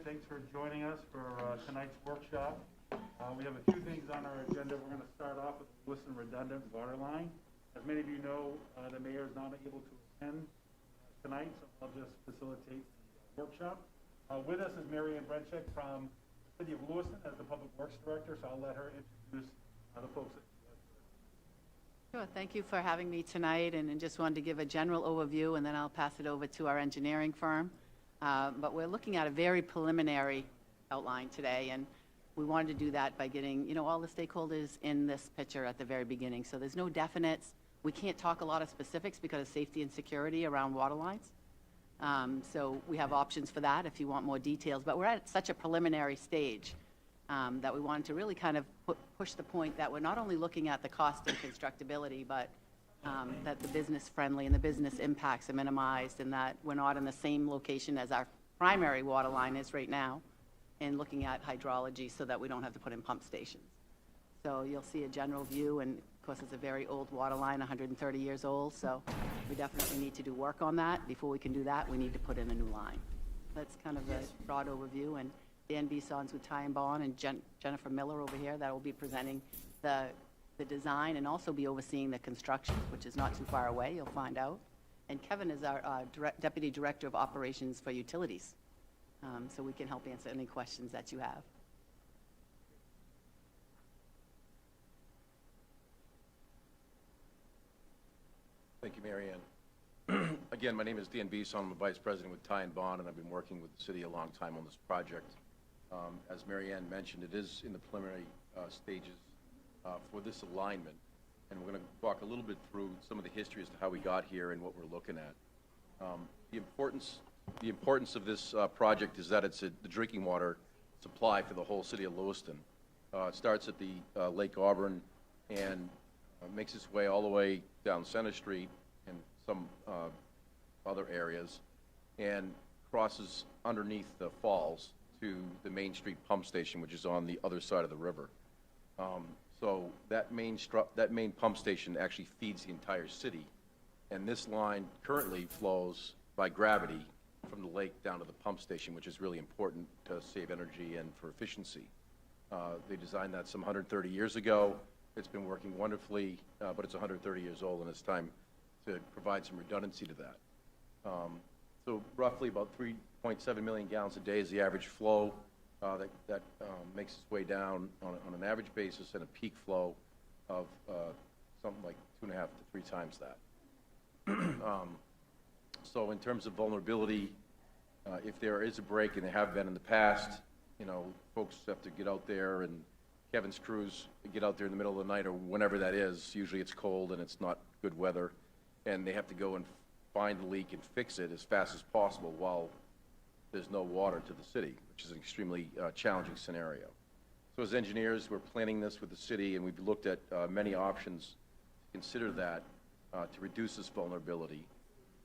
Thanks for joining us for tonight's workshop. We have a few things on our agenda. We're going to start off with the Lewiston redundant water line. As many of you know, the mayor is not able to attend tonight, so I'll just facilitate the workshop. With us is Mary Ann Brenchek from the City of Lewiston as the Public Works Director, so I'll let her introduce the folks that Sure. Thank you for having me tonight, and just wanted to give a general overview, and then I'll pass it over to our engineering firm. But we're looking at a very preliminary outline today, and we wanted to do that by getting, all the stakeholders in this picture at the very beginning. So there's no definites. We can't talk a lot of specifics because of safety and security around water lines. So we have options for that if you want more details. But we're at such a preliminary stage that we wanted to really kind of push the point that we're not only looking at the cost and constructability, but that the business friendly and the business impacts are minimized, and that we're not in the same location as our primary water line is right now, and looking at hydrology so that we don't have to put in pump stations. So you'll see a general view, and of course it's a very old water line, 130 years old, so we definitely need to do work on that. Before we can do that, we need to put in a new line. That's kind of a broad overview, and Dan Bison's with Ty and Bond, and Jennifer Miller over here that will be presenting the design and also be overseeing the construction, which is not too far away, you'll find out. And Kevin is our Deputy Director of Operations for Utilities, so we can help answer any questions that you have. Thank you, Mary Ann. Again, my name is Dan Bison. I'm a Vice President with Ty and Bond, and I've been working with the city a long time on this project. As Mary Ann mentioned, it is in the preliminary stages for this alignment, and we're going to walk a little bit through some of the history as to how we got here and what we're looking at. The importance of this project is that it's the drinking water supply for the whole city of Lewiston. It starts at the Lake Auburn and makes its way all the way down Center Street and some other areas, and crosses underneath the falls to the Main Street pump station, which is on the other side of the river. So that main pump station actually feeds the entire city, and this line currently flows by gravity from the lake down to the pump station, which is really important to save energy and for efficiency. They designed that some 130 years ago. It's been working wonderfully, but it's 130 years old, and it's time to provide some redundancy to that. So roughly about 3.7 million gallons a day is the average flow that makes its way down on an average basis, and a peak flow of something like 2.5 to 3 times that. So in terms of vulnerability, if there is a break, and there have been in the past, folks have to get out there, and Kevin's crews get out there in the middle of the night or whenever that is. Usually it's cold and it's not good weather, and they have to go and find the leak and fix it as fast as possible while there's no water to the city, which is an extremely challenging scenario. So as engineers, we're planning this with the city, and we've looked at many options to consider that to reduce this vulnerability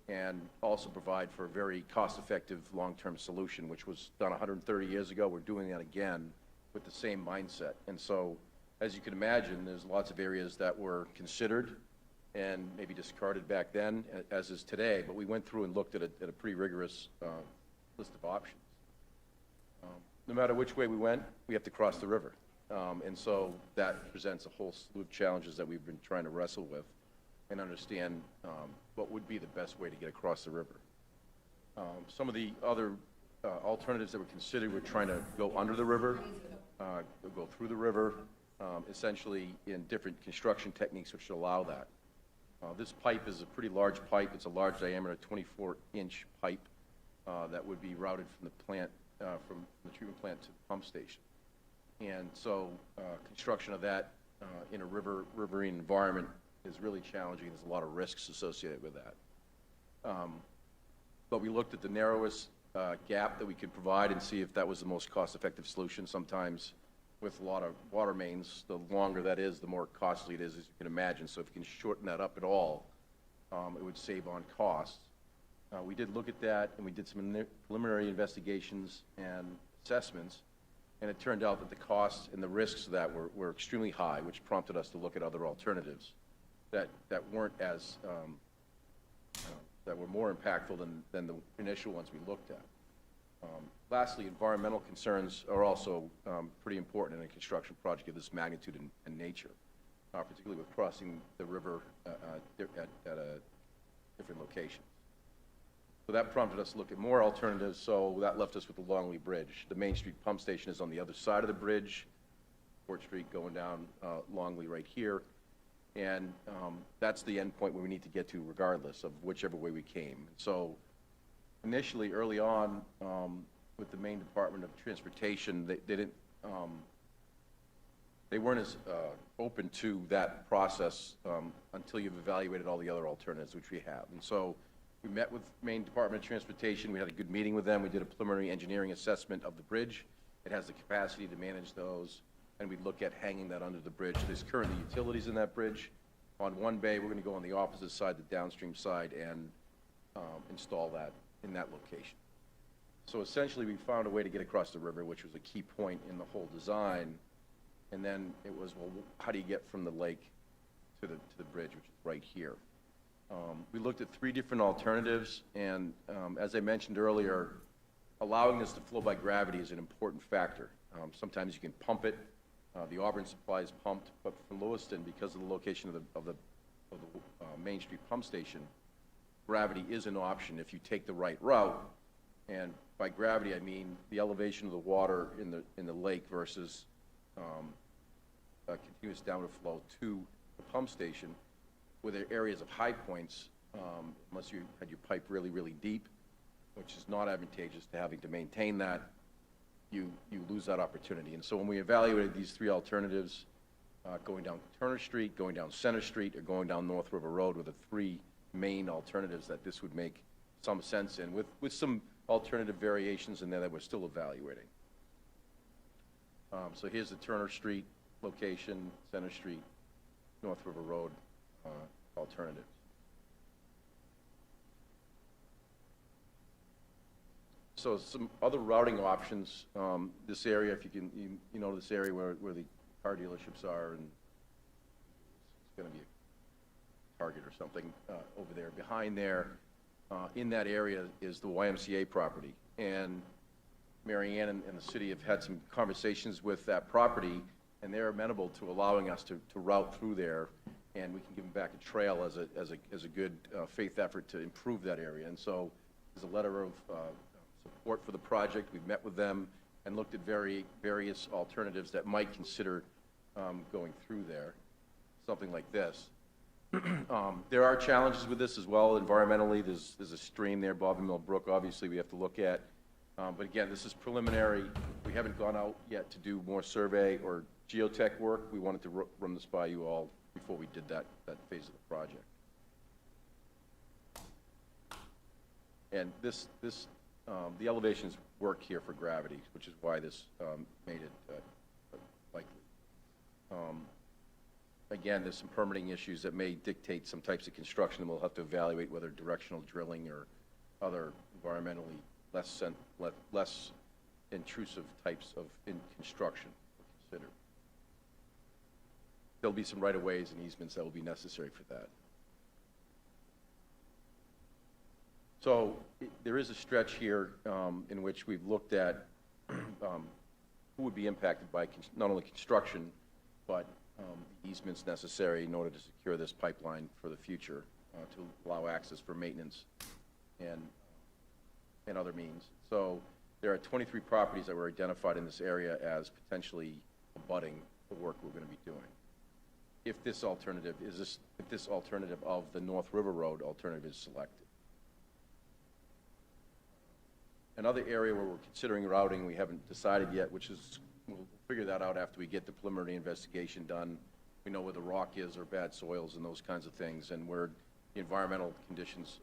and also provide for a very cost-effective long-term solution, which was done 130 years ago. We're doing that again with the same mindset. And so, as you can imagine, there's lots of areas that were considered and maybe discarded back then, as is today, but we went through and looked at a pretty rigorous list of options. No matter which way we went, we have to cross the river. And so that presents a whole slew of challenges that we've been trying to wrestle with and understand what would be the best way to get across the river. Some of the other alternatives that were considered were trying to go under the river, go through the river, essentially in different construction techniques which allow that. This pipe is a pretty large pipe. It's a large diameter, 24-inch pipe that would be routed from the plant, from the treatment plant to the pump station. And so construction of that in a riverine environment is really challenging. There's a lot of risks associated with that. But we looked at the narrowest gap that we could provide and see if that was the most cost-effective solution. Sometimes with a lot of water mains, the longer that is, the more costly it is, as you can imagine. So if you can shorten that up at all, it would save on costs. We did look at that, and we did some preliminary investigations and assessments, and it turned out that the costs and the risks of that were extremely high, which prompted us to look at other alternatives that weren't as that were more impactful than the initial ones we looked at. Lastly, environmental concerns are also pretty important in a construction project of this magnitude and nature, particularly with crossing the river at a different location. So that prompted us to look at more alternatives, so that left us with the Longley Bridge. The Main Street pump station is on the other side of the bridge, Fort Street going down Longley right here, and that's the end point where we need to get to regardless of whichever way we came. So initially, early on, with the Maine Department of Transportation, they weren't as open to that process until you've evaluated all the other alternatives, which we have. And so we met with Maine Department of Transportation. We had a good meeting with them. We did a preliminary engineering assessment of the bridge. It has the capacity to manage those, and we look at hanging that under the bridge. There's currently utilities in that bridge. On one bay, we're going to go on the opposite side, the downstream side, and install that in that location. So essentially, we found a way to get across the river, which was a key point in the whole design. And then it was, well, how do you get from the lake to the bridge, which is right here? We looked at 3 different alternatives, and as I mentioned earlier, allowing this to flow by gravity is an important factor. Sometimes you can pump it. The Auburn supply is pumped, but from Lewiston, because of the location of the Main Street pump station, gravity is an option if you take the right route. And by gravity, I mean the elevation of the water in the lake versus a continuous downward flow to the pump station, where there are areas of high points, unless you had your pipe really, really deep, which is not advantageous to having to maintain that, you lose that opportunity. And so when we evaluated these 3 alternatives, going down Turner Street, going down Center Street, or going down North River Road were the 3 main alternatives that this would make some sense in, with some alternative variations in there that we're still evaluating. So here's the Turner Street location, Center Street, North River Road alternatives. So some other routing options, this area, if you know this area where the car dealerships are, and it's going to be a Target or something over there. Behind there, in that area, is the YMCA property. And Mary Ann and the city have had some conversations with that property, and they're amenable to allowing us to route through there, and we can give them back a trail as a good faith effort to improve that area. And so there's a letter of support for the project. We've met with them and looked at various alternatives that might consider going through there, something like this. There are challenges with this as well. Environmentally, there's a stream there, Bobbin Mill Brook, obviously we have to look at. But again, this is preliminary. We haven't gone out yet to do more survey or geotech work. We wanted to run this by you all before we did that phase of the project. And the elevations work here for gravity, which is why this made it likely. Again, there's some permitting issues that may dictate some types of construction, and we'll have to evaluate whether directional drilling or other environmentally less intrusive types of construction are considered. There'll be some right-of-ways and easements that will be necessary for that. So there is a stretch here in which we've looked at who would be impacted by not only construction, but the easements necessary in order to secure this pipeline for the future to allow access for maintenance and other means. So there are 23 properties that were identified in this area as potentially abutting the work we're going to be doing. If this alternative of the North River Road alternative is selected. Another area where we're considering routing, we haven't decided yet, which is, we'll figure that out after we get the preliminary investigation done. We know where the rock is or bad soils and those kinds of things, and where the environmental conditions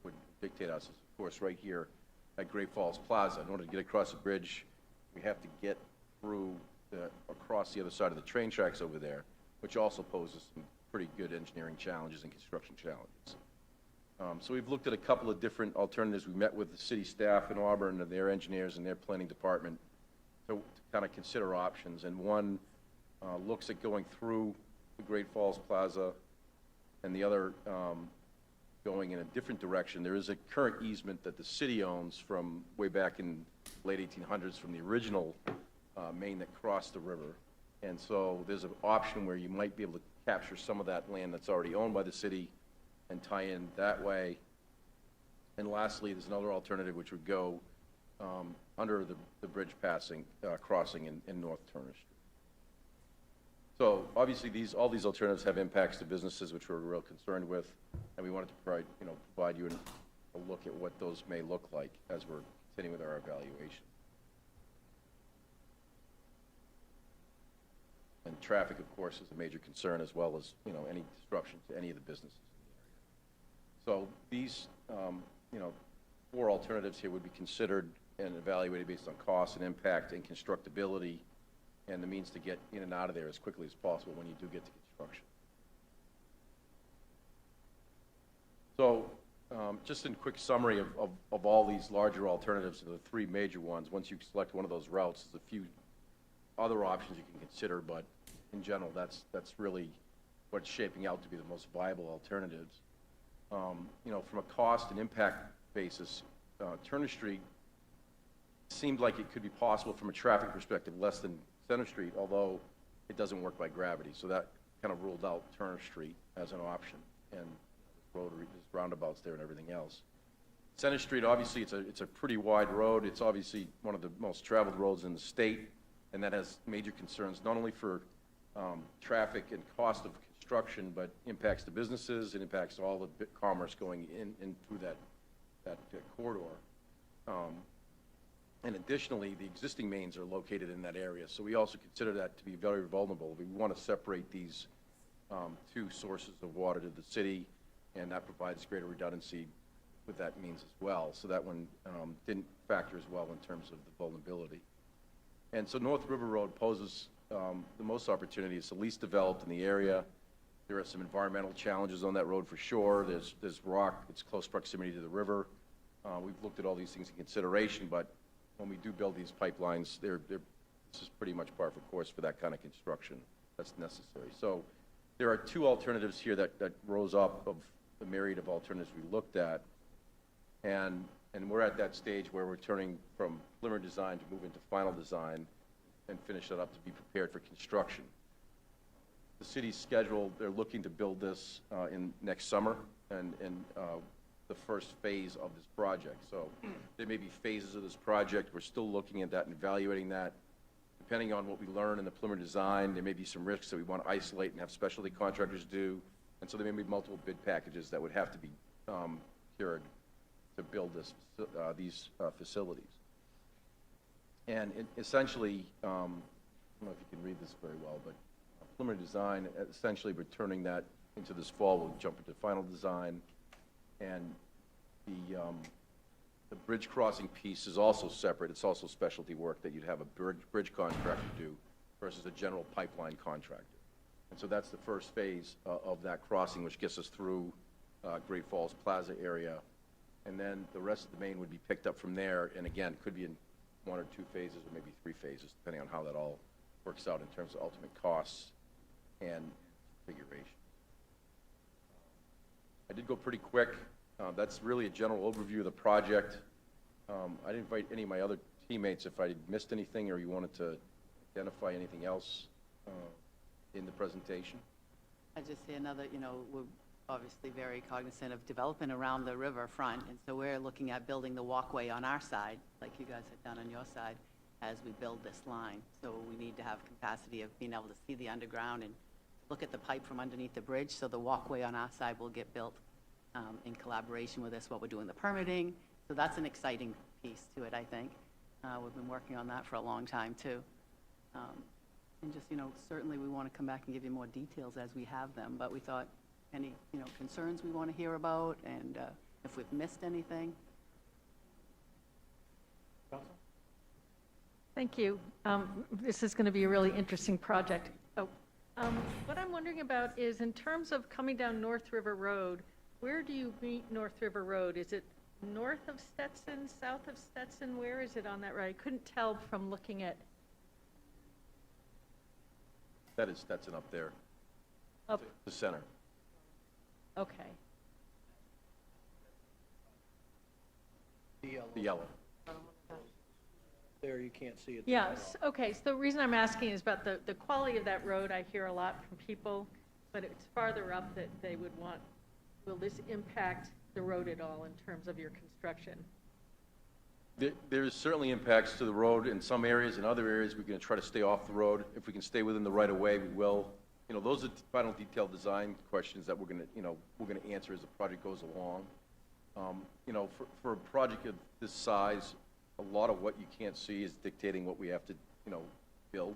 would dictate us. Of course, right here at Great Falls Plaza. In order to get across the bridge, we have to get through across the other side of the train tracks over there, which also poses some pretty good engineering challenges and construction challenges. So we've looked at a couple of different alternatives. We met with the city staff in Auburn and their engineers and their planning department to kind of consider options. And one looks at going through the Great Falls Plaza, and the other going in a different direction. There is a current easement that the city owns from way back in late 1800s from the original main that crossed the river. And so there's an option where you might be able to capture some of that land that's already owned by the city and tie in that way. And lastly, there's another alternative which would go under the bridge crossing in North Turner Street. So obviously all these alternatives have impacts to businesses, which we're real concerned with, and we wanted to provide you a look at what those may look like as we're continuing with our evaluation. And traffic, of course, is a major concern, as well as, any disruption to any of the businesses in the area. So these, 4 alternatives here would be considered and evaluated based on cost and impact and constructability and the means to get in and out of there as quickly as possible when you do get to construction. So just in quick summary of all these larger alternatives, the 3 major ones, once you select one of those routes, there's a few other options you can consider, but in general, that's really what's shaping out to be the most viable alternatives. From a cost and impact basis, Turner Street seemed like it could be possible from a traffic perspective less than Center Street, although it doesn't work by gravity. So that kind of ruled out Turner Street as an option, and rotary, there's roundabouts there and everything else. Center Street, obviously, it's a pretty wide road. It's obviously one of the most traveled roads in the state, and that has major concerns, not only for traffic and cost of construction, but impacts to businesses, and impacts all the commerce going in through that corridor. And additionally, the existing mains are located in that area, so we also consider that to be very vulnerable. We want to separate these 2 sources of water to the city, and that provides greater redundancy with that means as well. So that one didn't factor as well in terms of the vulnerability. And so North River Road poses the most opportunity. It's the least developed in the area. There are some environmental challenges on that road for sure. There's rock, it's close proximity to the river. We've looked at all these things in consideration, but when we do build these pipelines, this is pretty much par for the course for that kind of construction that's necessary. So there are 2 alternatives here that rose up of the myriad of alternatives we looked at, and we're at that stage where we're turning from preliminary design to move into final design and finish that up to be prepared for construction. The city's schedule, they're looking to build this in next summer, and the first phase of this project. So there may be phases of this project. We're still looking at that and evaluating that. Depending on what we learn in the preliminary design, there may be some risks that we want to isolate and have specialty contractors do. And so there may be multiple bid packages that would have to be cured to build these facilities. And essentially, I don't know if you can read this very well, but preliminary design, essentially we're turning that into this fall. We'll jump into final design. And the bridge crossing piece is also separate. It's also specialty work that you'd have a bridge contractor do versus a general pipeline contractor. And so that's the first phase of that crossing, which gets us through Great Falls Plaza area. And then the rest of the main would be picked up from there. And again, could be in 1 or 2 phases or maybe 3 phases, depending on how that all works out in terms of ultimate costs and configuration. I did go pretty quick. That's really a general overview of the project. I didn't invite any of my other teammates if I missed anything or you wanted to identify anything else in the presentation. I just say another, we're obviously very cognizant of development around the riverfront, and so we're looking at building the walkway on our side, like you guys have done on your side, as we build this line. So we need to have capacity of being able to see the underground and look at the pipe from underneath the bridge, so the walkway on our side will get built in collaboration with us while we're doing the permitting. So that's an exciting piece to it, I think. We've been working on that for a long time, too. And just, certainly we want to come back and give you more details as we have them, but we thought any, concerns we want to hear about, and if we've missed anything. Council? Thank you. This is going to be a really interesting project. What I'm wondering about is, in terms of coming down North River Road, where do you meet North River Road? Is it north of Stetson, south of Stetson? Where is it on that road? I couldn't tell from looking at. That is Stetson up there. Up. The center. Okay. The yellow. There, you can't see it. Yes, okay, so the reason I'm asking is about the quality of that road. I hear a lot from people, but it's farther up that they would want, will this impact the road at all in terms of your construction? There's certainly impacts to the road in some areas. In other areas, we're going to try to stay off the road. If we can stay within the right-of-way, we will. You know, those are final detailed design questions that we're going to answer as the project goes along. You know, for a project of this size, a lot of what you can't see is dictating what we have to, build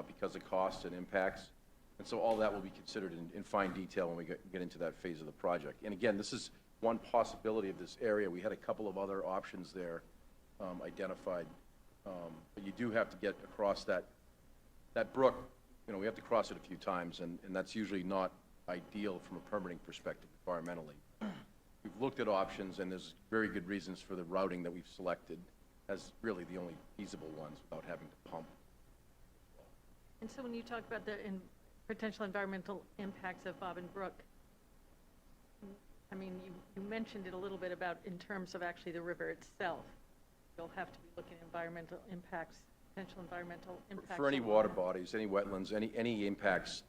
because of costs and impacts. And so all that will be considered in fine detail when we get into that phase of the project. And again, this is one possibility of this area. We had a couple of other options there identified. But you do have to get across that brook. We have to cross it a few times, and that's usually not ideal from a permitting perspective environmentally. We've looked at options, and there's very good reasons for the routing that we've selected as really the only feasible ones without having to pump. And so when you talk about the potential environmental impacts of Auburn Brook, I mean, you mentioned it a little bit about in terms of actually the river itself. You'll have to be looking at environmental impacts, potential environmental impacts. For any water bodies, any wetlands, any impacts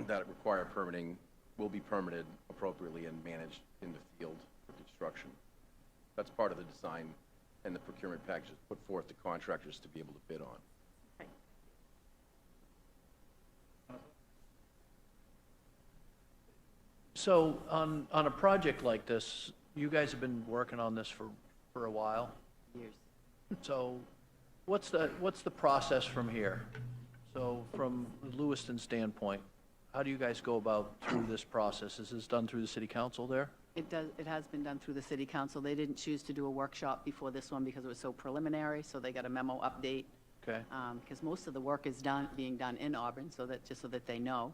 that require permitting will be permitted appropriately and managed in the field for construction. That's part of the design and the procurement packages put forth to contractors to be able to bid on. Okay. So on a project like this, you guys have been working on this for a while. Years. So what's the process from here? So from the Lewiston standpoint, how do you guys go about through this process? Is this done through the city council there? It has been done through the city council. They didn't choose to do a workshop before this one because it was so preliminary, so they got a memo update. Okay. Because most of the work is being done in Auburn, so that they know.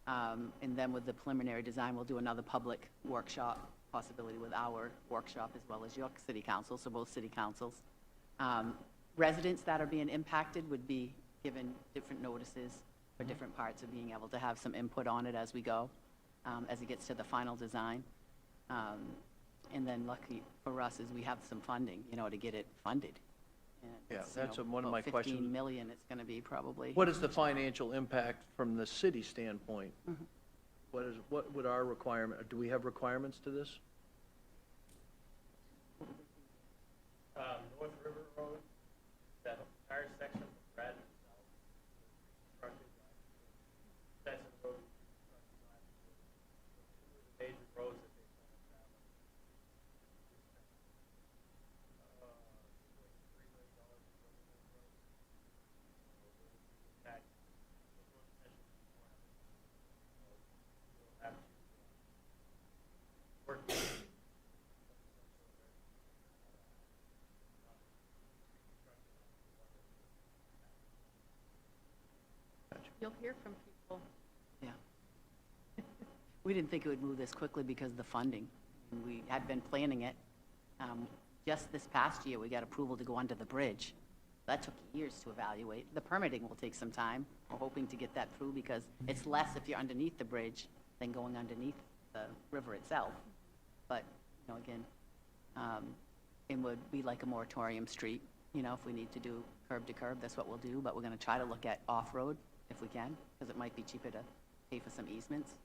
And then with the preliminary design, we'll do another public workshop, possibility with our workshop as well as your city council, so both city councils. Residents that are being impacted would be given different notices for different parts of being able to have some input on it as we go, as it gets to the final design. And then lucky for us is we have some funding, to get it funded. And Yeah, it's, that's about one of my questions. 15 million it's going to be probably. What is the financial impact from the city standpoint? What would our requirement, do we have requirements to this? North River Road, that entire section from Bradford South, constructed that's the road constructed last year. So two of the major roads that they plan to travel. $3 million for those roads. So that those roads essentially more. So we'll have to work with You'll hear from people. Yeah. We didn't think it would move this quickly because of the funding. And we had been planning it. Just this past year, we got approval to go under the bridge. That took years to evaluate. The permitting will take some time. We're hoping to get that through because it's less if you're underneath the bridge than going underneath the river itself. But, again, it would be like a moratorium street. If we need to do curb to curb, that's what we'll do. But we're going to try to look at off-road if we can, because it might be cheaper to pay for some easements.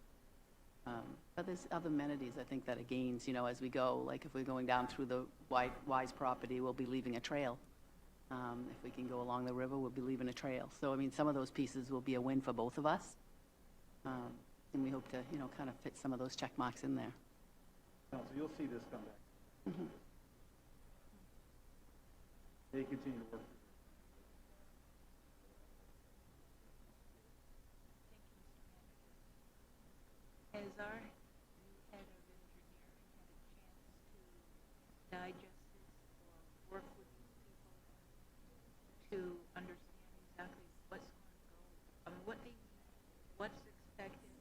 But there's other amenities, I think, that it gains, as we go. Like if we're going down through the Wise property, we'll be leaving a trail. If we can go along the river, we'll be leaving a trail. So, some of those pieces will be a win for both of us. And we hope to, kind of fit some of those check marks in there. Council, you'll see this come back. Mhm. They continue to work. Has our new head of engineering had a chance to digest this or work with these people to understand exactly what's going to go? What's expected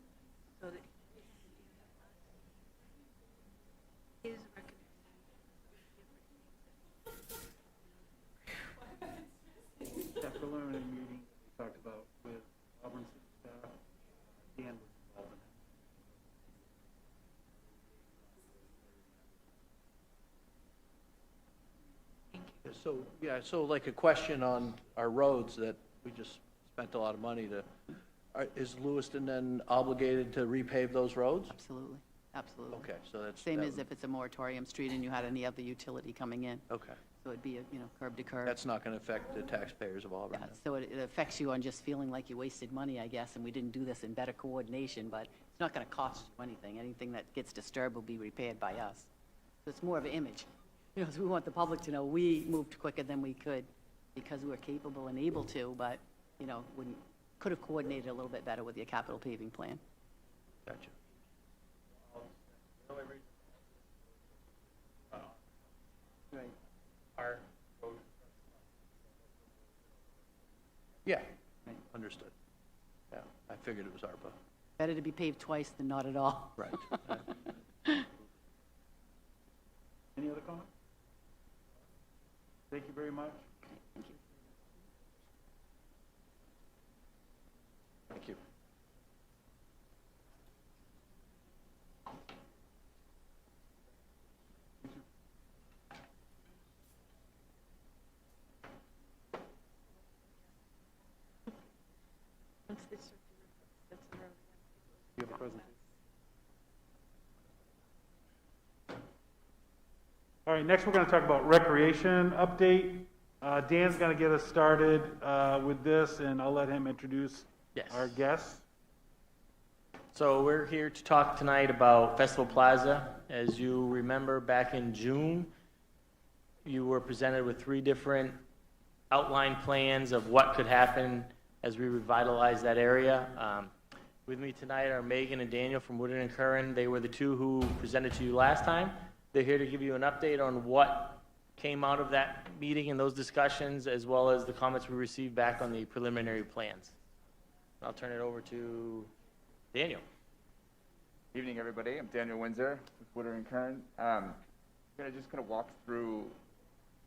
so that he can give us his recommendations of different things? That preliminary meeting we talked about with Auburn City staff, Dan was involved in it. So, yeah, so like a question on our roads that we just spent a lot of money to, is Lewiston then obligated to repave those roads? Absolutely, absolutely. Okay, so that's. Same that as if it's a moratorium street and you had any other utility coming in. Okay, So it'd be, curb to curb. that's not going to affect the taxpayers of Auburn. Yeah, then? so it affects you on just feeling like you wasted money, I guess, and we didn't do this in better coordination, but it's not going to cost you anything. Anything that gets disturbed will be repaired by us. So it's more of an image. So we want the public to know we moved quicker than we could because we were capable and able to, but, could have coordinated a little bit better with your capital paving plan. Gotcha. The only reason Right. our road Yeah, Right. understood. Yeah, I figured it was ARPA. Better to be paved twice than not at all. Right. Any other comments? Thank you very much. Thank you. Thank you. Once they start to rip up, that's the road. You have a presentation. All right, next we're going to talk about recreation update. Dan's going to get us started with this, and I'll let him introduce Yes. our guests. So we're here to talk tonight about Festival Plaza. As you remember, back in June, you were presented with 3 different outline plans of what could happen as we revitalize that area. With me tonight are Megan and Daniel from Woodard and Curran. They were the 2 who presented to you last time. They're here to give you an update on what came out of that meeting and those discussions, as well as the comments we received back on the preliminary plans. I'll turn it over to Daniel. Evening, everybody. I'm Daniel Windsor with Woodard and Curran. I'm going to just kind of walk through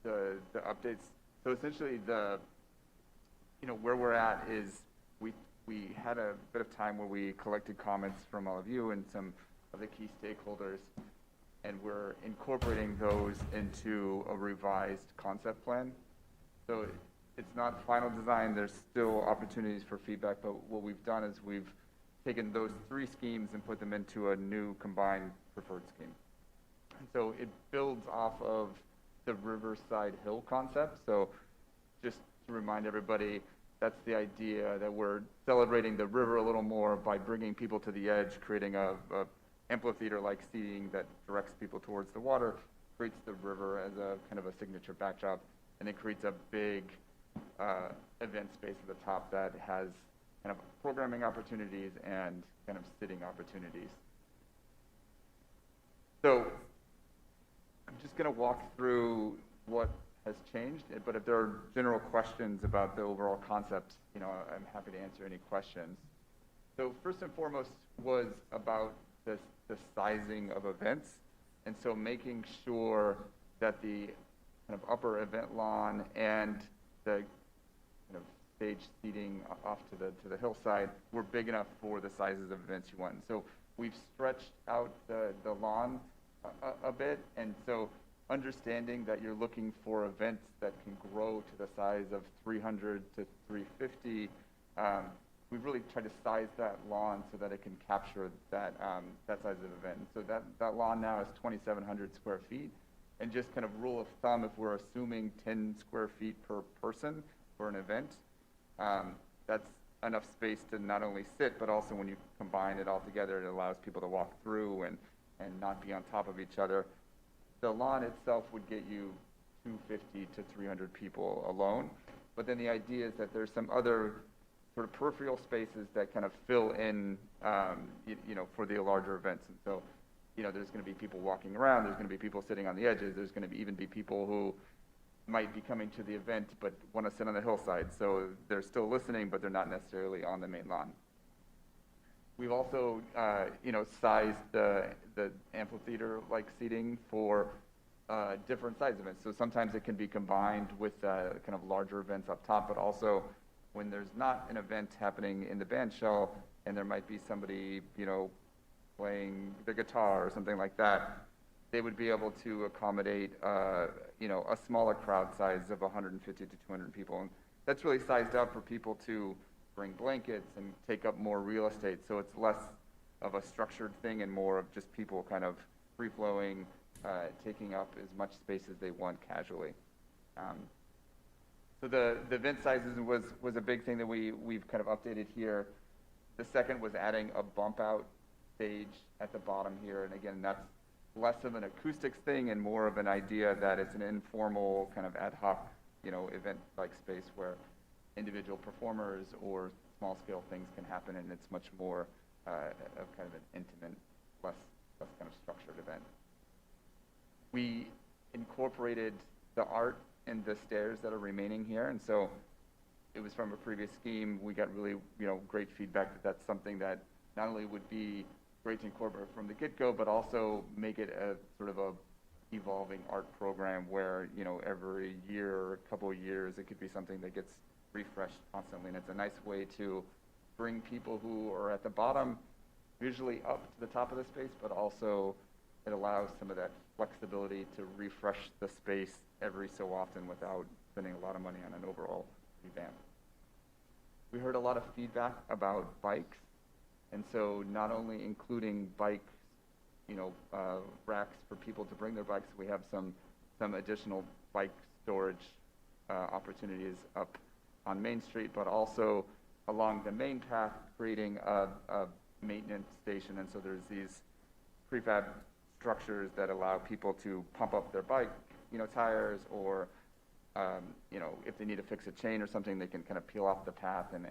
the updates. So essentially, where we're at is we had a bit of time where we collected comments from all of you and some of the key stakeholders, and we're incorporating those into a revised concept plan. So it's not final design. There's still opportunities for feedback, but what we've done is we've taken those 3 schemes and put them into a new combined preferred scheme. And so it builds off of the Riverside Hill concept. So just to remind everybody, that's the idea that we're celebrating the river a little more by bringing people to the edge, creating a amphitheater-like seating that directs people towards the water, creates the river as a kind of a signature backdrop, and it creates a big event space at the top that has kind of programming opportunities and kind of sitting opportunities. So I'm just going to walk through what has changed, but if there are general questions about the overall concept, I'm happy to answer any questions. So first and foremost was about the sizing of events, and so making sure that the kind of upper event lawn and the kind of stage seating off to the hillside were big enough for the sizes of events you want. And so we've stretched out the lawn a bit, and so understanding that you're looking for events that can grow to the size of 300 to 350, we've really tried to size that lawn so that it can capture that size of event. And so that lawn now is 2,700 square feet. And just kind of rule of thumb, if we're assuming 10 square feet per person for an event, that's enough space to not only sit, but also when you combine it all together, it allows people to walk through and not be on top of each other. The lawn itself would get you 250 to 300 people alone. But then the idea is that there's some other sort of peripheral spaces that kind of fill in, for the larger events. And so, there's going to be people walking around, there's going to be people sitting on the edges, there's going to even be people who might be coming to the event but want to sit on the hillside. So they're still listening, but they're not necessarily on the main lawn. We've also, sized the amphitheater-like seating for different size events. So sometimes it can be combined with kind of larger events up top, but also when there's not an event happening in the band shell and there might be somebody, playing the guitar or something like that, they would be able to accommodate, you know, a smaller crowd size of 150 to 200 people. And that's really sized up for people to bring blankets and take up more real estate. So it's less of a structured thing and more of just people kind of free-flowing, taking up as much space as they want casually. So the event sizes was a big thing that we've kind of updated here. The second was adding a bump out stage at the bottom here. And again, that's less of an acoustics thing and more of an idea that it's an informal kind of ad hoc, you know, event-like space where individual performers or small-scale things can happen, and it's much more of kind of an intimate, less kind of structured event. We incorporated the art in the stairs that are remaining here, and so it was from a previous scheme. We got really, you know, great feedback that that's something that not only would be great to incorporate from the get-go, but also make it a sort of a evolving art program where, you know, every year or a couple of years, it could be something that gets refreshed constantly. And it's a nice way to bring people who are at the bottom visually up to the top of the space, but also it allows some of that flexibility to refresh the space every so often without spending a lot of money on an overall revamp. We heard a lot of feedback about bikes, and so not only including bike, you know, racks for people to bring their bikes, we have some additional bike storage opportunities up on Main Street, but also along the main path, creating a maintenance station. And so there's these prefab structures that allow people to pump up their bike, you know, tires, or you know, if they need to fix a chain or something, they can kind of peel off the path and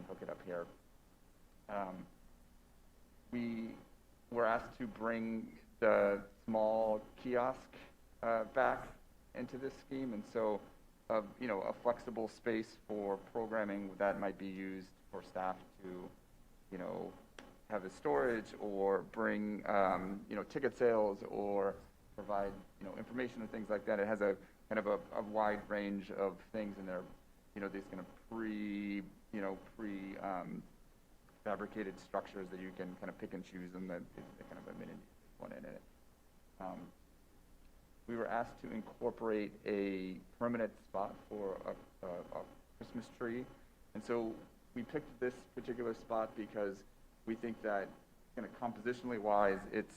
hook it up here. We were asked to bring the small kiosk back into this scheme, and so you know, a flexible space for programming that might be used for staff to, you know, have as storage or bring you know, ticket sales or provide, you know, information and things like that. It has a kind of a wide range of things in there, you know, these kind of fabricated structures that you can kind of pick and choose, and that kind of a mini one in it. We were asked to incorporate a permanent spot for a Christmas tree, and so we picked this particular spot because we think that kind of compositionally wise, it's,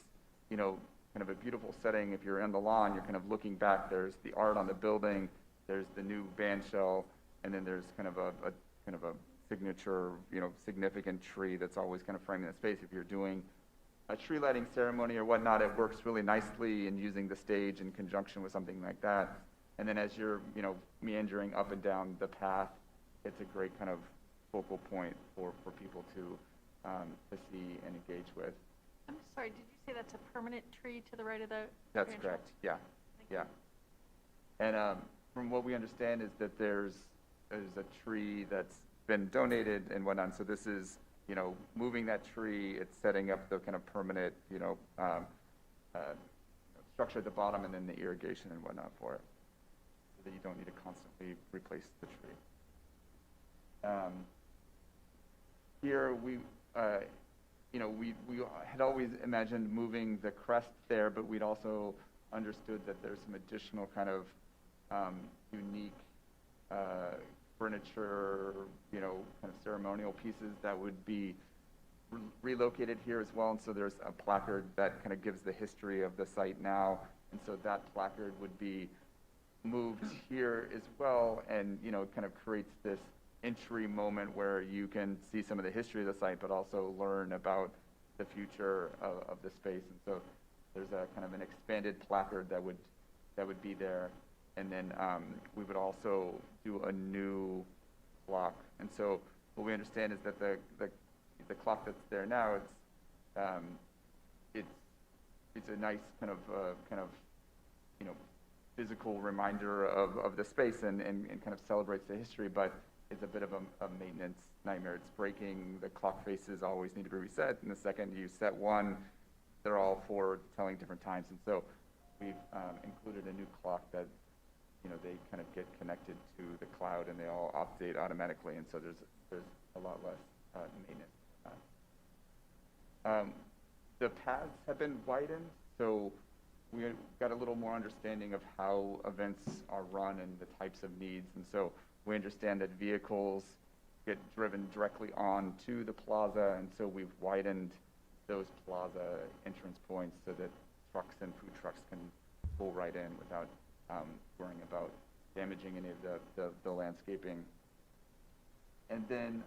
you know, kind of a beautiful setting. If you're on the lawn, you're kind of looking back. There's the art on the building. There's the new band shell, and then there's kind of a signature, you know, significant tree that's always kind of framing that space. If you're doing a tree lighting ceremony or whatnot, it works really nicely in using the stage in conjunction with something like that. And then as you're, you know, meandering up and down the path, it's a great kind of focal point for people to see and engage with. I'm sorry, did you say that's a permanent tree to the right of the That's branch? correct, yeah, yeah. And from what we understand is that there's a tree that's been donated and whatnot, so this is, you know, moving that tree, it's setting up the kind of permanent, you know, structure at the bottom and then the irrigation and whatnot for it, so that you don't need to constantly replace the tree. Here we, you know, we had always imagined moving the crest there, but we'd also understood that there's some additional kind of unique furniture, you know, kind of ceremonial pieces that would be relocated here as well. And so there's a placard that kind of gives the history of the site now. And so that placard would be moved here as well, and, you know, kind of creates this entry moment where you can see some of the history of the site, but also learn about the future of the space. And so there's a kind of an expanded placard that would be there. And then we would also do a new clock. And so what we understand is that the clock that's there now, it's a nice kind of you know, physical reminder of the space and kind of celebrates the history, but it's a bit of a maintenance nightmare. It's breaking. The clock faces always need to be reset, and the second you set one, they're all for telling different times. And so we've included a new clock that, you know, they kind of get connected to the cloud and they all update automatically, and so there's a lot less maintenance. The paths have been widened, so we got a little more understanding of how events are run and the types of needs. And so we understand that vehicles get driven directly onto the plaza, and so we've widened those plaza entrance points so that trucks and food trucks can pull right in without worrying about damaging any of the landscaping. And then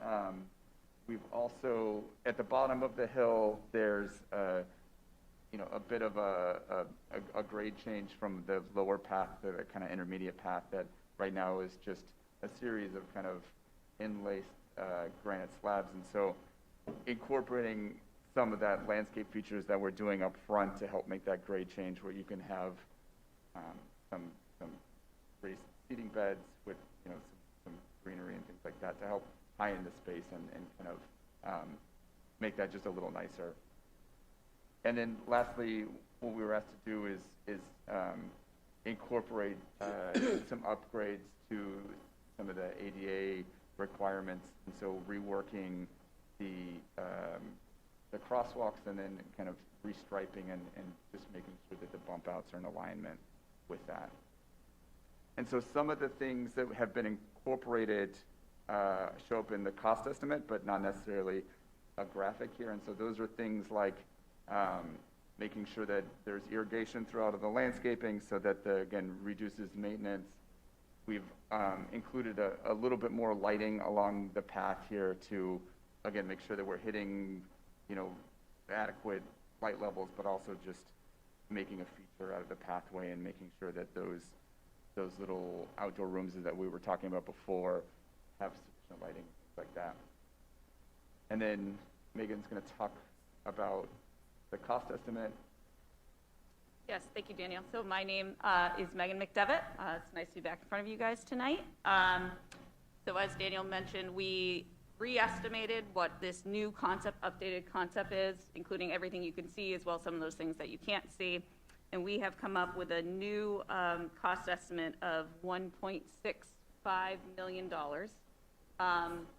we've also, at the bottom of the hill, there's a bit of a grade change from the lower path to the kind of intermediate path that right now is just a series of kind of inlaced granite slabs. And so incorporating some of that landscape features that we're doing up front to help make that grade change, where you can have some raised seating beds with some greenery and things like that to help high in the space and kind of make that just a little nicer. And then lastly, what we were asked to do is incorporate some upgrades to some of the ADA requirements, and so reworking the crosswalks and then kind of restriping and just making sure that the bump outs are in alignment with that. And so some of the things that have been incorporated show up in the cost estimate, but not necessarily a graphic here. And so those are things like making sure that there's irrigation throughout of the landscaping so that, again, reduces maintenance. We've included a little bit more lighting along the path here to, again, make sure that we're hitting, adequate light levels, but also just making a feature out of the pathway and making sure that those little outdoor rooms that we were talking about before have sufficient lighting, things like that. And then Megan's going to talk about the cost estimate. Yes, thank you, Daniel. So my name is Megan McDevitt. It's nice to be back in front of you guys tonight. So as Daniel mentioned, we re-estimated what this new concept, updated concept is, including everything you can see as well as some of those things that you can't see. And we have come up with a new cost estimate of $1.65 million.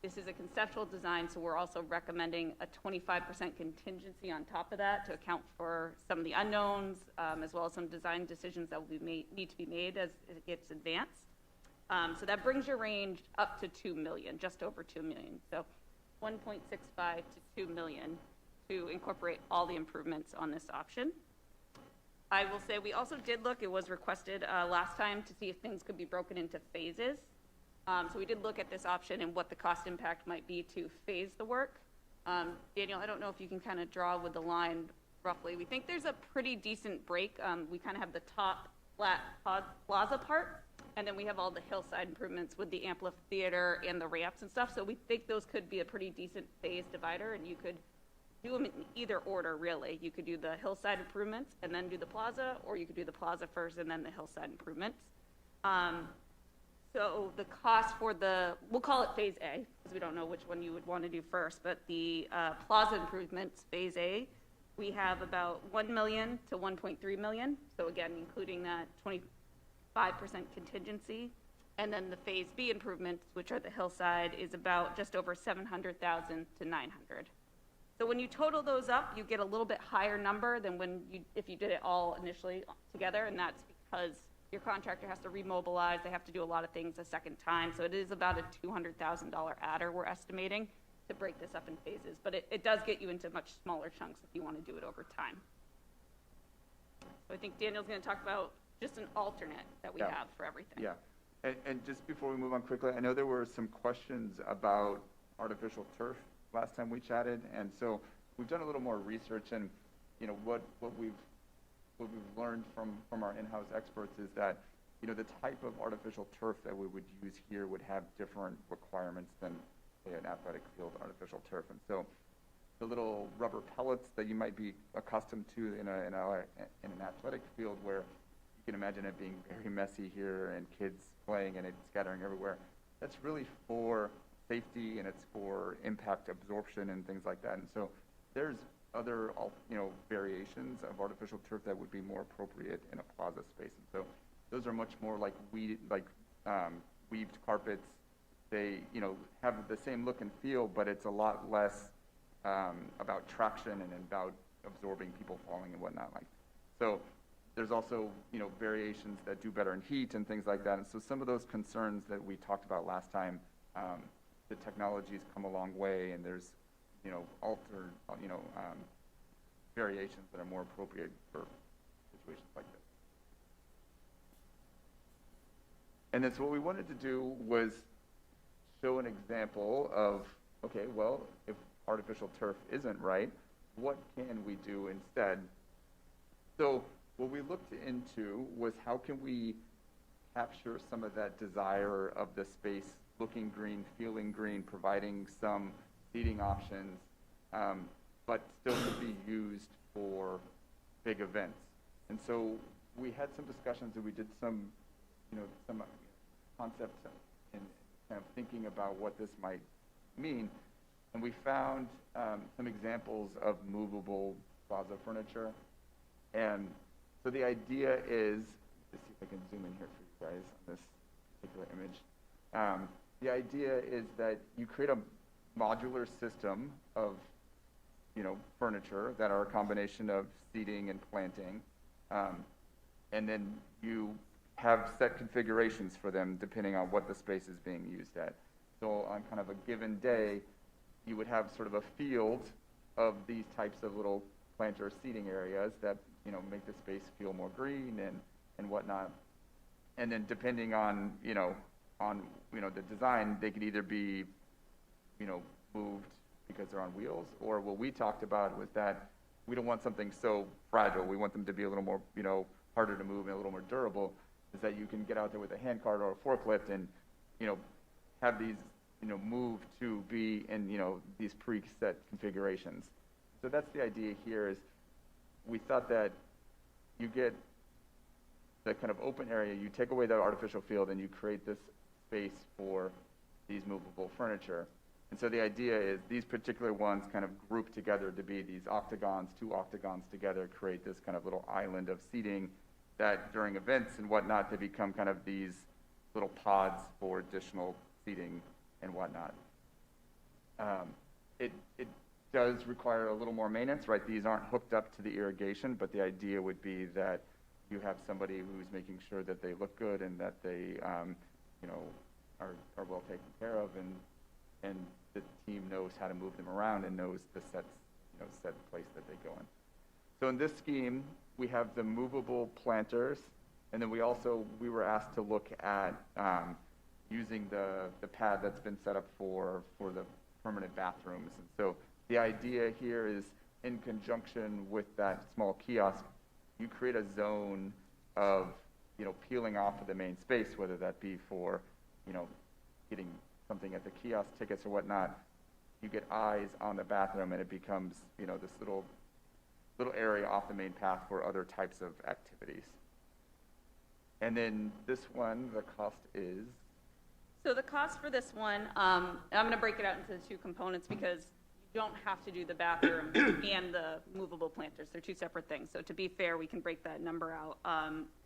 This is a conceptual design, so we're also recommending a 25% contingency on top of that to account for some of the unknowns, as well as some design decisions that will need to be made as it gets advanced. So that brings your range up to $2 million, just over $2 million. So 1.65 to $2 million to incorporate all the improvements on this option. I will say we also did look, it was requested last time to see if things could be broken into phases. So we did look at this option and what the cost impact might be to phase the work. Daniel, I don't know if you can kind of draw with the line roughly. We think there's a pretty decent break. We kind of have the top flat plaza part, and then we have all the hillside improvements with the amphitheater and the ramps and stuff. So we think those could be a pretty decent phase divider, and you could do them in either order, really. You could do the hillside improvements and then do the plaza, or you could do the plaza first and then the hillside improvements. So the cost for we'll call it Phase A, because we don't know which one you would want to do first, but the plaza improvements, Phase A, we have about $1 million to $1.3 million. So again, including that 25% contingency. And then the Phase B improvements, which are the hillside, is about just over $700,000 to $900,000. So when you total those up, you get a little bit higher number than if you did it all initially together, and that's because your contractor has to remobilize, they have to do a lot of things a second time. So it is about a $200,000 adder we're estimating to break this up in phases. But it does get you into much smaller chunks if you want to do it over time. So I think Daniel's going to talk about just an alternate that we have for everything. Yeah. And just before we move on quickly, I know there were some questions about artificial turf last time we chatted, and so we've done a little more research, and what we've learned from our in-house experts is that the type of artificial turf that we would use here would have different requirements than, say, an athletic field artificial turf. And so the little rubber pellets that you might be accustomed to in an athletic field, where you can imagine it being very messy here and kids playing and it scattering everywhere, that's really for safety, and it's for impact absorption and things like that. And so there's other variations of artificial turf that would be more appropriate in a plaza space. And so those are much more like weaved carpets. They have the same look and feel, but it's a lot less about traction and about absorbing people falling and whatnot. So There's also, variations that do better in heat and things like that. And so some of those concerns that we talked about last time, the technology's come a long way, and there's, variations that are more appropriate for situations like this. And then so what we wanted to do was show an example of, okay, well, if artificial turf isn't right, what can we do instead? So what we looked into was how can we capture some of that desire of the space looking green, feeling green, providing some seating options, but still to be used for big events. And so we had some discussions and we did some, some concepts in kind of thinking about what this might mean. And we found some examples of movable plaza furniture. And so the idea is, let's see if I can zoom in here for you guys on this particular image. The idea is that you create a modular system of, furniture that are a combination of seating and planting. And then you have set configurations for them depending on what the space is being used at. So on kind of a given day, you would have sort of a field of these types of little planter seating areas that, make the space feel more green and whatnot. And then depending on, the design, they could either be, moved because they're on wheels, or what we talked about was that we don't want something so fragile. We want them to be a little more, harder to move and a little more durable, is that you can get out there with a hand cart or a forklift and, have these, move to be in, these preset configurations. So that's the idea here is we thought that you get the kind of open area, you take away that artificial field and you create this space for these movable furniture. And so the idea is these particular ones kind of group together to be these octagons, 2 octagons together, create this kind of little island of seating that during events and whatnot, they become kind of these little pods for additional seating and whatnot. It does require a little more maintenance, right? These aren't hooked up to the irrigation, but the idea would be that you have somebody who's making sure that they look good and that they, are well taken care of, and the team knows how to move them around and knows the set place that they go in. So in this scheme, we have the movable planters, and then we were asked to look at using the pad that's been set up for the permanent bathrooms. And so the idea here is, in conjunction with that small kiosk, you create a zone of, peeling off of the main space, whether that be for, getting something at the kiosk, tickets or whatnot. You get eyes on the bathroom and it becomes, this little area off the main path for other types of activities. And then this one, the cost is? So the cost for this one, and I'm going to break it out into the 2 components because you don't have to do the bathroom and the movable planters. They're 2 separate things. So to be fair, we can break that number out.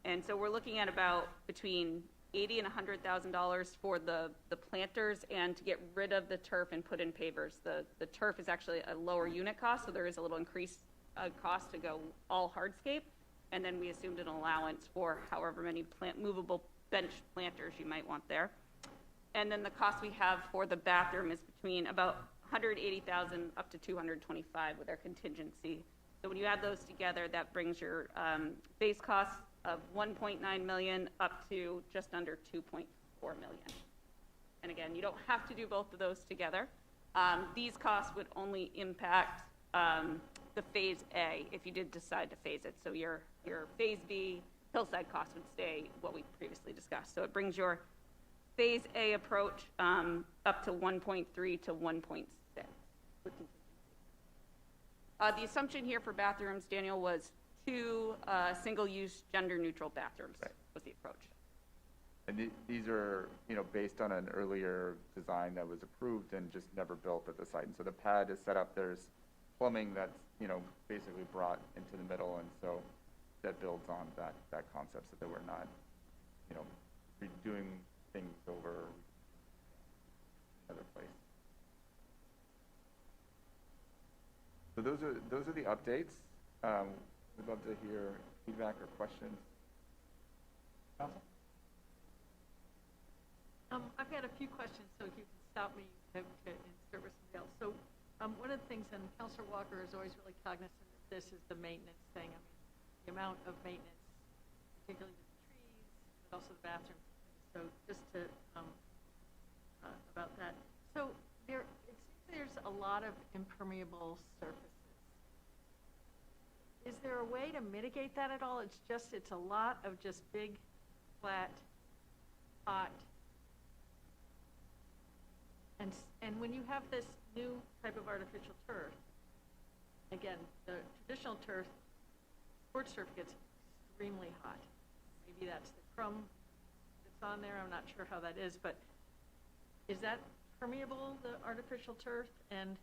And so we're looking at about between $80,000 and $100,000 for the planters and to get rid of the turf and put in pavers. The turf is actually a lower unit cost, so there is a little increased cost to go all hardscape. And then we assumed an allowance for however many movable bench planters you might want there. And then the cost we have for the bathroom is between about $180,000 up to $225,000 with our contingency. So when you add those together, that brings your base costs of $1.9 million up to just under $2.4 million. And again, you don't have to do both of those together. These costs would only impact the Phase A if you did decide to phase it. So your Phase B hillside costs would stay what we previously discussed. So it brings your Phase A approach up to 1.3 to 1.6. The assumption here for bathrooms, Daniel, was 2 single-use gender-neutral bathrooms. Right. Was the approach. And these are, based on an earlier design that was approved and just never built at the site. And so the pad is set up. There's plumbing that's, basically brought into the middle, and so that builds on that concept so that we're not, redoing things over another place. So those are the updates. We'd love to hear feedback or questions? Council? I've got a few questions, so if you can stop me to insert with somebody else. So one of the things, and Councilor Walker is always really cognizant of this, is the maintenance thing. I mean, the amount of maintenance, particularly with the trees, but also the bathrooms. So just to, about that. So it seems there's a lot of impermeable surfaces. Is there a way to mitigate that at all? It's a lot of just big, flat, hot. And when you have this new type of artificial turf, again, the traditional turf, sports turf gets extremely hot. Maybe that's the crumb that's on there. I'm not sure how that is, but is that permeable, the artificial turf? And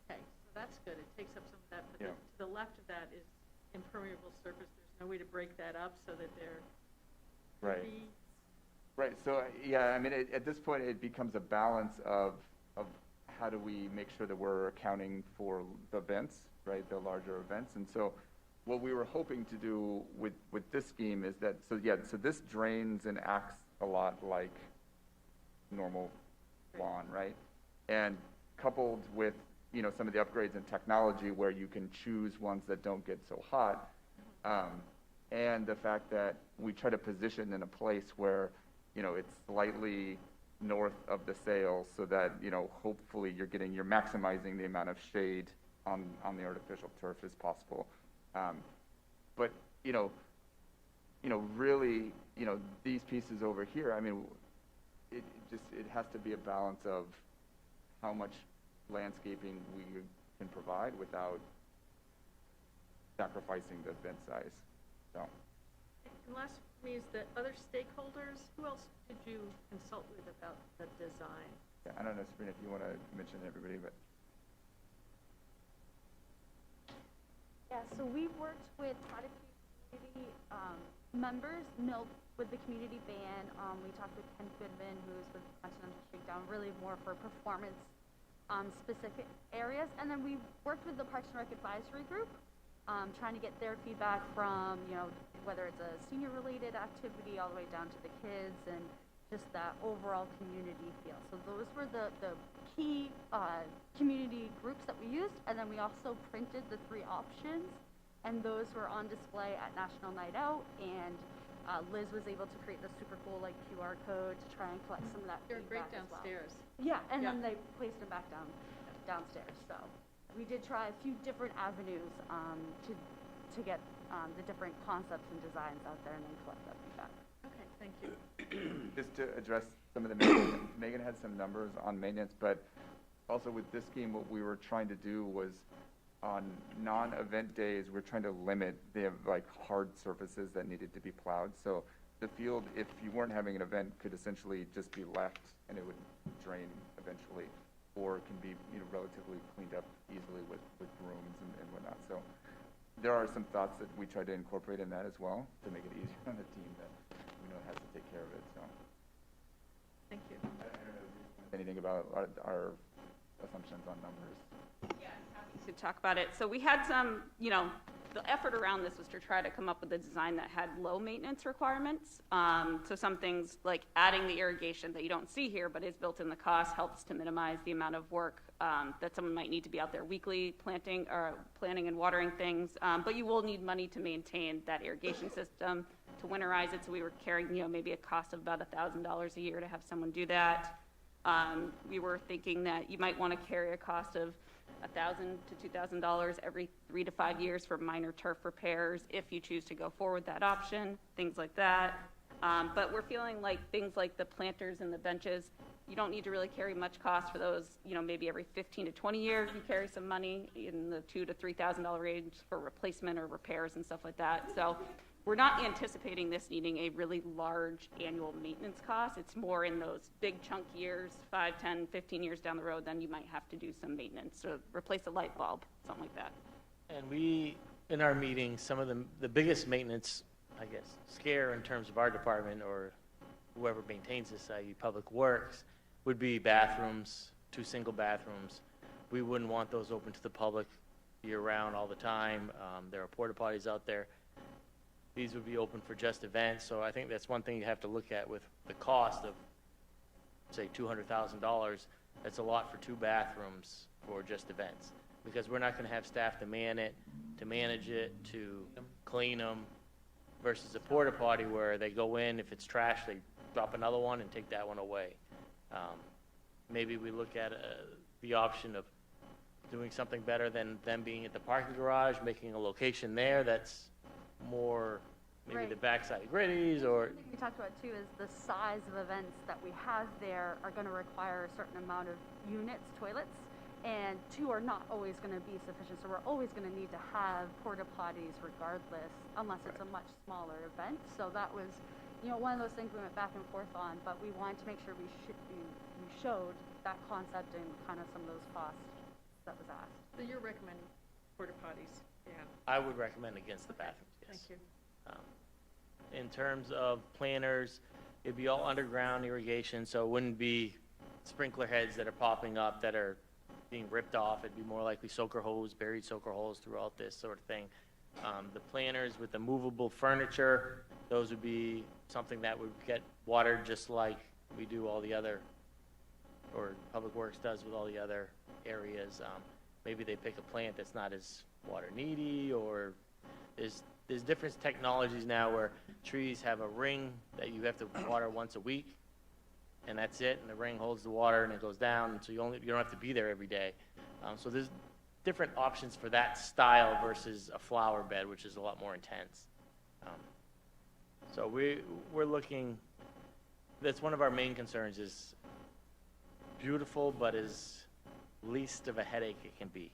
okay, so that's good. It takes up some of that. But Yeah. to the left of that is impermeable surface. There's no way to break that up so that they're Right. Right. So yeah, I mean, at this point, it becomes a balance of how do we make sure that we're accounting for the events, right, the larger events. And so what we were hoping to do with this scheme is that, so this drains and acts a lot like normal lawn, right? And coupled with, some of the upgrades in technology where you can choose ones that don't get so hot, and the fact that we try to position in a place where, it's slightly north of the sails so that, hopefully you're maximizing the amount of shade on the artificial turf as possible. But, really, these pieces over here, I mean, it has to be a balance of how much landscaping we can provide without sacrificing the event size. So. And last for me is the other stakeholders. Who else did you consult with about the design? Yeah, I don't know, Sabrina, if you want to mention everybody, but. Yeah, so we worked with quite a few community members, with the community band. We talked with Ken Goodman, who's with Continental Shakedown, really more for performance specific areas. And then we worked with the Parks and Rec Advisory Group, trying to get their feedback from, whether it's a senior-related activity all the way down to the kids and just that overall community feel. So those were the key community groups that we used. And then we also printed the 3 options, and those were on display at National Night Out. And Liz was able to create the super cool QR code to try and collect some of that They're great feedback as well. downstairs. Yeah, and Yeah. then they placed them back downstairs. So we did try a few different avenues to get the different concepts and designs out there and then collect that feedback. Okay, thank you. Just to address some of the Megan had some numbers on maintenance, but also with this scheme, what we were trying to do was on non-event days, we're trying to limit the hard surfaces that needed to be plowed. So the field, if you weren't having an event, could essentially just be left and it would drain eventually, or it can be relatively cleaned up easily with brooms and whatnot. So there are some thoughts that we try to incorporate in that as well to make it easier on the team that we know has to take care of it. So Thank you. I don't know anything about our assumptions on numbers. Yeah, I'm happy to talk about it. So we had some, the effort around this was to try to come up with a design that had low maintenance requirements. So some things like adding the irrigation that you don't see here, but is built in the cost, helps to minimize the amount of work that someone might need to be out there weekly planting and watering things. But you will need money to maintain that irrigation system, to winterize it. So we were carrying, maybe a cost of about $1,000 a year to have someone do that. We were thinking that you might want to carry a cost of $1,000 to $2,000 every 3 to 5 years for minor turf repairs if you choose to go forward that option, things like that. But we're feeling like things like the planters and the benches, you don't need to really carry much cost for those, maybe every 15 to 20 years you carry some money in the $2,000 to $3,000 range for replacement or repairs and stuff like that. So we're not anticipating this needing a really large annual maintenance cost. It's more in those big chunk years, 5, 10, 15 years down the road, then you might have to do some maintenance, so replace a light bulb, something like that. And we, in our meetings, some of the biggest maintenance, I guess, scare in terms of our department or whoever maintains this, i.e. Public Works, would be bathrooms, 2 single bathrooms. We wouldn't want those open to the public year-round all the time. There are porta potties out there. these would be open for just events. So I think that's one thing you have to look at with the cost of, say, $200,000. That's a lot for 2 bathrooms for just events, because we're not going to have staff to man it, to manage it, to clean them, versus a porta potty where they go in, if it's trash, they drop another one and take that one away. Maybe we look at the option of doing something better than them being at the parking garage, making a location there that's more maybe Right. the backside gritties, or Something we talked about too is the size of events that we have there are going to require a certain amount of units, toilets, and 2 are not always going to be sufficient. So we're always going to need to have porta potties regardless, unless it's a much smaller event. So that was, one of those things we went back and forth on, but we wanted to make sure we showed that concept and kind of some of those costs that was asked. So you're recommending porta potties? Yeah. I would recommend against the bathrooms, yes. Thank you. In terms of planters, it'd be all underground irrigation, so it wouldn't be sprinkler heads that are popping up that are being ripped off. It'd be more likely soaker hose, buried soaker holes throughout this sort of thing. The planters with the movable furniture, those would be something that would get watered just like we do all the other, or Public Works does with all the other areas. Maybe they pick a plant that's not as water needy, or there's different technologies now where trees have a ring that you have to water once a week, and that's it, and the ring holds the water and it goes down, and so you don't have to be there every day. So there's different options for that style versus a flower bed, which is a lot more intense. So we're looking, that's one of our main concerns, is beautiful but as least of a headache it can be.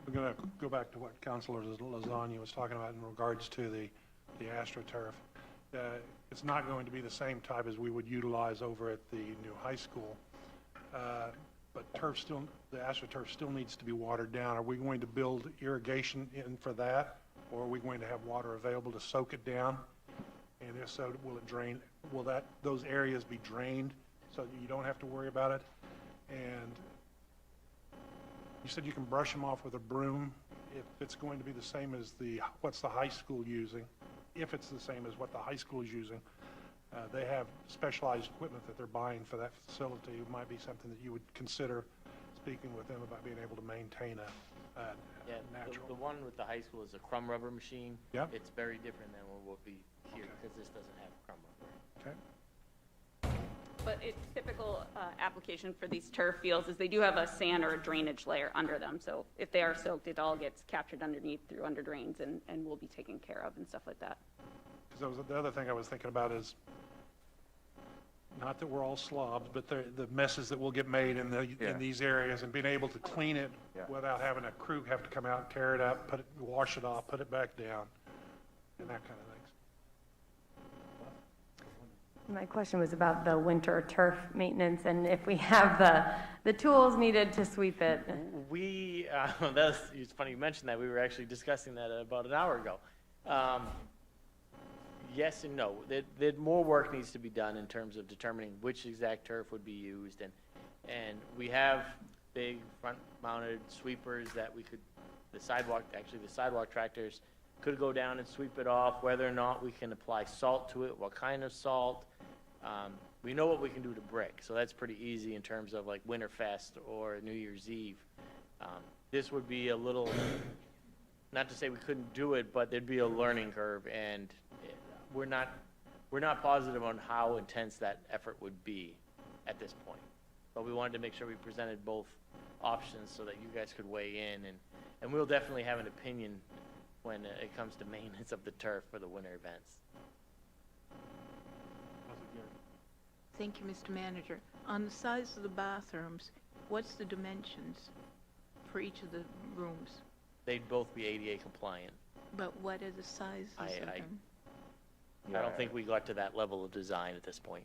We're going to go back to what Councilor Lasagna was talking about in regards to the AstroTurf. It's not going to be the same type as we would utilize over at the new high school, but the AstroTurf still needs to be watered down. Are we going to build irrigation in for that, or are we going to have water available to soak it down? And if so, will it drain? Will those areas be drained so that you don't have to worry about it? And you said you can brush them off with a broom. If it's going to be the same as what's the high school using, if it's the same as what the high school is using, they have specialized equipment that they're buying for that facility. It might be something that you would consider speaking with them about being able to maintain a natural. The one with the high school is a crumb rubber machine. Yep. It's very different than what will be here, Okay. because this doesn't have crumb rubber. Okay. But it's typical application for these turf fields is they do have a sand or a drainage layer under them. So if they are soaked, it all gets captured underneath through under drains and will be taken care of and stuff like that. Because the other thing I was thinking about is, not that we're all slobs, but the messes that will get made in these areas, and being able to clean it without having a crew have to come out and tear it up, wash it off, put it back down, and that kind of things. My question was about the winter turf maintenance, and if we have the tools needed to sweep it. It's funny you mentioned that. We were actually discussing that about an hour ago. Yes and no. More work needs to be done in terms of determining which exact turf would be used, and we have big front-mounted sweepers that the sidewalk tractors could go down and sweep it off. Whether or not we can apply salt to it, what kind of salt. We know what we can do to brick, so that's pretty easy in terms of like Winterfest or New Year's Eve. This would be a little, not to say we couldn't do it, but there'd be a learning curve, and we're not positive on how intense that effort would be at this point. But we wanted to make sure we presented both options so that you guys could weigh in, and we'll definitely have an opinion when it comes to maintenance of the turf for the winter events. Thank you, Mr. Manager. On the size of the bathrooms, what's the dimensions for each of the rooms? They'd both be ADA compliant. But what are the sizes of them? I don't think we got to that level of design at this point.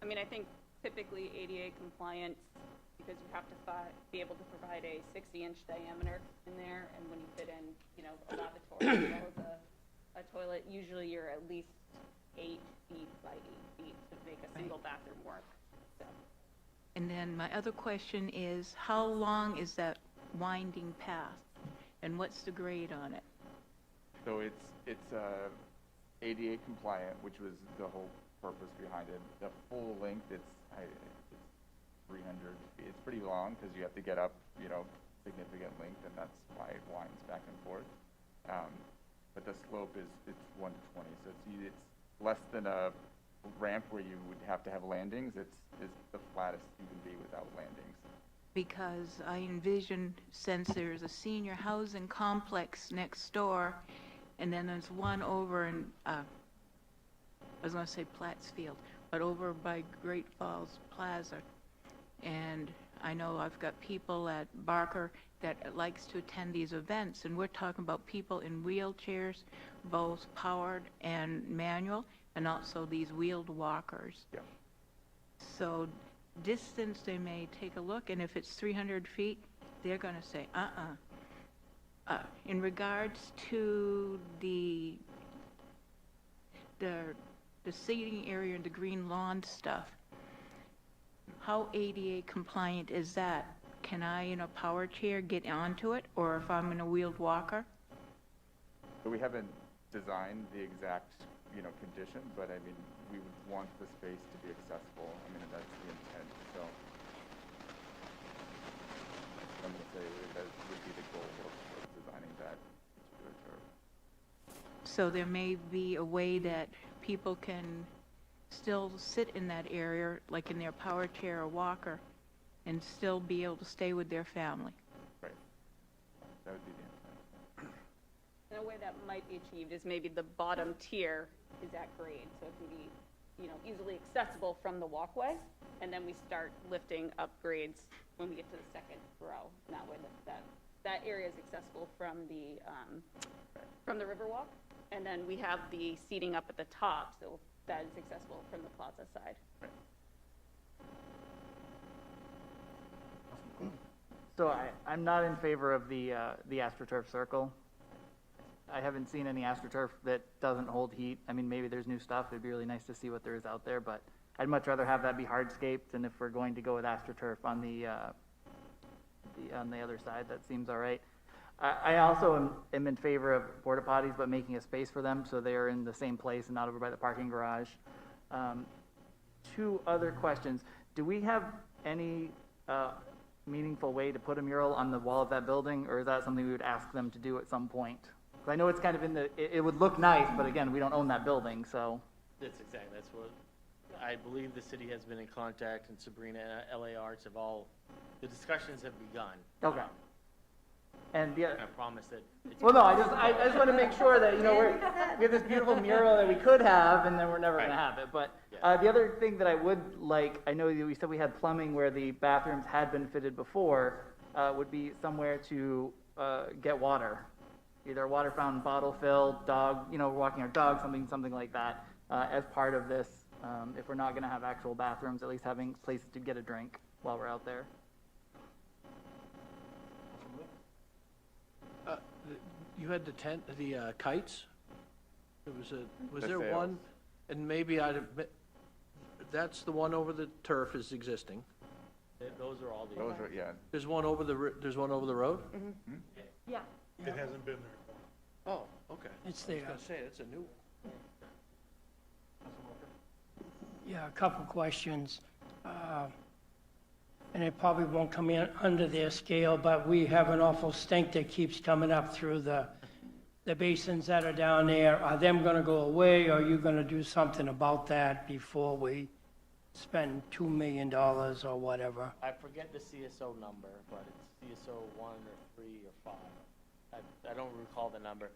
I mean, I think typically ADA compliant, because you have to be able to provide a 60-inch diameter in there, and when you fit in, a lavatory as well as a toilet, usually you're at least 8 feet by 8 feet to make a single bathroom work. So. And then my other question is, how long is that winding path? And what's the grade on it? So it's ADA compliant, which was the whole purpose behind it. The full length, it's 300 feet. It's pretty long because you have to get up, significant length, and that's why it winds back and forth. But the slope it's 1 to 20, so it's less than a ramp where you would have to have landings. It's the flattest you can be without landings. Because I envision, since there's a senior housing complex next door, and then there's one over in, I was going to say Plattsfield, but over by Great Falls Plaza. And I know I've got people at Barker that likes to attend these events, and we're talking about people in wheelchairs, both powered and manual, and also these wheeled walkers. Yeah. So distance, they may take a look, and if it's 300 feet, they're going to say, in regards to the seating area and the green lawn stuff, how ADA compliant is that? Can I, in a power chair, get onto it, or if I'm in a wheeled walker? So we haven't designed the exact, condition, but I mean, we would want the space to be accessible. I mean, that's the intent. So I'm going to say that would be the goal of designing that particular turf. So there may be a way that people can still sit in that area, like in their power chair or walker, and still be able to stay with their family. Right. That would be the intent. And a way that might be achieved is maybe the bottom tier is at grade, so it can be, easily accessible from the walkway, and then we start lifting up grades when we get to the second row. And that way that area is accessible from the Riverwalk, and then we have the seating up at the top, so that is accessible from the plaza side. So I'm not in favor of the AstroTurf circle. I haven't seen any AstroTurf that doesn't hold heat. I mean, maybe there's new stuff. It'd be really nice to see what there is out there, but I'd much rather have that be hardscaped, and if we're going to go with AstroTurf on the other side, that seems all right. I also am in favor of porta potties, but making a space for them so they're in the same place and not over by the parking garage. Two other questions. Do we have any meaningful way to put a mural on the wall of that building, or is that something we would ask them to do at some point? Because I know it's kind of it would look nice, but again, we don't own that building, so. That's what, I believe the city has been in contact, and Sabrina and LA Arts the discussions have begun. Okay. And I promise that. well, no, I just want to make sure that, we have this beautiful mural that we could have, and then we're never going to have it. But the other thing that I would like, I know we said we had plumbing where the bathrooms had been fitted before, would be somewhere to get water. Either a water fountain, bottle filled, dog, walking our dog, something like that, as part of this. If we're not going to have actual bathrooms, at least having places to get a drink while we're out there. You had the kites? Was The there sails. one, and maybe that's the one over the turf is existing. Those are all the. Those are, yeah. There's one over the road? Yeah. It hasn't been there. Oh, okay. It's I was there. gonna say, it's a new one. Yeah, a couple questions. And it probably won't come in under their scale, but we have an awful stink that keeps coming up through the basins that are down there. Are them gonna go away, or are you gonna do something about that before we spend $2 million or whatever? I forget the CSO number, but it's CSO 1 or 3 or 5. I don't recall the number.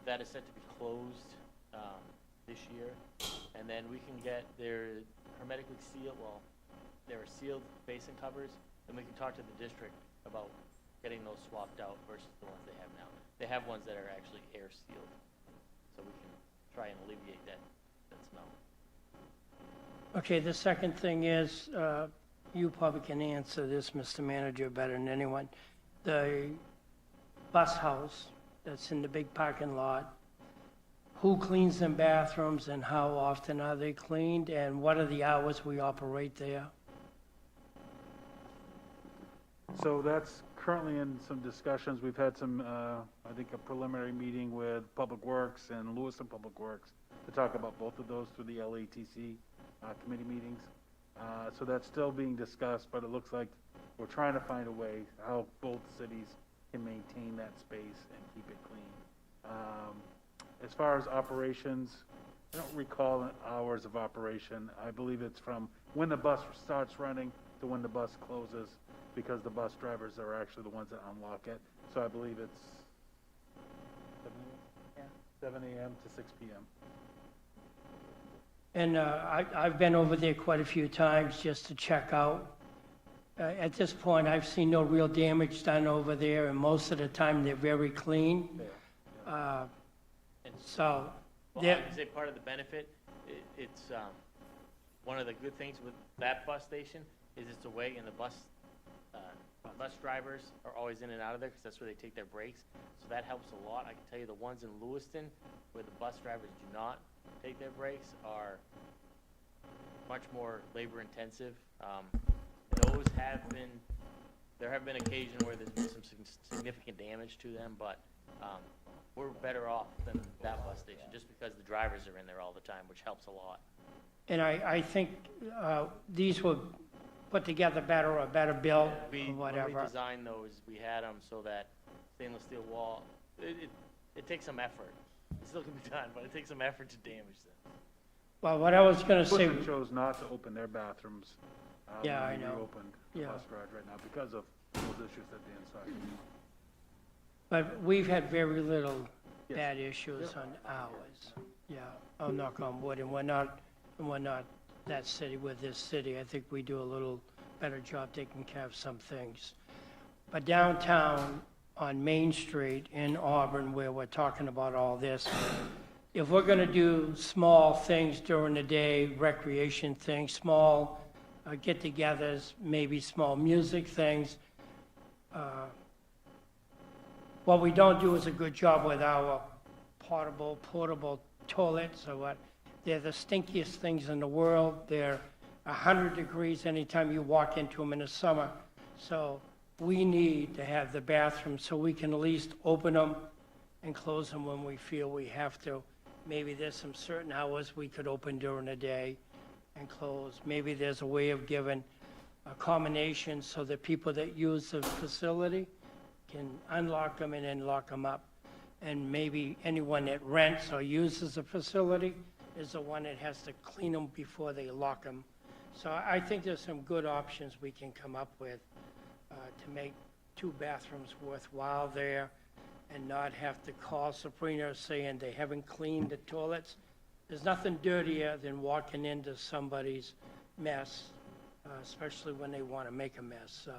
That is set to be closed this year, and then we can get their hermetically sealed, there are sealed basin covers, and we can talk to the district about getting those swapped out versus the ones they have now. They have ones that are actually air sealed, so we can try and alleviate that smell. Okay, the second thing is, you probably can answer this, Mr. Manager, better than anyone. The bus house that's in the big parking lot, who cleans them bathrooms and how often are they cleaned, and what are the hours we operate there? So that's currently in some discussions. We've had some, I think, a preliminary meeting with Public Works and Lewiston Public Works to talk about both of those through the LATC committee meetings. So that's still being discussed, but it looks like we're trying to find a way how both cities can maintain that space and keep it clean. As far as operations, I don't recall the hours of operation. I believe it's from when the bus starts running to when the bus closes, because the bus drivers are actually the ones that unlock it. So I believe it's 7 a.m. to 6 p.m. And I've been over there quite a few times just to check out. At this point, I've seen no real damage done over there, and most of the time, they're very clean. So, Well, yeah. I would say part of the benefit, it's one of the good things with that bus station is it's a way, and the bus drivers are always in and out of there because that's where they take their breaks. So that helps a lot. I can tell you the ones in Lewiston where the bus drivers do not take their breaks are much more labor intensive. Those have been, there have been occasions where there's been some significant damage to them, but we're better off than that bus station just because the drivers are in there all the time, which helps a lot. And I think these were put together better or better built or whatever. When we designed those, we had them so that stainless steel wall, it takes some effort. It still can be done, but it takes some effort to damage them. Well, what I was going to say, Lewiston chose not to open their bathrooms. Yeah, I when we know. reopened the Yeah. bus garage right now because of those issues that Dan cited. but we've had very little Yes. bad issues on ours. Yeah, I'll knock on wood, and we're not that city with this city. I think we do a little better job taking care of some things. But downtown on Main Street in Auburn, where we're talking about all this, if we're gonna do small things during the day, recreation things, small get-togethers, maybe small music things, what we don't do is a good job with our portable toilets or what. They're the stinkiest things in the world. They're 100 degrees anytime you walk into them in the summer. So we need to have the bathrooms so we can at least open them and close them when we feel we have to. Maybe there's some certain hours we could open during the day and close. Maybe there's a way of giving a combination so that people that use the facility can unlock them and then lock them up. And maybe anyone that rents or uses the facility is the one that has to clean them before they lock them. So I think there's some good options we can come up with to make 2 bathrooms worthwhile there and not have to call Sabrina saying they haven't cleaned the toilets. There's nothing dirtier than walking into somebody's mess, especially when they want to make a mess. So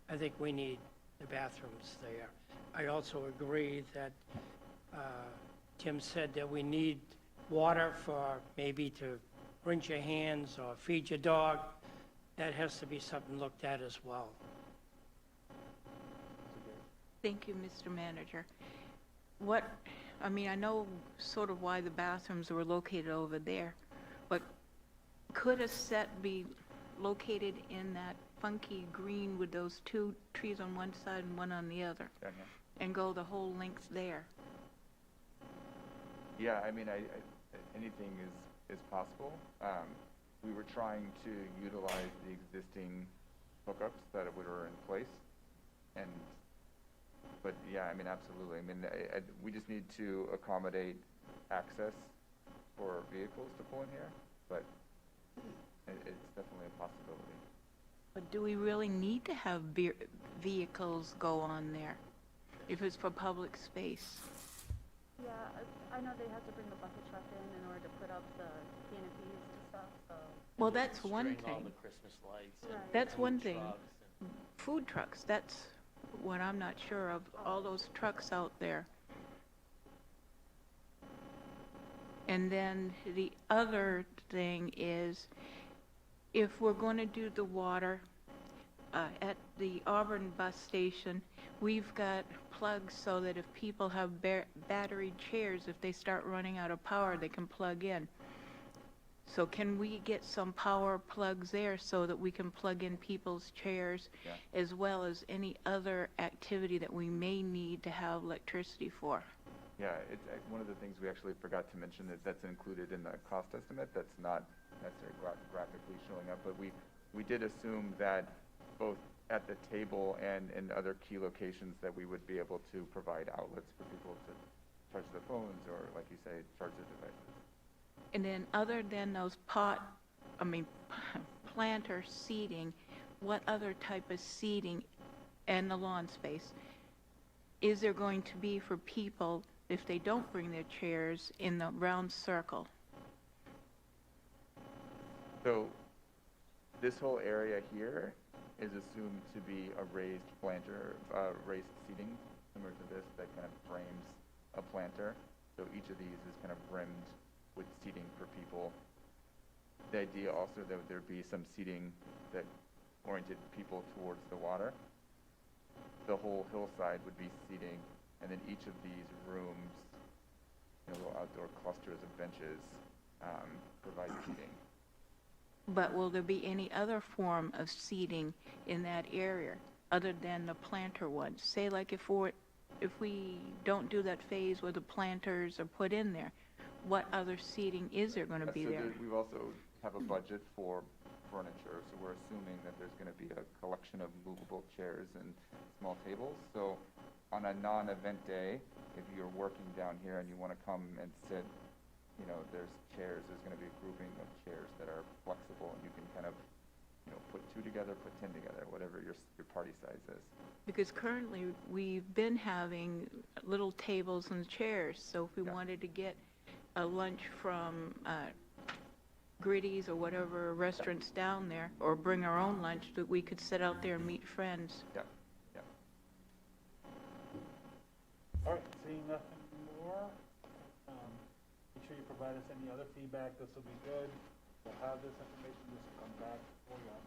I think we need the bathrooms there. I also agree that Tim said that we need water for maybe to rinse your hands or feed your dog. That has to be something looked at as well. Thank you, Mr. Manager. I know sort of why the bathrooms were located over there, but could a set be located in that funky green with those 2 trees on one side and one on the other? Yeah. And go the whole length there? Yeah, I mean, anything is possible. We were trying to utilize the existing hookups that were in place, but yeah, I mean, absolutely. I mean, we just need to accommodate access for vehicles to pull in here, but it's definitely a possibility. But do we really need to have vehicles go on there if it's for public space? Yeah, I know they have to bring the bucket truck in order to put up the canopies and stuff, so. Well, that's one String all thing. the Christmas lights and Right. That's one food thing. trucks and- Food trucks, that's what I'm not sure of, all those trucks out there. And then the other thing is, if we're going to do the water at the Auburn bus station, we've got plugs so that if people have battery chairs, if they start running out of power, they can plug in. So can we get some power plugs there so that we can plug in people's chairs Yeah. as well as any other activity that we may need to have electricity for? Yeah, it's one of the things we actually forgot to mention is that's included in the cost estimate. That's not necessarily graphically showing up, but we did assume that both at the table and in other key locations that we would be able to provide outlets for people to charge their phones or, like you say, charge their devices. And then other than those planter seating, what other type of seating and the lawn space is there going to be for people if they don't bring their chairs in the round circle? So this whole area here is assumed to be a raised planter, raised seating, similar to this, that kind of frames a planter. So each of these is kind of rimmed with seating for people. The idea also that there'd be some seating that oriented people towards the water. The whole hillside would be seating, and then each of these rooms, little outdoor clusters of benches, provide seating. But will there be any other form of seating in that area other than the planter ones? Say like if we don't do that phase where the planters are put in there, what other seating is there going to be there? We also have a budget for furniture, so we're assuming that there's going to be a collection of movable chairs and small tables. So on a non-event day, if you're working down here and you want to come and sit, there's chairs, there's going to be a grouping of chairs that are flexible, and you can kind of, put 2 together, put 10 together, whatever your party size is. Because currently we've been having little tables and chairs, so if we wanted to get a lunch from Gritty's or whatever restaurants down there, or bring our own lunch, that we could sit out there and meet friends. Yeah, yeah. All right, seeing nothing more, make sure you provide us any other feedback. This will be good. We'll have this information. This will come back for us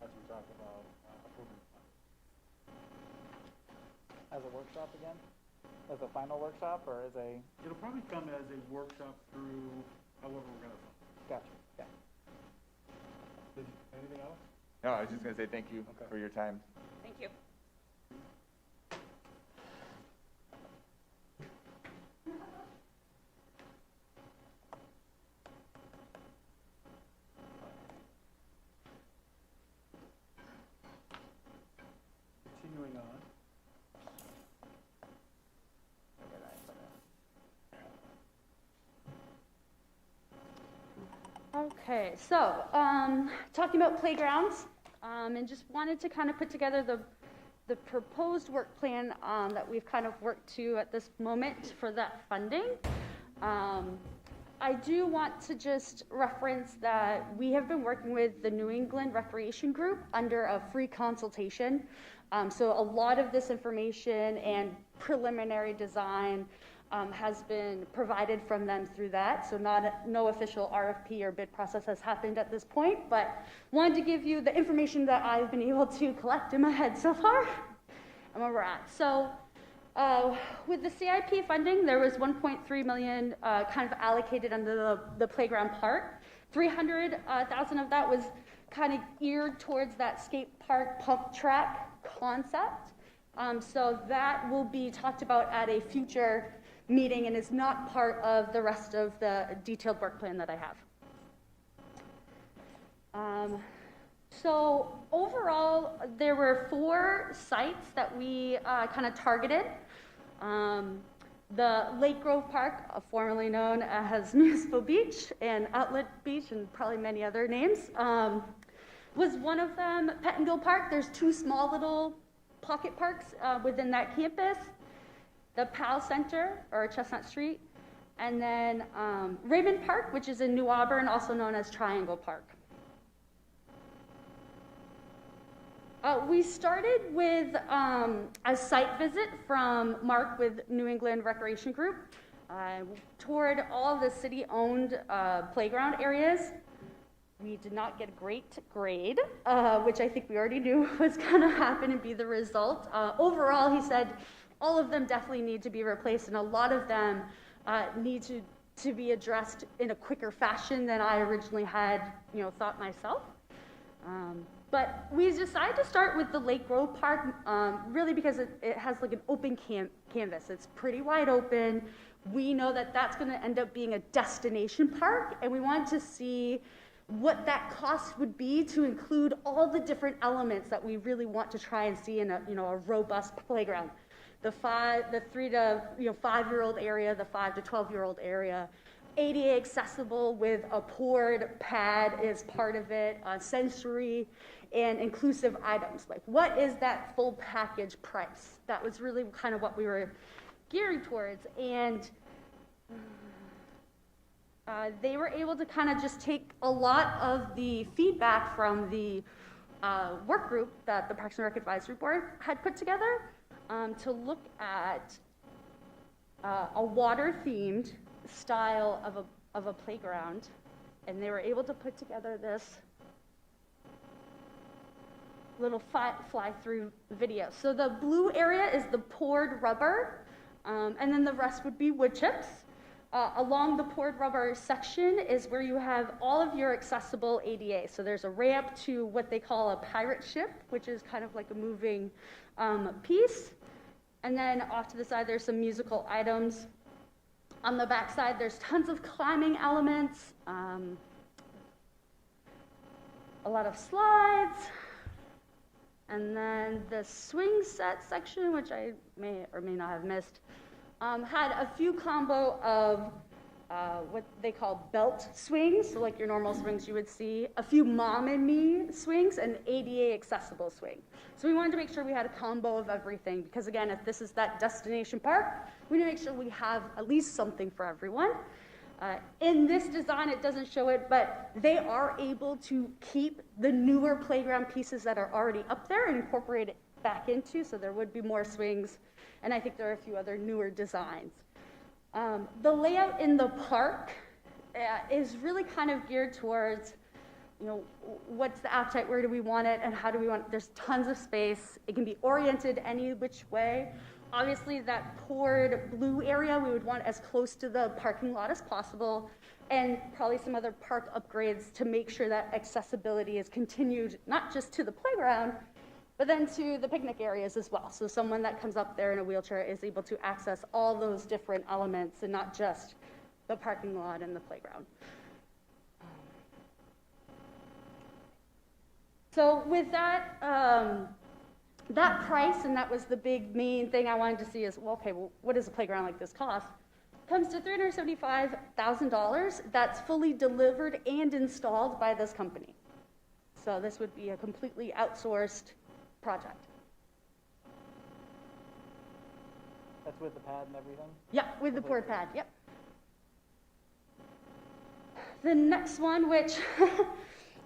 as we talk about approving the plan. As a workshop again? As a final workshop or as a? It'll probably come as a workshop through however we're going to. Gotcha, yeah. Anything else? No, I was just going to say thank you for your time. Thank you. Continuing on. Okay, so talking about playgrounds, and just wanted to kind of put together the proposed work plan that we've kind of worked to at this moment for that funding. I do want to just reference that we have been working with the New England Recreation Group under a free consultation. So a lot of this information and preliminary design has been provided from them through that. So no official RFP or bid process has happened at this point, but wanted to give you the information that I've been able to collect in my head so far and where we're at. So with the CIP funding, there was $1.3 million kind of allocated under the playground part. $300,000 of that was kind of geared towards that skate park pump track concept. So that will be talked about at a future meeting and is not part of the rest of the detailed work plan that I have. So overall, there were 4 sites that we kind of targeted. The Lake Grove Park, formerly known as Municipal Beach and Outlet Beach and probably many other names, was one of them. Pettingill Park, there's 2 small little pocket parks within that campus. The Powell Center, or Chestnut Street, and then Raymond Park, which is in New Auburn, also known as Triangle Park. We started with a site visit from Mark with New England Recreation Group. Toured all the city-owned playground areas. We did not get a great grade, which I think we already knew was going to happen and be the result. Overall, he said, all of them definitely need to be replaced, and a lot of them need to to be addressed in a quicker fashion than I originally had, thought myself. But we decided to start with the Lake Road Park, really because it has like an open canvas. It's pretty wide open. We know that that's going to end up being a destination park, and we wanted to see what that cost would be to include all the different elements that we really want to try and see in a robust playground. The 3 to 5-year-old area, the 5 to 12-year-old area, ADA accessible with a poured pad is part of it, sensory and inclusive items. Like, what is that full package price? That was really kind of what we were gearing towards, and they were able to kind of just take a lot of the feedback from the work group that the Parks and Rec Advisory Board had put together to look at a water-themed style of a playground, and they were able to put together this little fly-through video. So the blue area is the poured rubber, and then the rest would be wood chips. Along the poured rubber section is where you have all of your accessible ADA. So there's a ramp to what they call a pirate ship, which is kind of like a moving piece. And then off to the side, there's some musical items. On the back side, there's tons of climbing elements, a lot of slides, and then the swing set section, which I may or may not have missed, had a few combo of what they call belt swings, so like your normal swings you would see, a few mom and me swings, and ADA accessible swing. So we wanted to make sure we had a combo of everything, because again, if this is that destination park, we need to make sure we have at least something for everyone. In this design, it doesn't show it, but they are able to keep the newer playground pieces that are already up there and incorporate it back into, so there would be more swings, and I think there are a few other newer designs. The layout in the park is really kind of geared towards, what's the appetite, where do we want it, and how do we want it? There's tons of space. It can be oriented any which way. Obviously, that poured blue area, we would want as close to the parking lot as possible, and probably some other park upgrades to make sure that accessibility is continued, not just to the playground, but then to the picnic areas as well. So someone that comes up there in a wheelchair is able to access all those different elements and not just the parking lot and the playground. So with that, that price, and that was the big main thing I wanted to see is, well, okay, well, what does a playground like this cost? Comes to $375,000. That's fully delivered and installed by this company. So this would be a completely outsourced project. That's with the pad and everything? Yeah, with the poured pad, yep. The next one, which,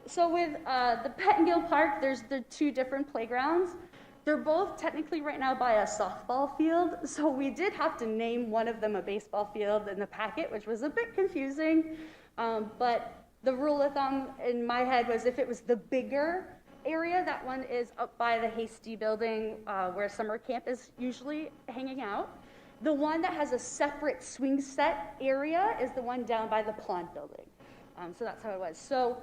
so with the Pettingill Park, there's the 2 different playgrounds. They're both technically right now by a softball field, so we did have to name one of them a baseball field in the packet, which was a bit confusing, but the rule of thumb in my head was if it was the bigger area, that one is up by the Hasty building where summer camp is usually hanging out. The one that has a separate swing set area is the one down by the pond building. So that's how it was. So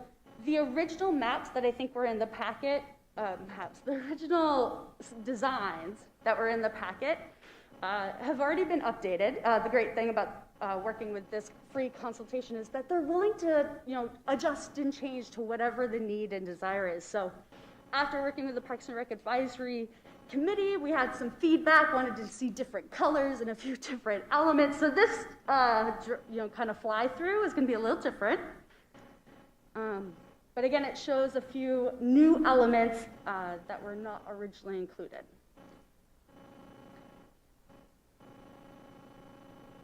the original maps that I think were in the packet, the original designs that were in the packet have already been updated. The great thing about working with this free consultation is that they're willing to, adjust and change to whatever the need and desire is. So after working with the Parks and Rec Advisory Committee, we had some feedback, wanted to see different colors and a few different elements. So this, kind of fly through is going to be a little different. But again, it shows a few new elements that were not originally included.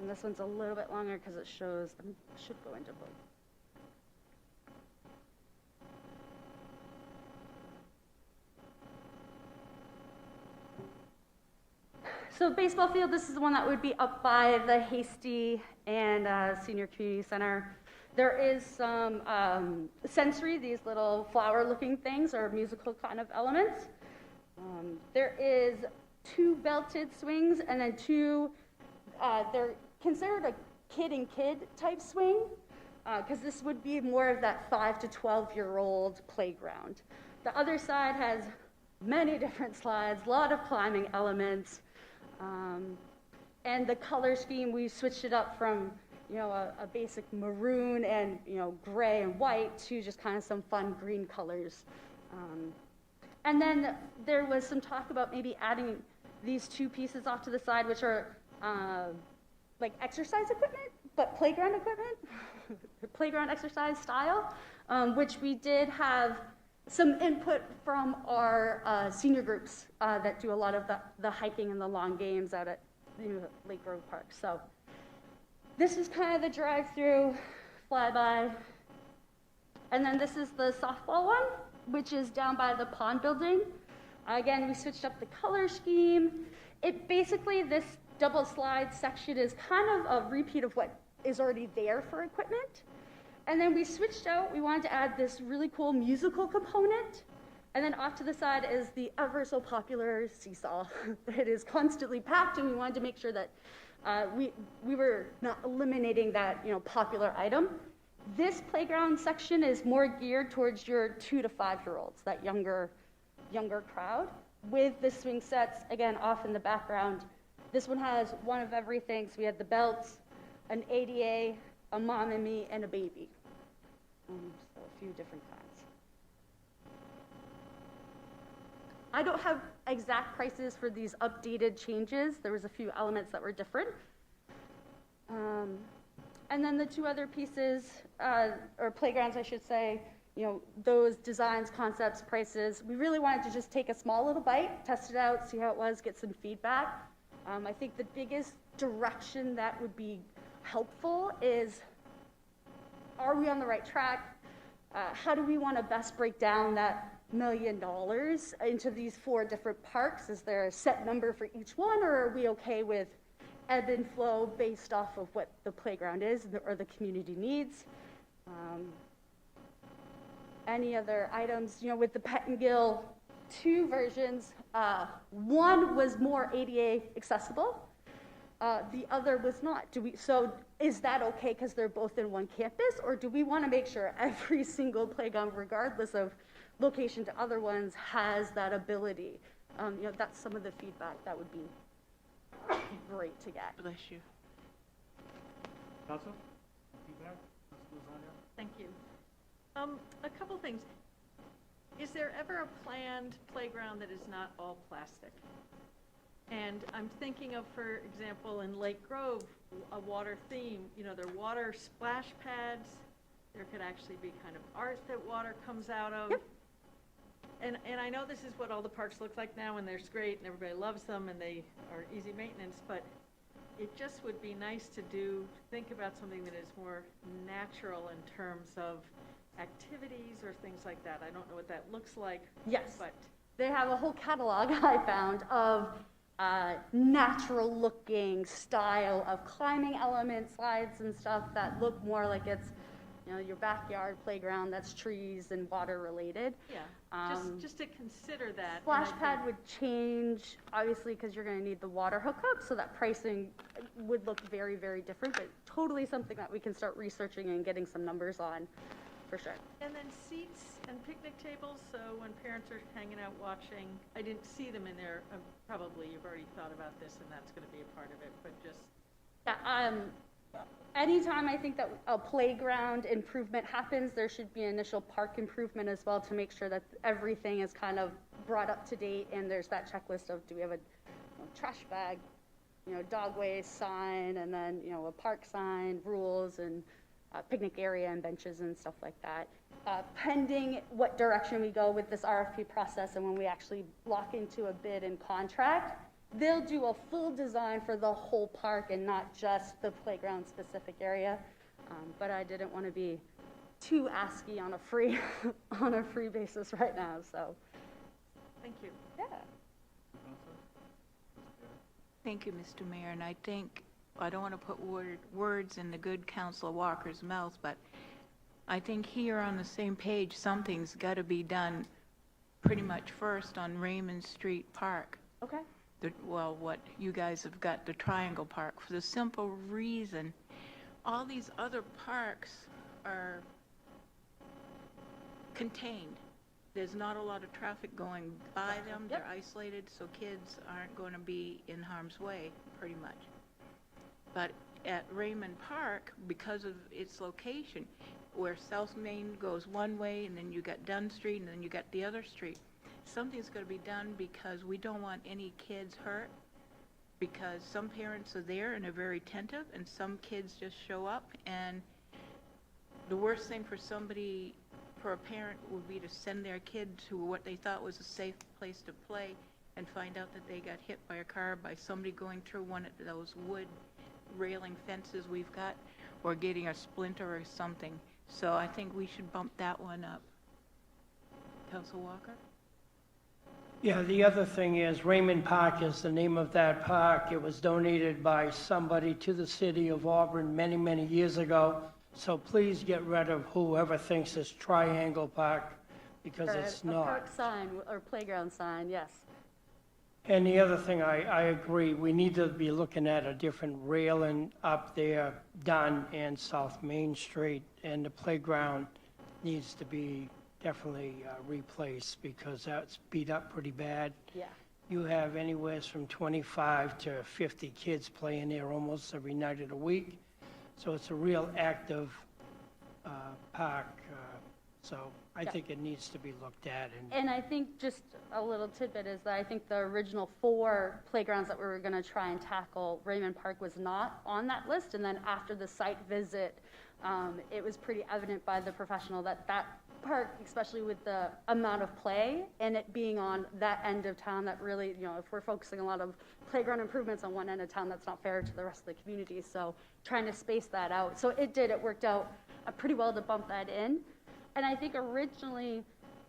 And this one's a little bit longer because it shows, should go into both. So baseball field, this is the one that would be up by the Hasty and Senior Community Center. There is some sensory, these little flower-looking things or musical kind of elements. There is 2 belted swings and then 2, they're considered a kid and kid type swing, because this would be more of that 5 to 12-year-old playground. The other side has many different slides, a lot of climbing elements, and the color scheme, we switched it up from a basic maroon and gray and white to just kind of some fun green colors. And then there was some talk about maybe adding these two pieces off to the side, which are like exercise equipment, but playground equipment, playground exercise style, which we did have some input from our senior groups that do a lot of the hiking and the long games out at Lake Grove Park. So this is kind of the drive-through flyby. And then this is the softball one, which is down by the pond building. Again, we switched up the color scheme. It basically, this double slide section is kind of a repeat of what is already there for equipment. And then we switched out, we wanted to add this really cool musical component. And then off to the side is the ever so popular seesaw. It is constantly packed, and we wanted to make sure that we were not eliminating that popular item. This playground section is more geared towards your 2 to 5-year-olds, that younger crowd, with the swing sets, again, off in the background. This one has one of everything. So we had the belts, an ADA, a mom and me, and a baby. So a few different kinds. I don't have exact prices for these updated changes. There was a few elements that were different. And then the two other pieces, or playgrounds, I should say, those designs, concepts, prices, we really wanted to just take a small little bite, test it out, see how it was, get some feedback. I think the biggest direction that would be helpful is, are we on the right track? How do we want to best break down that $1 million into these 4 different parks? Is there a set number for each one, or are we okay with ebb and flow based off of what the playground is or the community needs? Any other items? With the Pettingill 2 versions, one was more ADA accessible. The other was not. So is that okay because they're both in one campus, or do we want to make sure every single playground, regardless of location to other ones, has that ability? That's some of the feedback that would be great to get. Bless you. Council? Feedback? Councilor Lozano? Thank you. A couple things. Is there ever a planned playground that is not all plastic? And I'm thinking of, for example, in Lake Grove, a water theme. There are water splash pads. There could actually be kind of art that water comes out of. Yep. And I know this is what all the parks look like now, and they're great, and everybody loves them, and they are easy maintenance, but it just would be nice to think about something that is more natural in terms of activities or things like that. I don't know what that looks like. Yes. But they have a whole catalog I found of natural looking style of climbing elements, slides and stuff that look more like it's your backyard playground that's trees and water related. yeah, just to consider that. Splash pad would change, obviously, because you're going to need the water hookup, so that pricing would look very, very different, but totally something that we can start researching and getting some numbers on, for sure. And then seats and picnic tables, so when parents are hanging out watching, I didn't see them in there. Probably you've already thought about this, and that's going to be a part of it, but just... Yeah, anytime I think that a playground improvement happens, there should be initial park improvement as well to make sure that everything is kind of brought up to date, and there's that checklist of, do we have a trash bag, dog waste sign, and then, a park sign, rules, and picnic area and benches and stuff like that. Pending what direction we go with this RFP process and when we actually lock into a bid and contract, they'll do a full design for the whole park and not just the playground specific area. But I didn't want to be too asky on a free on a free basis right now. So Thank you. yeah. Thank you, Mr. Mayor, and I think, I don't want to put words in the good Councilor Walker's mouth, but I think here on the same page, something's got to be done pretty much first on Raymond Street Park. Okay. What you guys have got, the Triangle Park, for the simple reason all these other parks are contained. There's not a lot of traffic going by them. They're isolated, so kids aren't going to be in harm's way, pretty much. But at Raymond Park, because of its location, where South Main goes one way, and then you got Dunn Street, and then you got the other street, something's going to be done, because we don't want any kids hurt, because some parents are there and are very attentive, and some kids just show up, and the worst thing for a parent would be to send their kid to what they thought was a safe place to play and find out that they got hit by a car by somebody going through one of those wood railing fences we've got, or getting a splinter or something. So I think we should bump that one up. Council Walker? Yeah, the other thing is Raymond Park is the name of that park. It was donated by somebody to the city of Auburn many, many years ago. So please get rid of whoever thinks it's Triangle Park, because it's A not. park sign or playground sign, yes. And the other thing, I agree, we need to be looking at a different railing up there, Dunn and South Main Street, and the playground needs to be definitely replaced, because that's beat up pretty bad. Yeah. You have anywhere from 25 to 50 kids playing there almost every night of the week. So it's a real active park, so I think it needs to be looked at. And I think just a little tidbit is that I think the original 4 playgrounds that we were going to try and tackle, Raymond Park was not on that list. And then after the site visit, it was pretty evident by the professional that that park, especially with the amount of play and it being on that end of town, that really, if we're focusing a lot of playground improvements on one end of town, that's not fair to the rest of the community. So trying to space that out. So it worked out pretty well to bump that in. And I think originally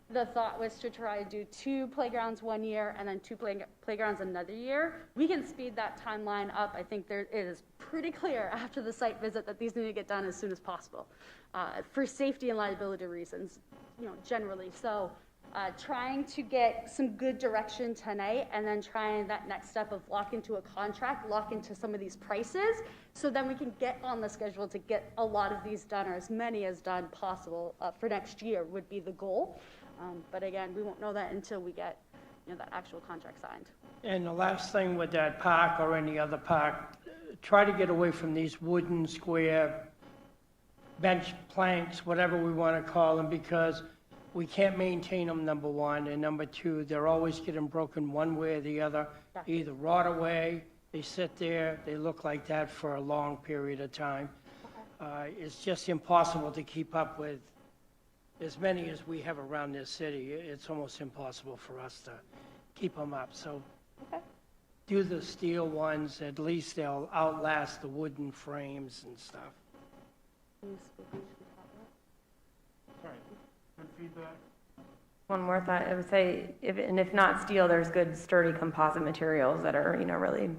the thought was to try to do 2 playgrounds one year and then 2 playgrounds another year. We can speed that timeline up. I think it is pretty clear after the site visit that these need to get done as soon as possible for safety and liability reasons, generally. So trying to get some good direction tonight, and then trying that next step of lock into a contract, lock into some of these prices, so then we can get on the schedule to get a lot of these done, or as many as done possible for next year would be the goal. But again, we won't know that until we get that actual contract signed. And the last thing with that park or any other park, try to get away from these wooden square bench planks, whatever we want to call them, because we can't maintain them, number one, and number two, they're always getting broken one way or the other, either rot away, they sit there, they look like that for a long period of time. It's just impossible to keep up with as many as we have around this city. It's almost impossible for us to keep them up. So do the steel ones, at least they'll outlast the wooden frames and stuff. Sorry, good feedback. One more thought, I would say, if not steel, there's good sturdy composite materials that are, really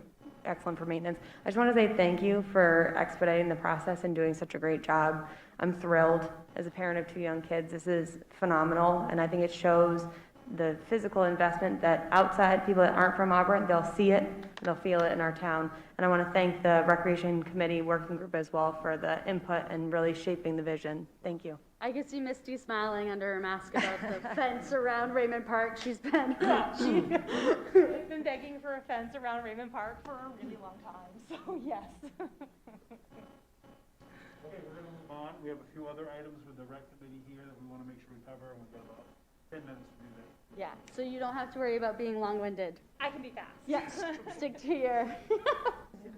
excellent for maintenance. I just want to say thank you for expediting the process and doing such a great job. I'm thrilled as a parent of 2 young kids. This is phenomenal, and I think it shows the physical investment that outside people that aren't from Auburn, they'll see it, they'll feel it in our town. And I want to thank the Recreation Committee Working Group as well for the input and really shaping the vision. Thank you. I could see Misty smiling under her mask about the fence around Raymond Park. She's been We've been begging for a fence around Raymond Park for a really long time, so yes. Okay, we're going to move on. We have a few other items with the rec committee here that we want to make sure we cover, and we've got about 10 minutes to do that. Yeah, so you don't have to worry about being long-winded. I can be fast. Yes, stick to your. So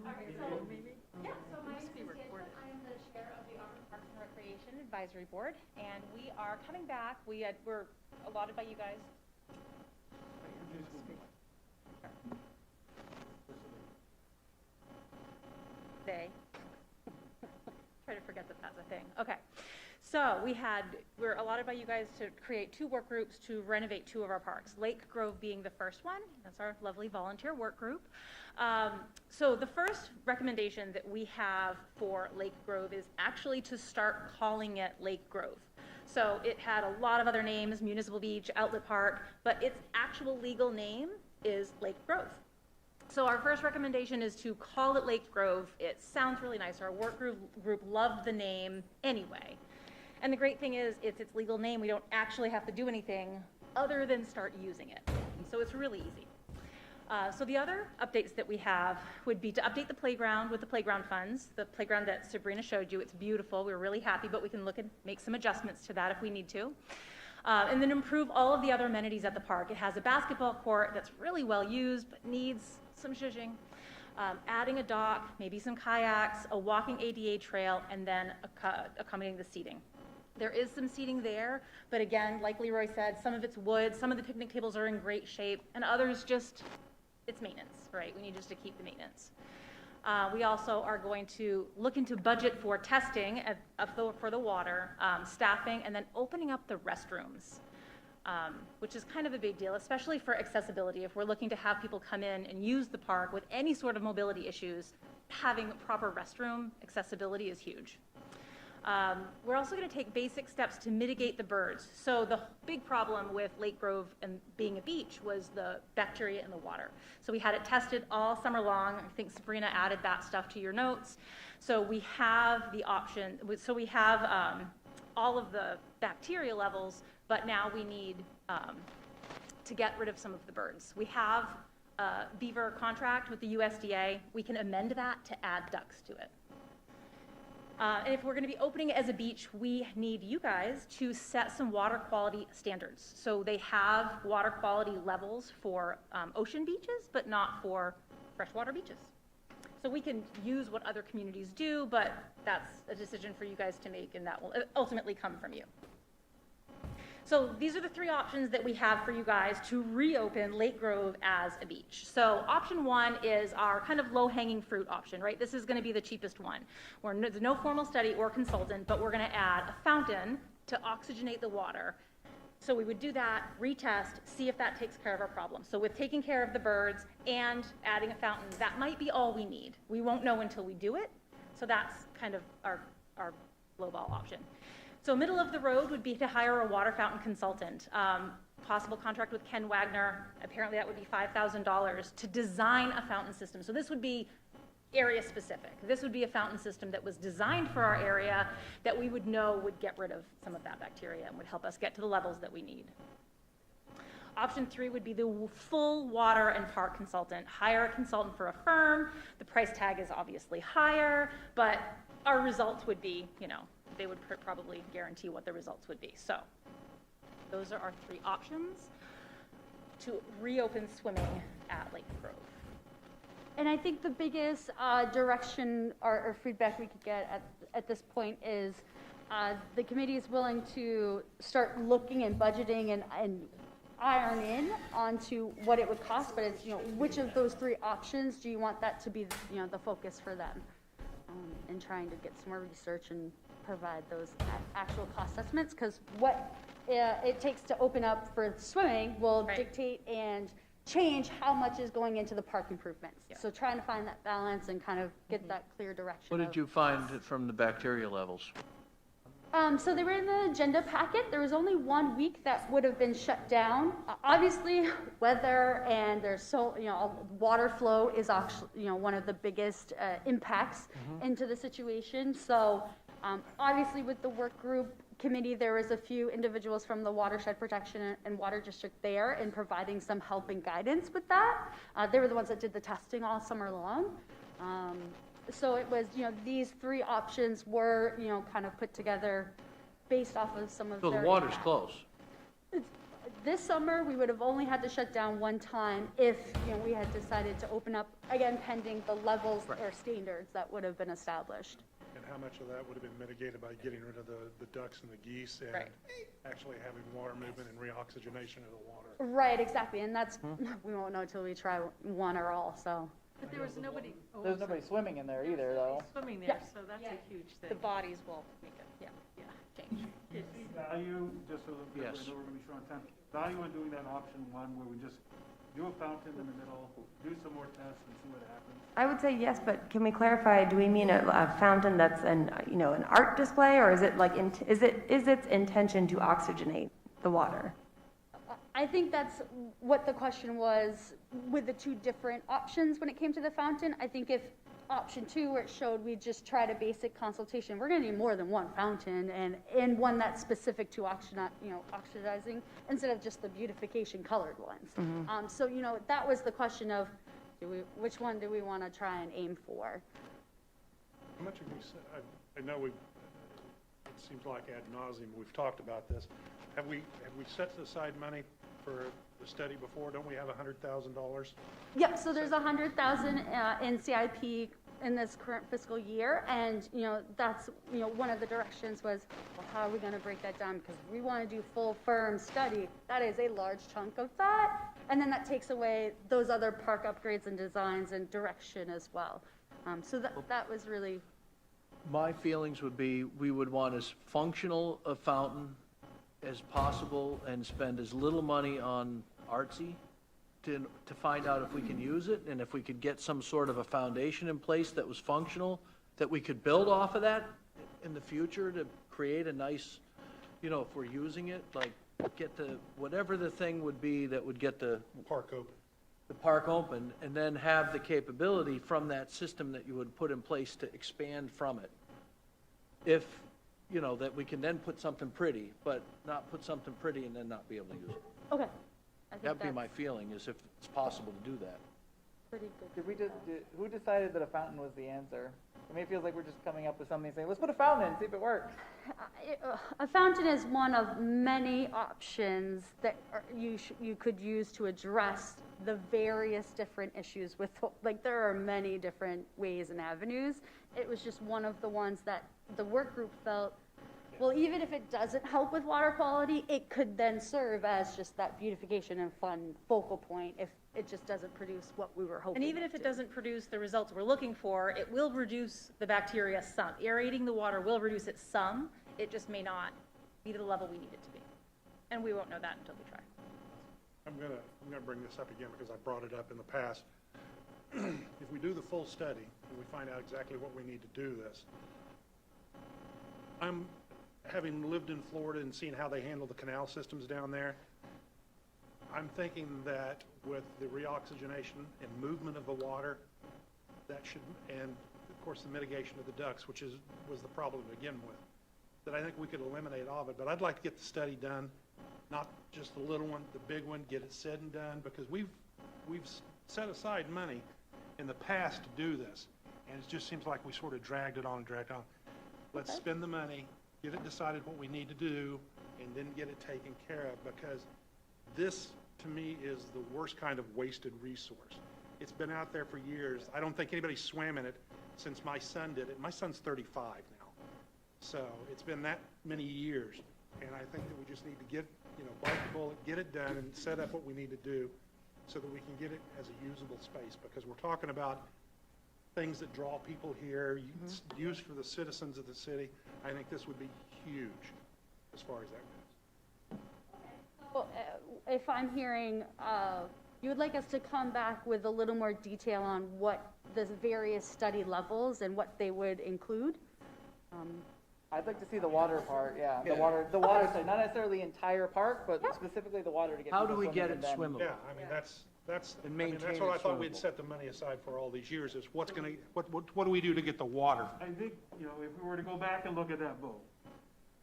my name is Jenkins. I am the chair of the Auburn Parks and Recreation Advisory Board, and we are coming back. We're allotted by you guys. Try to forget that that's a thing. Okay. So we're allotted by you guys to create 2 work groups to renovate 2 of our parks, Lake Grove being the first one. That's our lovely volunteer work group. So the first recommendation that we have for Lake Grove is actually to start calling it Lake Grove. So it had a lot of other names, Municipal Beach, Outlet Park, but its actual legal name is Lake Grove. So our first recommendation is to call it Lake Grove. It sounds really nice. Our work group loved the name anyway. And the great thing is, it's its legal name. We don't actually have to do anything other than start using it. So it's really easy. So the other updates that we have would be to update the playground with the playground funds. The playground that Sabrina showed you, it's beautiful. We're really happy, but we can look and make some adjustments to that if we need to. And then improve all of the other amenities at the park. It has a basketball court that's really well used, but needs some zhuzhing. Adding a dock, maybe some kayaks, a walking ADA trail, and then accommodating the seating. There is some seating there, but again, like Leroy said, some of it's wood, some of the picnic tables are in great shape, and others just, it's maintenance, right? We need just to keep the maintenance. We also are going to look into budget for testing for the water, staffing, and then opening up the restrooms, which is kind of a big deal, especially for accessibility. If we're looking to have people come in and use the park with any sort of mobility issues, having proper restroom accessibility is huge. We're also going to take basic steps to mitigate the birds. So the big problem with Lake Grove and being a beach was the bacteria in the water. So we had it tested all summer long. I think Sabrina added that stuff to your notes. So we have the option, so we have all of the bacteria levels, but now we need to get rid of some of the birds. We have a beaver contract with the USDA. We can amend that to add ducks to it. And if we're going to be opening it as a beach, we need you guys to set some water quality standards. So they have water quality levels for ocean beaches, but not for freshwater beaches. So we can use what other communities do, but that's a decision for you guys to make, and that will ultimately come from you. So these are the three options that we have for you guys to reopen Lake Grove as a beach. So option one is our kind of low-hanging fruit option, right? This is going to be the cheapest one. There's no formal study or consultant, but we're going to add a fountain to oxygenate the water. So we would do that, retest, see if that takes care of our problem. So with taking care of the birds and adding a fountain, that might be all we need. We won't know until we do it. So that's kind of our lowball option. So middle of the road would be to hire a water fountain consultant. Possible contract with Ken Wagner. Apparently that would be $5,000 to design a fountain system. So this would be area specific. This would be a fountain system that was designed for our area that we would know would get rid of some of that bacteria and would help us get to the levels that we need. Option three would be the full water and park consultant. Hire a consultant for a firm. The price tag is obviously higher, but our results would be, they would probably guarantee what the results would be. So those are our three options to reopen swimming at Lake Grove. And I think the biggest direction or feedback we could get at this point is the committee is willing to start looking and budgeting and iron in onto what it would cost, but it's, which of those three options do you want that to be, the focus for them? And trying to get some more research and provide those actual cost estimates, because what it takes to open up for swimming will dictate and change how much is going into the park improvements. Yeah. So trying to find that balance and kind of get that clear direction. What did you find from the bacteria levels? So they were in the agenda packet. There was only 1 week that would have been shut down. Obviously, weather and there's water flow is actually, one of the biggest impacts into the situation. So obviously with the work group committee, there was a few individuals from the Watershed Protection and Water District there and providing some help and guidance with that. They were the ones that did the testing all summer long. So it was, these three options were, kind of put together based off of some of their. So the water's close. This summer, we would have only had to shut down one time if, we had decided to open up, again, pending the levels or standards that would have been established. And how much of that would have been mitigated by getting rid of the ducks and the geese and actually having water movement and reoxygenation of the water? Right, exactly. And that's, we won't know until we try one or all, so. But there was nobody. There's nobody swimming in there either, though. Swimming there, so that's a huge thing. The bodies will make it, change. Do you see value, just so that we know Yes. we're going to be short on time, value in doing that option one where we just do a fountain in the middle, do some more tests and see what happens? I would say yes, but can we clarify, do we mean a fountain that's an art display, or is it like, is its intention to oxygenate the water? I think that's what the question was with the two different options when it came to the fountain. I think if option 2, where it showed we just tried a basic consultation, we're going to need more than one fountain and one that's specific to oxidizing instead of just the beautification colored ones. So, that was the question of which one do we want to try and aim for? How much have we said? I know it seems like ad nauseum, we've talked about this. Have we set aside money for the study before? Don't we have $100,000? Yep, so there's 100,000 in CIP in this current fiscal year, and that's one of the directions was, well, how are we going to break that down? Because we want to do full firm study. That is a large chunk of that, and then that takes away those other park upgrades and designs and direction as well. So that was really. My feelings would be, we would want as functional a fountain as possible and spend as little money on artsy to find out if we can use it, and if we could get some sort of a foundation in place that was functional, that we could build off of that in the future to create a nice, if we're using it, like get whatever the thing would be that would get the Park open. The park open, and then have the capability from that system that you would put in place to expand from it. If, that we can then put something pretty, but not put something pretty and then not be able to use it. Okay. I think That'd be that's my feeling, is if it's possible to do that. pretty good. Who decided that a fountain was the answer? I mean, it feels like we're just coming up with something saying, let's put a fountain in, see if it works. A fountain is one of many options that you could use to address the various different issues with, there are many different ways and avenues. It was just one of the ones that the work group felt, well, even if it doesn't help with water quality, it could then serve as just that beautification and fun focal point if it just doesn't produce what we were hoping. And even if it doesn't produce the results we're looking for, it will reduce the bacteria some. Aerating the water will reduce it some. It just may not be to the level we need it to be. And we won't know that until we try. I'm gonna bring this up again because I brought it up in the past. If we do the full study and we find out exactly what we need to do this, I'm having lived in Florida and seen how they handle the canal systems down there. I'm thinking that with the reoxygenation and movement of the water, that should, and of course the mitigation of the ducts, which was the problem to begin with, that I think we could eliminate all of it. But I'd like to get the study done, not just the little one, the big one, get it said and done, because we've set aside money in the past to do this, and it just seems like we sort of dragged it on and dragged on. Let's spend the money, get it decided what we need to do, and then get it taken care of, because this, to me, is the worst kind of wasted resource. It's been out there for years. I don't think anybody swam in it since my son did it. My son's 35 now. So it's been that many years, and I think that we just need to get, bite the bullet, get it done, and set up what we need to do so that we can get it as a usable space, because we're talking about things that draw people here, used for the citizens of the city. I think this would be huge as far as that goes. Well, if I'm hearing, you would like us to come back with a little more detail on what the various study levels and what they would include? I'd like to see the water part, yeah. The water side, not necessarily the entire park, but specifically the water to get. How do we get it swimmable? Yeah, I mean, that's And maintain that's what I it thought we'd swimmable. set the money aside for all these years, is what do we do to get the water? I think, if we were to go back and look at that vote,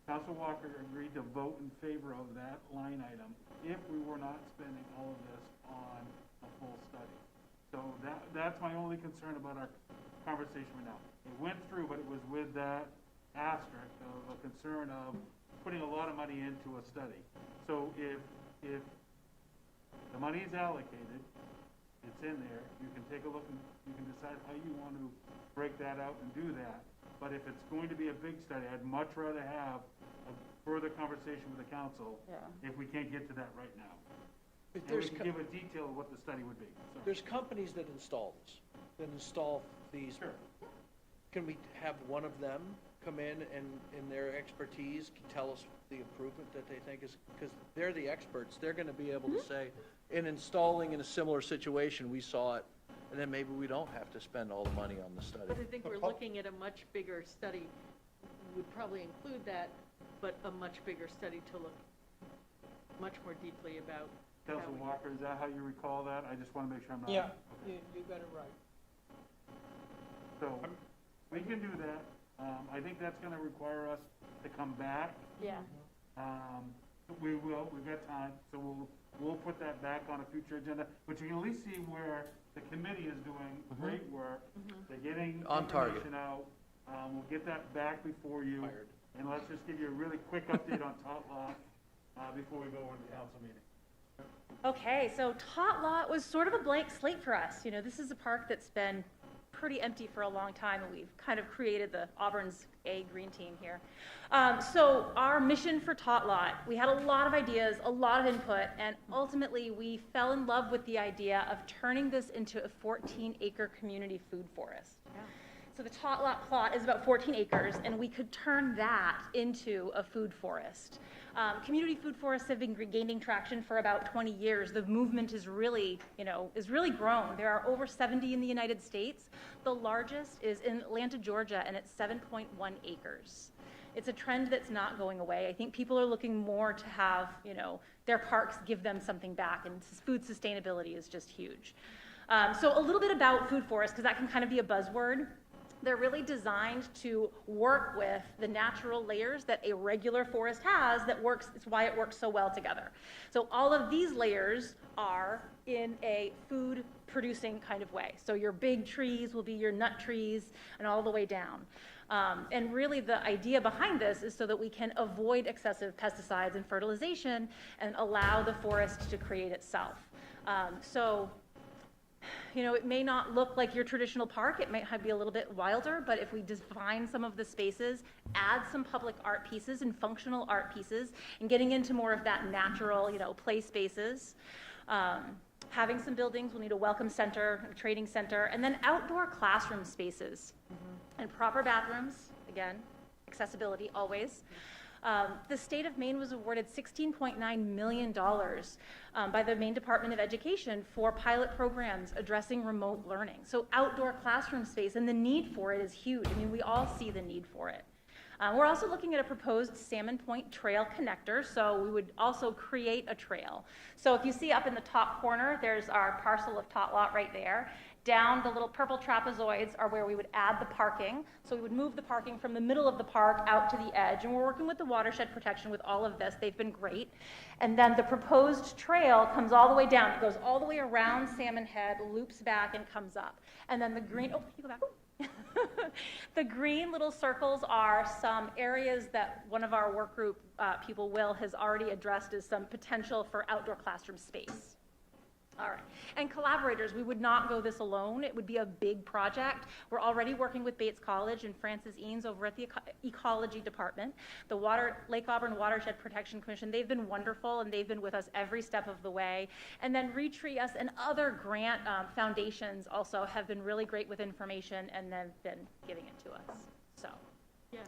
Council Walker agreed to vote in favor of that line item if we were not spending all of this on a full study. So that's my only concern about our conversation right now. It went through, but it was with that asterisk of a concern of putting a lot of money into a study. So if the money is allocated, it's in there, you can take a look and you can decide how you want to break that out and do that. But if it's going to be a big study, I'd much rather have a further conversation with the council if we can't get to that right now. And we can give a detail of what the study would be. Sorry. There's companies that install this, that install these. Sure. Can we have one of them come in and in their expertise can tell us the improvement that they think is, because they're the experts, they're going to be able to say, in installing in a similar situation, we saw it, and then maybe we don't have to spend all the money on the study. But I think we're looking at a much bigger study, would probably include that, but a much bigger study to look much more deeply about Council Walker, is that how you recall that? I just want to make sure I'm not. Yeah, Okay. you got it right. So, we can do that. I think that's gonna require us to come back. Yeah. We will, we've got time, so we'll put that back on a future agenda, but you can at least see where the committee is doing great work. They're getting On target. information out. We'll get that back before you. And let's just give you a really quick update on Tot Lot, before we go into the council meeting. Okay, so Tot Lot was sort of a blank slate for us. You know, this is a park that's been pretty empty for a long time, and we've kind of created the Auburn's A green team here. So our mission for Tot Lot, we had a lot of ideas, a lot of input, and ultimately we fell in love with the idea of turning this into a 14-acre community food forest. So the Tot Lot plot is about 14 acres, and we could turn that into a food forest. Community food forests have been gaining traction for about 20 years. The movement is really, is really grown. There are over 70 in the United States. The largest is in Atlanta, Georgia, and it's 7.1 acres. It's a trend that's not going away. I think people are looking more to have, their parks give them something back, and food sustainability is just huge. So a little bit about food forests, because that can kind of be a buzzword. They're really designed to work with the natural layers that a regular forest has it's why it works so well together. So all of these layers are in a food producing kind of way. So your big trees will be your nut trees and all the way down. And really the idea behind this is so that we can avoid excessive pesticides and fertilization and allow the forest to create itself. It may not look like your traditional park. It might be a little bit wilder, but if we define some of the spaces, add some public art pieces and functional art pieces, and getting into more of that natural, play spaces, having some buildings, we'll need a welcome center, a training center, and then outdoor classroom spaces and proper bathrooms, again, accessibility always. The state of Maine was awarded $16.9 million by the Maine Department of Education for pilot programs addressing remote learning. So outdoor classroom space, and the need for it is huge. I mean, we all see the need for it. We're also looking at a proposed Salmon Point Trail connector, so we would also create a trail. So if you see up in the top corner, there's our parcel of Tot Lot right there. Down, the little purple trapezoids are where we would add the parking. So we would move the parking from the middle of the park out to the edge. And we're working with the watershed protection with all of this. They've been great. And then the proposed trail comes all the way down. It goes all the way around Salmon Head, loops back, and comes up. And then the green, you go back. The green little circles are some areas that one of our work group people, Will, has already addressed as some potential for outdoor classroom space. All right. And collaborators, we would not go this alone. It would be a big project. We're already working with Bates College and Francis Eanes over at the Ecology Department. The Lake Auburn Watershed Protection Commission, they've been wonderful, and they've been with us every step of the way. And then Retree Us and other grant foundations also have been really great with information and then been giving it to us. So, Yes.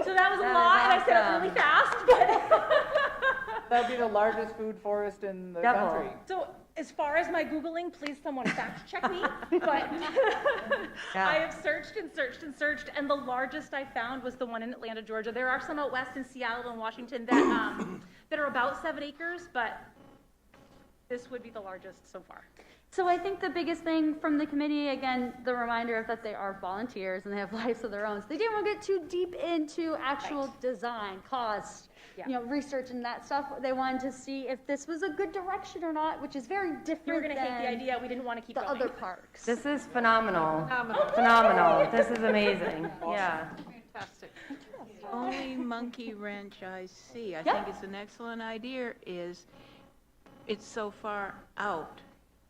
so that was a lot, and I said it really fast, but That'd be the largest food forest in the country. So as far as my Googling, please someone fact check me, but I have searched and searched and searched, and the largest I found was the one in Atlanta, Georgia. There are some out west in Seattle and Washington that are about 7 acres, but this would be the largest so far. So I think the biggest thing from the committee, again, the reminder of that they are volunteers and they have lives of their own. So they didn't want to get too deep into actual design, cost, research and that stuff. They wanted to see if this was a good direction or not, which is very different. You were going to hate the idea. We didn't want to keep the going. other parks. This is phenomenal. Phenomenal. This is amazing. Yeah. Fantastic. Only monkey wrench I see, I think it's an excellent idea, is it's so far out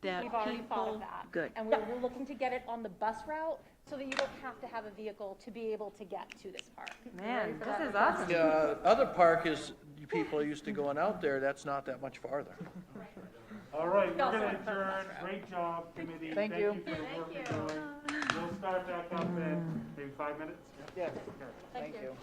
that We've already thought of people, that. good. And we're looking to get it on the bus route so that you don't have to have a vehicle to be able to get to this park. Man, this is awesome. The other park is, people are used to going out there, that's not that much farther. All right, we're going to adjourn. Great job, committee. Thank you. For the work you're doing. We'll start back up in maybe 5 minutes. Yes, Okay. thank you.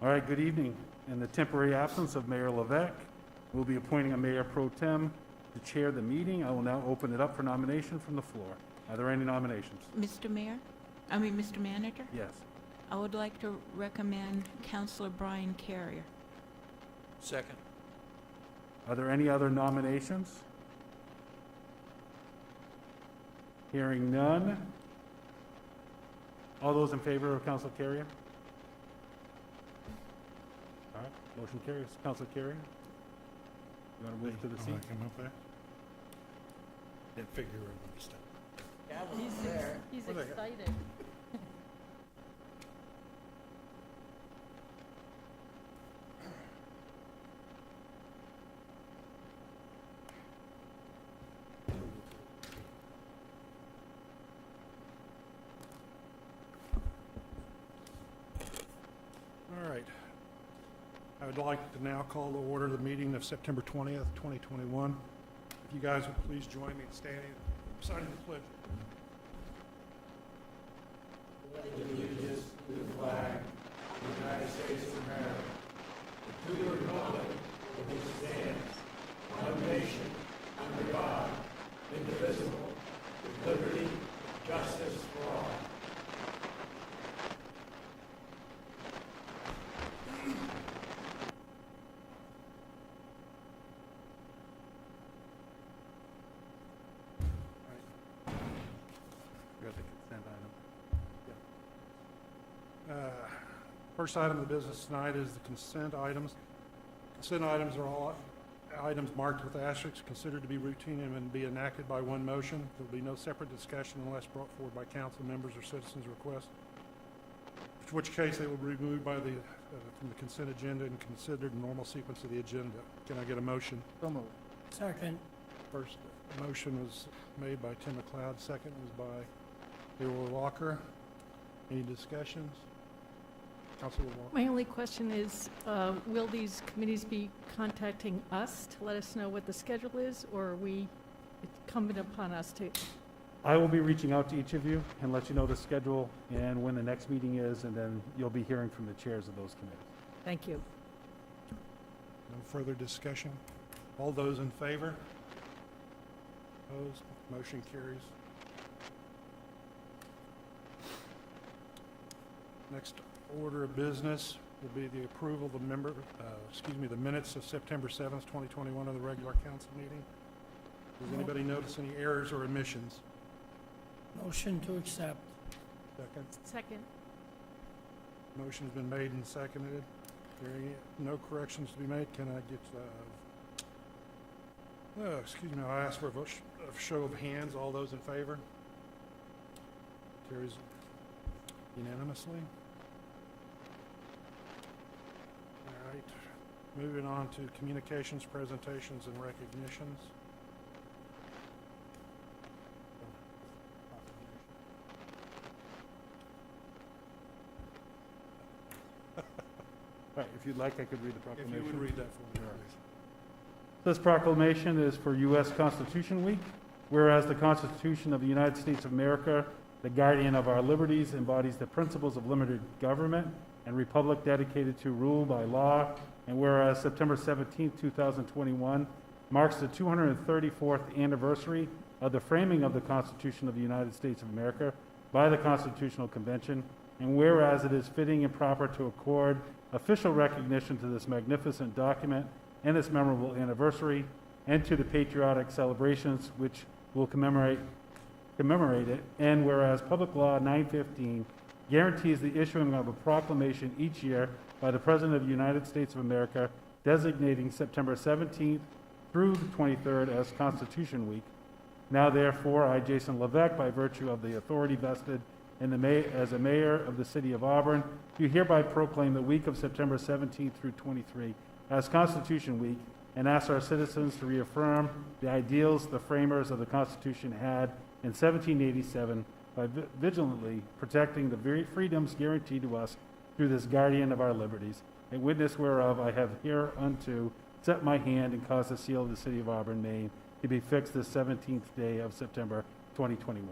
All right, good evening. In the temporary absence of Mayor Levesque, we'll be appointing a mayor pro tem to chair the meeting. I will now open it up for nomination from the floor. Are there any nominations? Mr. Manager, Yes. I would like to recommend Councilor Brian Carrier. Second. Are there any other nominations? Hearing none. All those in favor of Council Carrier? All right, motion carries. Council Carrier? You want to move to the seat? Come up there. Didn't figure you were going to step. He's What the heck? excited. All right. I would like to now call to order the meeting of September 20th, 2021. If you guys would please join me in standing, signing the pledge. Got the consent item. First item of business tonight is the consent items. Consent items are all items marked with asterisks considered to be routine and be enacted by one motion. There will be no separate discussion unless brought forward by council members or citizens' request, in which case they will be removed by from the consent agenda and considered in normal sequence of the agenda. Can I get a motion? So moved. Second. First motion was made by Tim McLeod, second was by Leroy Walker. Any discussions? Councilor Walker? My only question is, will these committees be contacting us to let us know what the schedule is, or are we incumbent upon us to? I will be reaching out to each of you and let you know the schedule and when the next meeting is, and then you'll be hearing from the chairs of those committees. Thank you. No further discussion? All those in favor? Opposed? Motion carries. Next order of business will be the approval of the minutes of September 7th, 2021 of the regular council meeting. Does anybody notice any errors or omissions? Motion to accept. Second. Second. Motion's been made and seconded. Hearing no corrections to be made, can I get, I'll ask for a show of hands. All those in favor? Carries unanimously. All right, moving on to communications, presentations, and recognitions. All right, if you'd like, I could read the If proclamation. you would read that for me, please. This proclamation is for U.S. Constitution Week, whereas the Constitution of the United States of America, the guardian of our liberties, embodies the principles of limited government and republic dedicated to rule by law, and whereas September 17, 2021 marks the 234th anniversary of the framing of the Constitution of the United States of America by the Constitutional Convention, and whereas it is fitting and proper to accord official recognition to this magnificent document and its memorable anniversary, and to the patriotic celebrations which will commemorate it, and whereas Public Law 915 guarantees the issuing of a proclamation each year by the President of the United States of America designating September 17th through the 23rd as Constitution Week. Now therefore, I, Jason Levesque, by virtue of the authority vested in as a mayor of the City of Auburn, do hereby proclaim the week of September 17th through 23 as Constitution Week, and ask our citizens to reaffirm the ideals the framers of the Constitution had in 1787 by vigilantly protecting the very freedoms guaranteed to us through this guardian of our liberties, a witness whereof I have hereunto set my hand and caused the seal of the City of Auburn, Maine, to be fixed this 17th day of September 2021.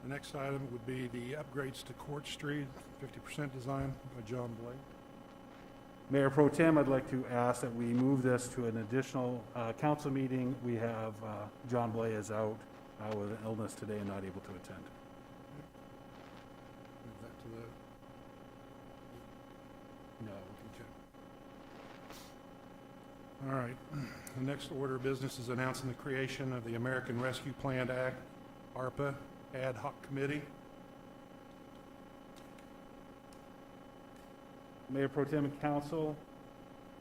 The next item would be the upgrades to Court Street, 50% design by John Blake. Mayor Pro Tem, I'd like to ask that we move this to an additional council meeting. We have, John Blay is out with an illness today and not able to attend. Move that to the, No. okay. All right. The next order of business is announcing the creation of the American Rescue Plan Act, ARPA, Ad Hoc Committee. Mayor Pro Tem and Council,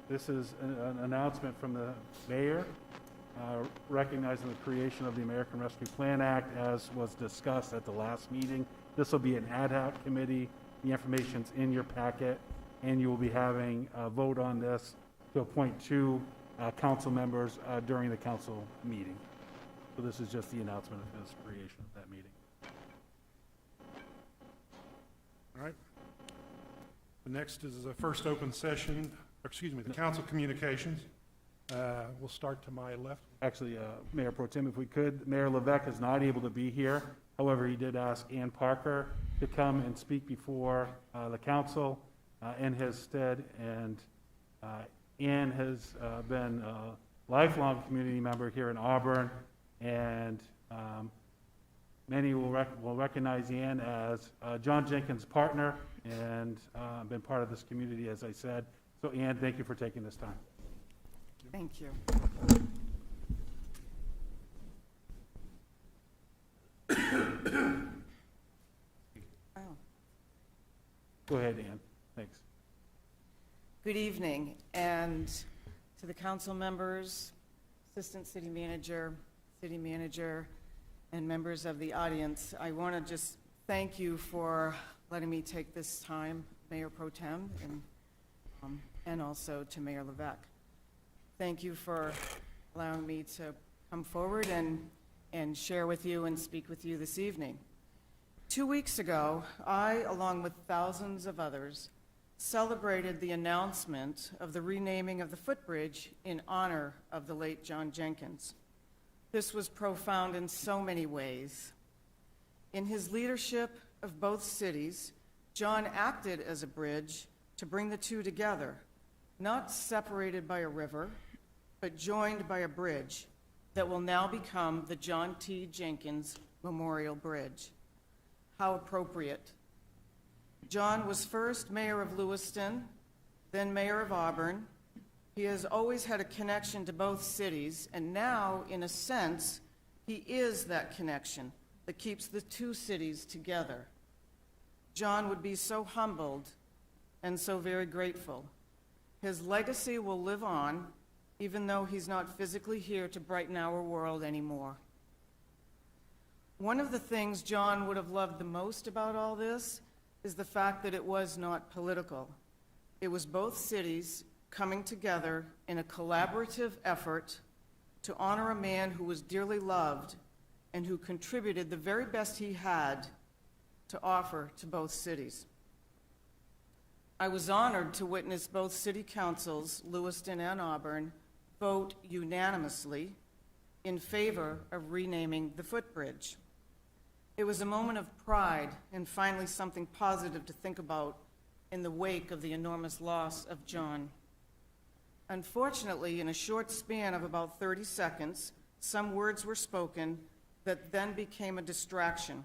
this is an announcement from the mayor recognizing the creation of the American Rescue Plan Act as was discussed at the last meeting. This will be an ad hoc committee. The information's in your packet, and you will be having a vote on this to appoint 2 council members during the council meeting. So this is just the announcement of his creation of that meeting. All right. The next is the first open session, the council communications. We'll start to my left. Actually, Mayor Pro Tem, if we could, Mayor Levesque is not able to be here. However, he did ask Ann Parker to come and speak before the council in his stead. And Ann has been a lifelong community member here in Auburn, and many will recognize Ann as John Jenkins' partner and been part of this community, as I said. So Ann, thank you for taking this time. Thank you. Oh. Go ahead, Ann. Thanks. Good evening, and to the council members, Assistant City Manager, and members of the audience, I want to just thank you for letting me take this time, Mayor Pro Tem, and also to Mayor Levesque. Thank you for allowing me to come forward and share with you and speak with you this evening. 2 weeks ago, I, along with thousands of others, celebrated the announcement of the renaming of the footbridge in honor of the late John Jenkins. This was profound in so many ways. In his leadership of both cities, John acted as a bridge to bring the two together, not separated by a river, but joined by a bridge that will now become the John T. Jenkins Memorial Bridge. How appropriate. John was first mayor of Lewiston, then mayor of Auburn. He has always had a connection to both cities, and now, in a sense, he is that connection that keeps the 2 cities together. John would be so humbled and so very grateful. His legacy will live on, even though he's not physically here to brighten our world anymore. One of the things John would have loved the most about all this is the fact that it was not political. It was both cities coming together in a collaborative effort to honor a man who was dearly loved and who contributed the very best he had to offer to both cities. I was honored to witness both city councils, Lewiston and Auburn, vote unanimously in favor of renaming the footbridge. It was a moment of pride and finally something positive to think about in the wake of the enormous loss of John. Unfortunately, in a short span of about 30 seconds, some words were spoken that then became a distraction.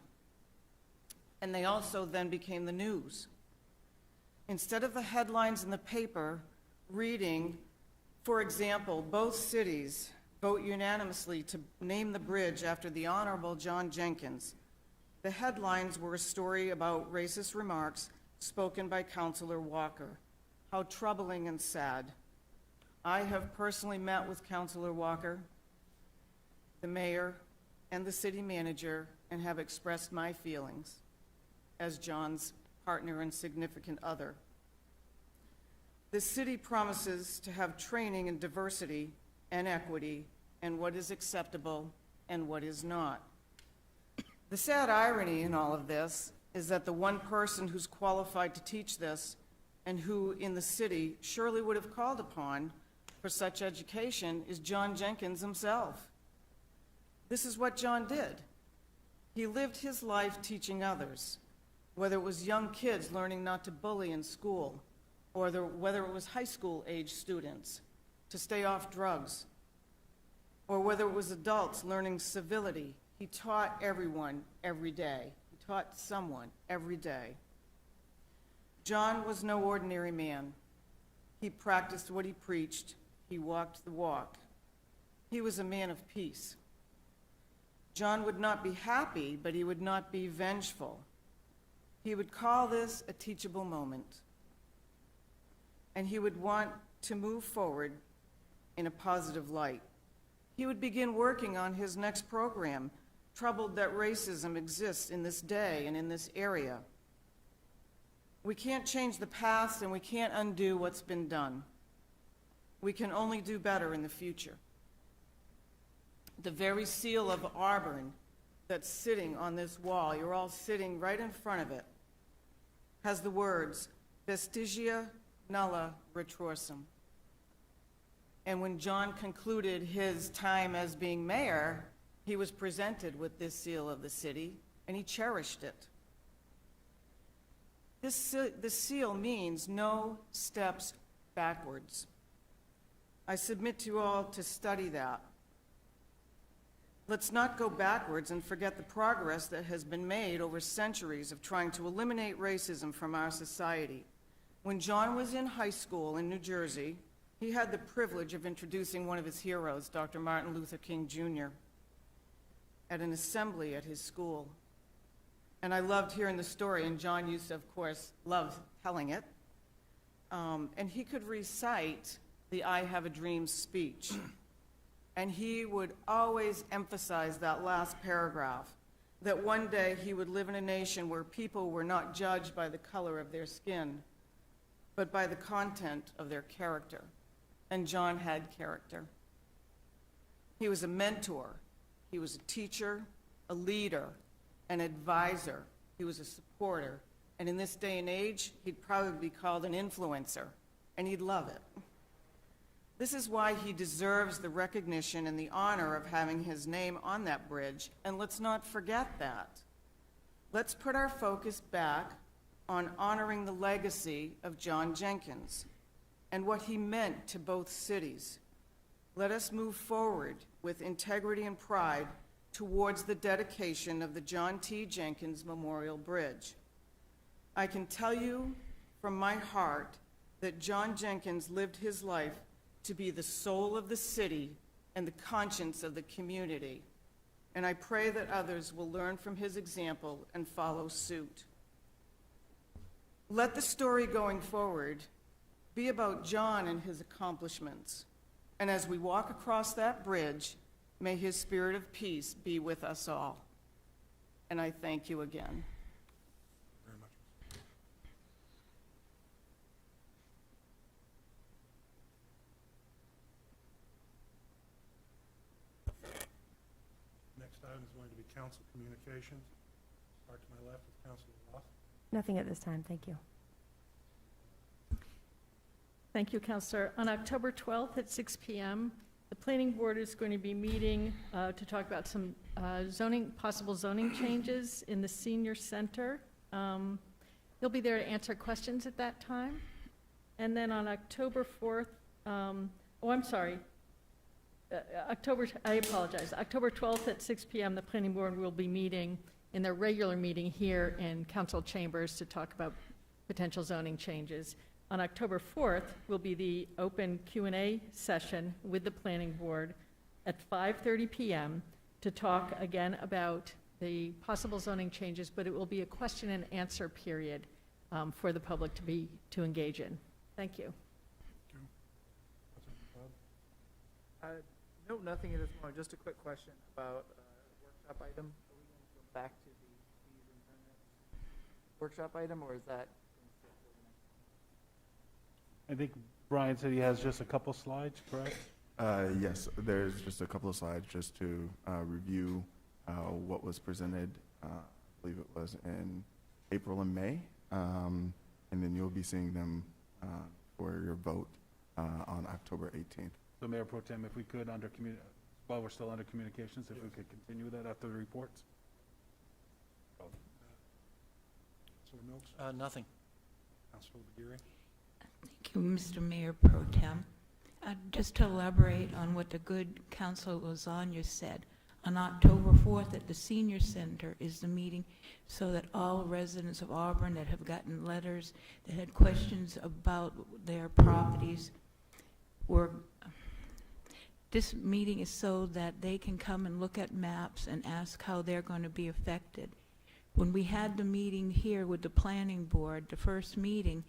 And they also then became the news. Instead of the headlines in the paper reading, for example, both cities vote unanimously to name the bridge after the Honorable John Jenkins, the headlines were a story about racist remarks spoken by Councilor Walker. How troubling and sad. I have personally met with Councilor Walker, the mayor, and the city manager, and have expressed my feelings as John's partner and significant other. The city promises to have training in diversity and equity and what is acceptable and what is not. The sad irony in all of this is that the one person who's qualified to teach this and who in the city surely would have called upon for such education is John Jenkins himself. This is what John did. He lived his life teaching others, whether it was young kids learning not to bully in school, or whether it was high school age students to stay off drugs, or whether it was adults learning civility. He taught everyone every day. He taught someone every day. John was no ordinary man. He practiced what he preached. He walked the walk. He was a man of peace. John would not be happy, but he would not be vengeful. He would call this a teachable moment. And he would want to move forward in a positive light. He would begin working on his next program, troubled that racism exists in this day and in this area. We can't change the past and we can't undo what's been done. We can only do better in the future. The very seal of Auburn that's sitting on this wall, you're all sitting right in front of it, has the words, Vestigia Nulla Retrorsum. And when John concluded his time as being mayor, he was presented with this seal of the city, and he cherished it. This seal means no steps backwards. I submit to you all to study that. Let's not go backwards and forget the progress that has been made over centuries of trying to eliminate racism from our society. When John was in high school in New Jersey, he had the privilege of introducing one of his heroes, Dr. Martin Luther King Jr., at an assembly at his school. And I loved hearing the story, and John used to, of course, love telling it. And he could recite the I Have a Dream speech. And he would always emphasize that last paragraph, that one day he would live in a nation where people were not judged by the color of their skin, but by the content of their character. And John had character. He was a mentor. He was a teacher, a leader, an advisor. He was a supporter. And in this day and age, he'd probably be called an influencer, and he'd love it. This is why he deserves the recognition and the honor of having his name on that bridge, and let's not forget that. Let's put our focus back on honoring the legacy of John Jenkins and what he meant to both cities. Let us move forward with integrity and pride towards the dedication of the John T. Jenkins Memorial Bridge. I can tell you from my heart that John Jenkins lived his life to be the soul of the city and the conscience of the community. And I pray that others will learn from his example and follow suit. Let the story going forward be about John and his accomplishments. And as we walk across that bridge, may his spirit of peace be with us all. And I thank you again. Very much. Next item is going to be council communications. Start to my left with Councilor Roth. Nothing at this time, thank you. Thank you, Counselor. On October 12th at 6 p.m., the Planning Board is going to be meeting to talk about some possible zoning changes in the senior center. They'll be there to answer questions at that time. And then on October 4th, I apologize. October 12th at 6 p.m., the Planning Board will be meeting in their regular meeting here in Council Chambers to talk about potential zoning changes. On October 4th will be the open Q&A session with the Planning Board at 5:30 p.m. to talk again about the possible zoning changes, but it will be a question and answer period for the public to engage in. Thank you. No, nothing at this moment. Just a quick question about workshop item. Are we going to go back to the fees and permits workshop item, or is that? I think Brian said he has just a couple slides, correct? Yes, there's just a couple of slides just to review what was presented, I believe it was in April and May, and then you'll be seeing them for your vote on October 18th. So Mayor Pro Tem, if we could, while we're still under communications, if we could continue that after the reports? Councilor Mills? Nothing. Councilor Begiri? Thank you, Mr. Mayor Pro Tem. Just to elaborate on what the good Councilor Lasagna said, on October 4th at the Senior Center is the meeting so that all residents of Auburn that have gotten letters that had questions about their properties this meeting is so that they can come and look at maps and ask how they're going to be affected. When we had the meeting here with the planning board, the first meeting,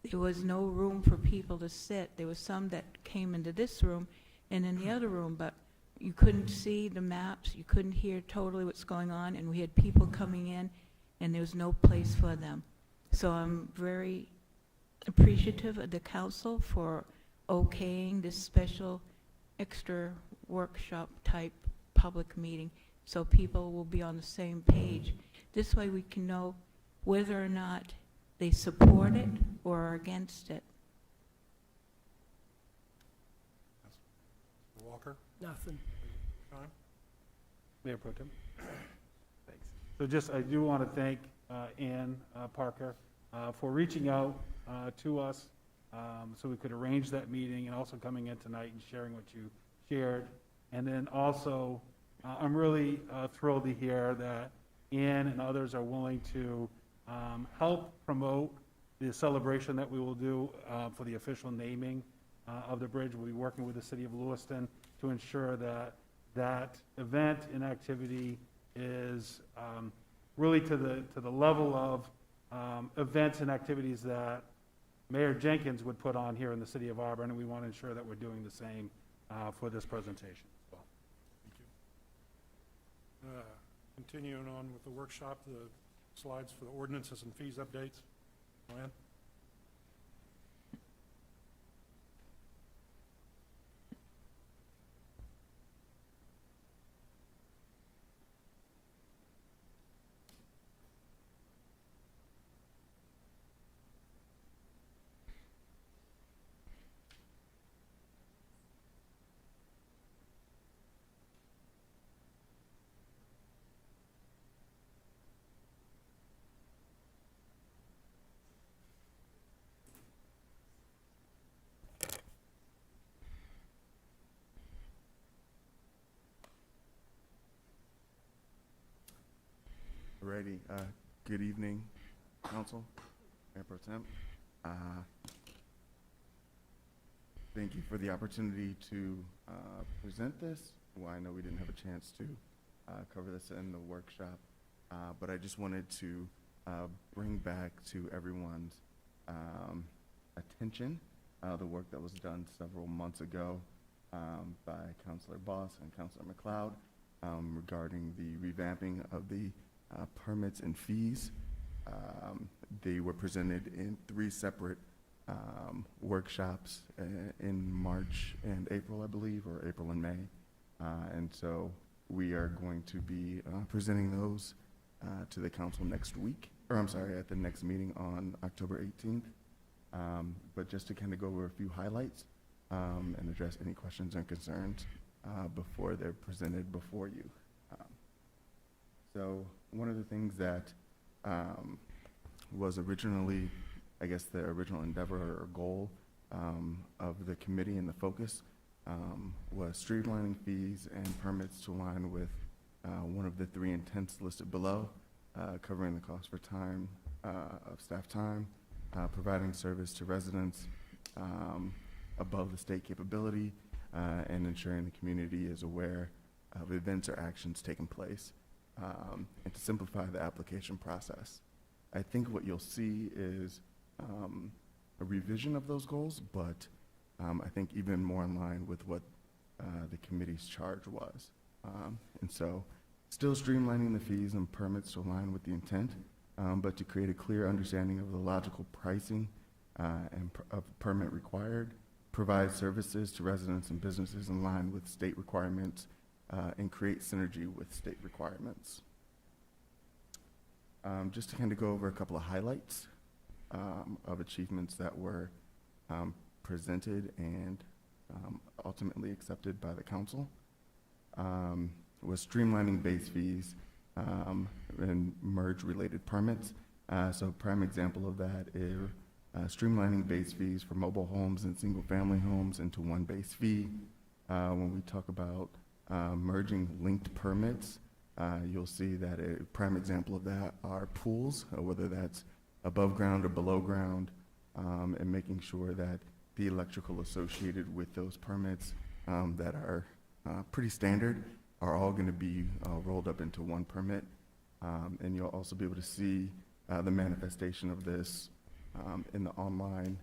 there was no room for people to sit. There was some that came into this room and in the other room, but you couldn't see the maps, you couldn't hear totally what's going on, and we had people coming in and there was no place for them. So I'm very appreciative of the council for okaying this special extra workshop type public meeting so people will be on the same page. This way we can know whether or not they support it or are against it. Walker? Nothing. Time? Mayor Pro Tem. Thanks. So just, I do want to thank Ann Parker for reaching out to us so we could arrange that meeting, and also coming in tonight and sharing what you shared. And then also, I'm really thrilled to hear that Ann and others are willing to help promote the celebration that we will do for the official naming of the bridge. We'll be working with the city of Lewiston to ensure that that event and activity is really to the level of events and activities that Mayor Jenkins would put on here in the city of Auburn, and we want to ensure that we're doing the same for this presentation as well. Thank you. Continuing on with the workshop, the slides for the ordinances and fees updates. Joanne? Alrighty, good evening, Council, Mayor Pro Tem. Thank you for the opportunity to present this. Well, I know we didn't have a chance to cover this in the workshop, but I just wanted to bring back to everyone's attention the work that was done several months ago by Councilor Boss and Councilor McLeod regarding the revamping of the permits and fees. They were presented in 3 separate workshops in March and April, I believe, or April and May. And so we are going to be presenting those to the council next week, or I'm sorry, at the next meeting on October 18th. But just to kind of go over a few highlights and address any questions and concerns before they're presented before you. So one of the things that was originally, I guess, the original endeavor or goal of the committee and the focus was streamlining fees and permits to align with one of the 3 intents listed below, covering the cost for time of staff time, providing service to residents above the state capability, and ensuring the community is aware of events or actions taking place, and to simplify the application process. I think what you'll see is a revision of those goals, but I think even more in line with what the committee's charge was. And so still streamlining the fees and permits to align with the intent, but to create a clear understanding of the logical pricing of permit required, provide services to residents and businesses in line with state requirements, and create synergy with state requirements. Just to kind of go over a couple of highlights of achievements that were presented and ultimately accepted by the council, was streamlining base fees and merge-related permits, So prime example of that is streamlining base fees for mobile homes and single-family homes into one base fee. When we talk about merging linked permits, you'll see that a prime example of that are pools, whether that's above ground or below ground, and making sure that the electrical associated with those permits that are pretty standard are all going to be rolled up into one permit. And you'll also be able to see the manifestation of this in the online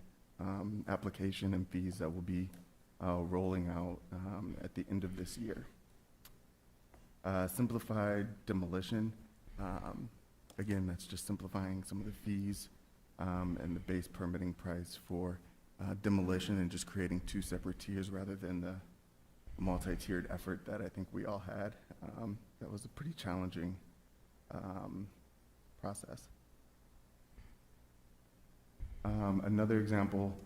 application and fees that will be rolling out at the end of this year. Simplified demolition. Again, that's just simplifying some of the fees and the base permitting price for demolition and just creating two separate tiers rather than the multi-tiered effort that I think we all had. That was a pretty challenging process. Another example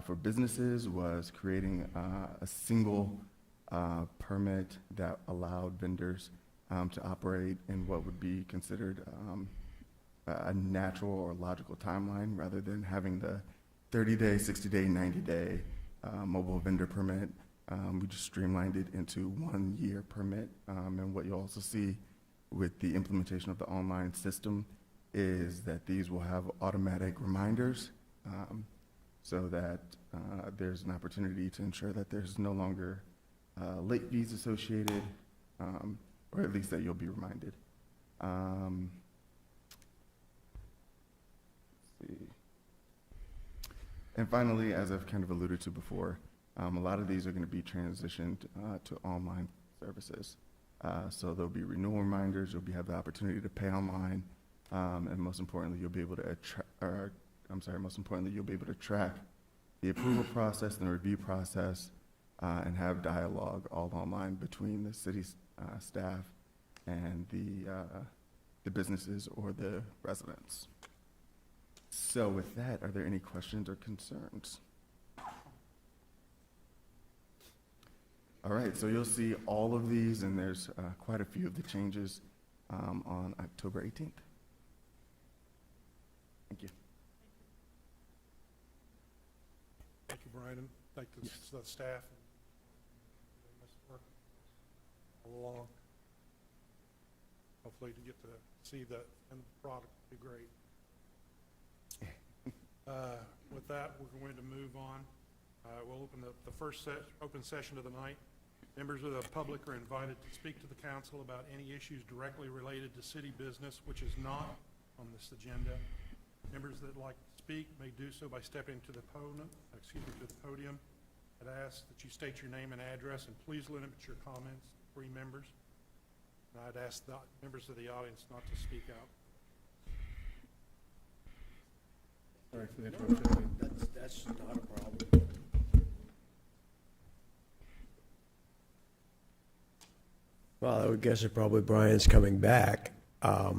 for businesses was creating a single permit that allowed vendors to operate in what would be considered a natural or logical timeline rather than having the 30-day, 60-day, 90-day mobile vendor permit. We just streamlined it into 1 year permit. And what you'll also see with the implementation of the online system is that these will have automatic reminders so that there's an opportunity to ensure that there's no longer late fees associated, or at least that you'll be reminded. Let's see. And finally, as I've kind of alluded to before, a lot of these are going to be transitioned to online services. So there'll be renewal reminders, you'll have the opportunity to pay online, and most importantly, you'll be able to you'll be able to track the approval process and the review process and have dialogue all online between the city staff and the businesses or the residents. So with that, are there any questions or concerns? All right, so you'll see all of these, and there's quite a few of the changes on October 18th. Thank you. Thank you, Brian. Thank the staff. All along. Hopefully to get to see the end product would be great. With that, we're going to move on. We'll open the first open session of the night. Members of the public are invited to speak to the council about any issues directly related to city business, which is not on this agenda. Members that like to speak may do so by stepping to the podium. I'd ask that you state your name and address, and please limit your comments to 3 members. And I'd ask the members of the audience not to speak out. Sorry for the interruption. That's not a problem. Well, I would guess that probably Brian's coming back. I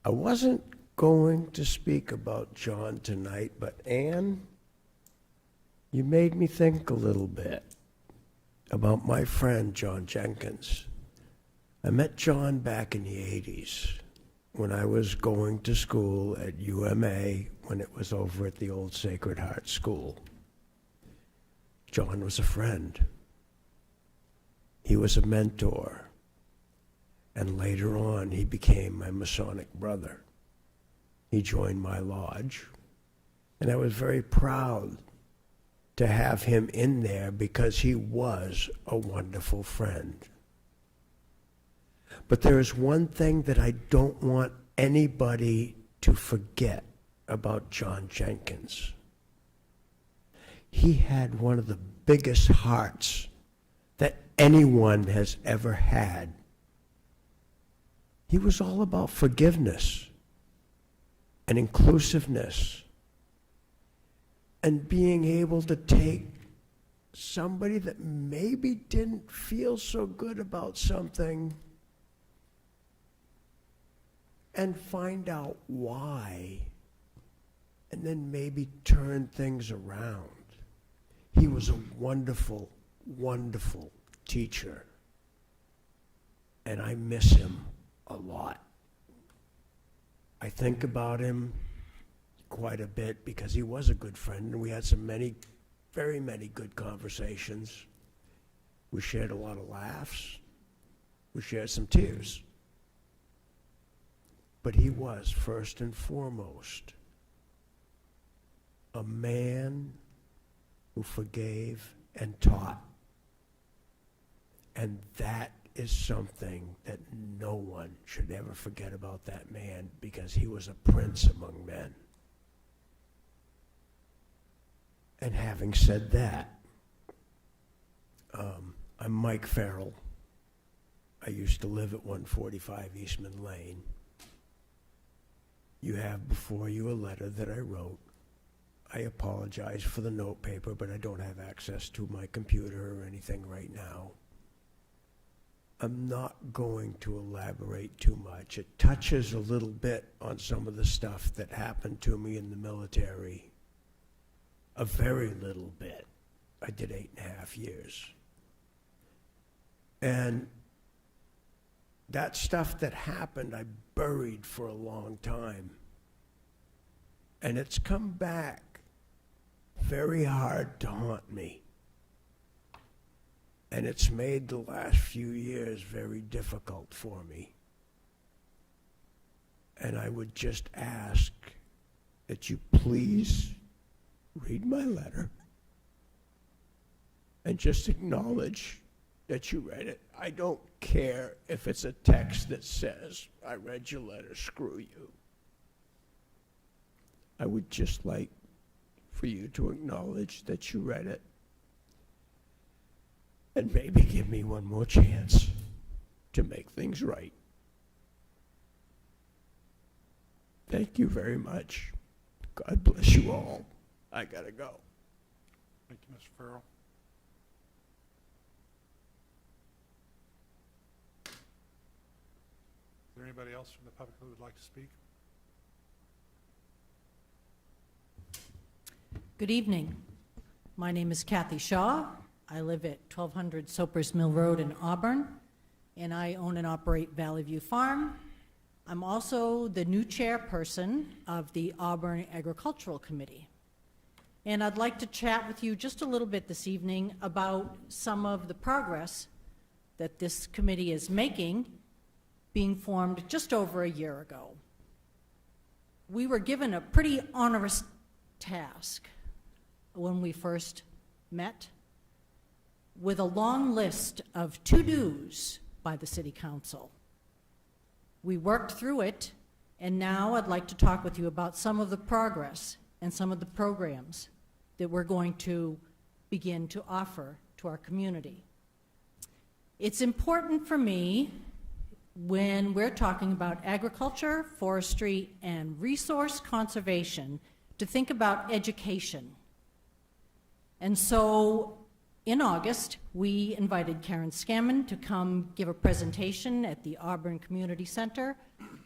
wasn't going to speak about John tonight, but Ann, you made me think a little bit about my friend, John Jenkins. I met John back in the 80s when I was going to school at UMA when it was over at the old Sacred Heart School. John was a friend. He was a mentor. And later on, he became my Masonic brother. He joined my lodge. And I was very proud to have him in there because he was a wonderful friend. But there is one thing that I don't want anybody to forget about John Jenkins. He had one of the biggest hearts that anyone has ever had. He was all about forgiveness and inclusiveness and being able to take somebody that maybe didn't feel so good about something and find out why, and then maybe turn things around. He was a wonderful, wonderful teacher, and I miss him a lot. I think about him quite a bit because he was a good friend, and we had very many good conversations. We shared a lot of laughs. We shared some tears. But he was, first and foremost, a man who forgave and taught. And that is something that no one should ever forget about that man, because he was a prince among men. And having said that, I'm Mike Farrell. I used to live at 145 Eastman Lane. You have before you a letter that I wrote. I apologize for the note paper, but I don't have access to my computer or anything right now. I'm not going to elaborate too much. It touches a little bit on some of the stuff that happened to me in the military. A very little bit. I did 8.5 years. And that stuff that happened, I buried for a long time. And it's come back very hard to haunt me. And it's made the last few years very difficult for me. And I would just ask that you please read my letter and just acknowledge that you read it. I don't care if it's a text that says, I read your letter, screw you. I would just like for you to acknowledge that you read it and maybe give me one more chance to make things right. Thank you very much. God bless you all. I gotta go. Thank you, Mr. Farrell. Is there anybody else from the public who would like to speak? Good evening. My name is Kathy Shaw. I live at 1200 Soapers Mill Road in Auburn, and I own and operate Valley View Farm. I'm also the new chairperson of the Auburn Agricultural Committee. And I'd like to chat with you just a little bit this evening about some of the progress that this committee is making, being formed just over a year ago. We were given a pretty onerous task when we first met, with a long list of to-dos by the City Council. We worked through it, and now I'd like to talk with you about some of the progress and some of the programs that we're going to begin to offer to our community. It's important for me, when we're talking about agriculture, forestry, and resource conservation, to think about education. And so in August, we invited Karen Salmon to come give a presentation at the Auburn Community Center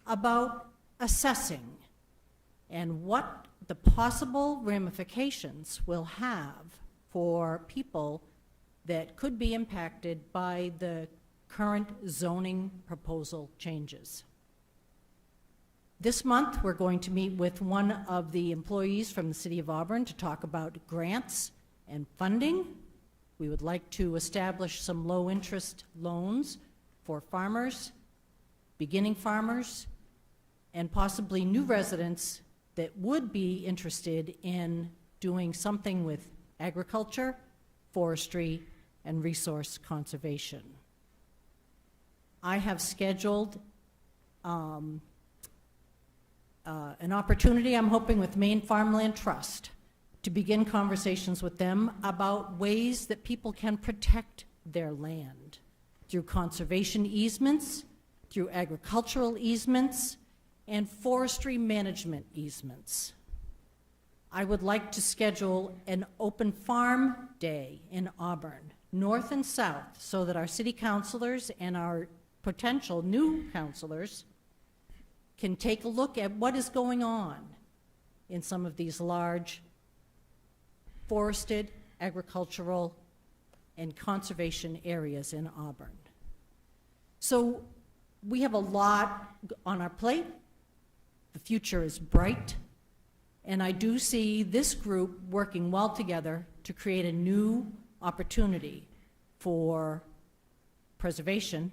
about assessing and what the possible ramifications will have for people that could be impacted by the current zoning proposal changes. This month, we're going to meet with one of the employees from the City of Auburn to talk about grants and funding. We would like to establish some low-interest loans for farmers, beginning farmers, and possibly new residents that would be interested in doing something with agriculture, forestry, and resource conservation. I have scheduled an opportunity, I'm hoping, with Maine Farmland Trust to begin conversations with them about ways that people can protect their land through conservation easements, through agricultural easements, and forestry management easements. I would like to schedule an open farm day in Auburn, north and south, so that our city councilors and our potential new councilors can take a look at what is going on in some of these large forested, agricultural, and conservation areas in Auburn. So we have a lot on our plate. the future is bright, and I do see this group working well together to create a new opportunity for preservation,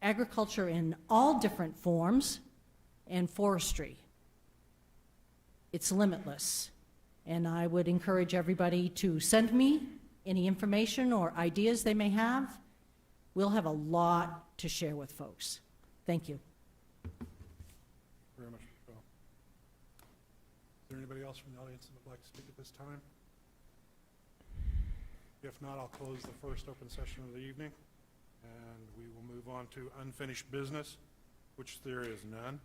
agriculture in all different forms, and forestry. It's limitless, and I would encourage everybody to send me any information or ideas they may have. We'll have a lot to share with folks. Thank you. Very much, Michelle. Is there anybody else from the audience that would like to speak at this time? If not, I'll close the first open session of the evening, and we will move on to unfinished business, which there is none.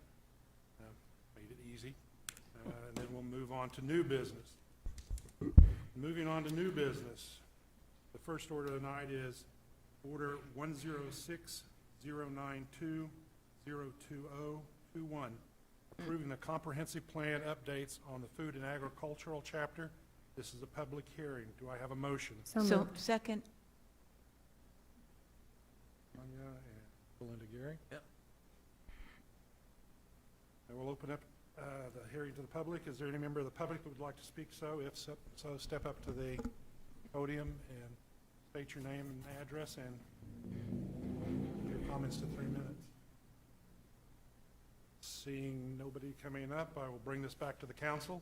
Made it easy. And then we'll move on to new business. Moving on to new business, the first order tonight is Order 106-092-02021, approving the comprehensive plan updates on the food and agricultural chapter. This is a public hearing. Do I have a motion? So, second. Tanya and Belinda Gary. Yep. I will open up the hearing to the public. Is there any member of the public that would like to speak so? If so, step up to the podium and state your name and address and your comments to 3 minutes. Seeing nobody coming up, I will bring this back to the council.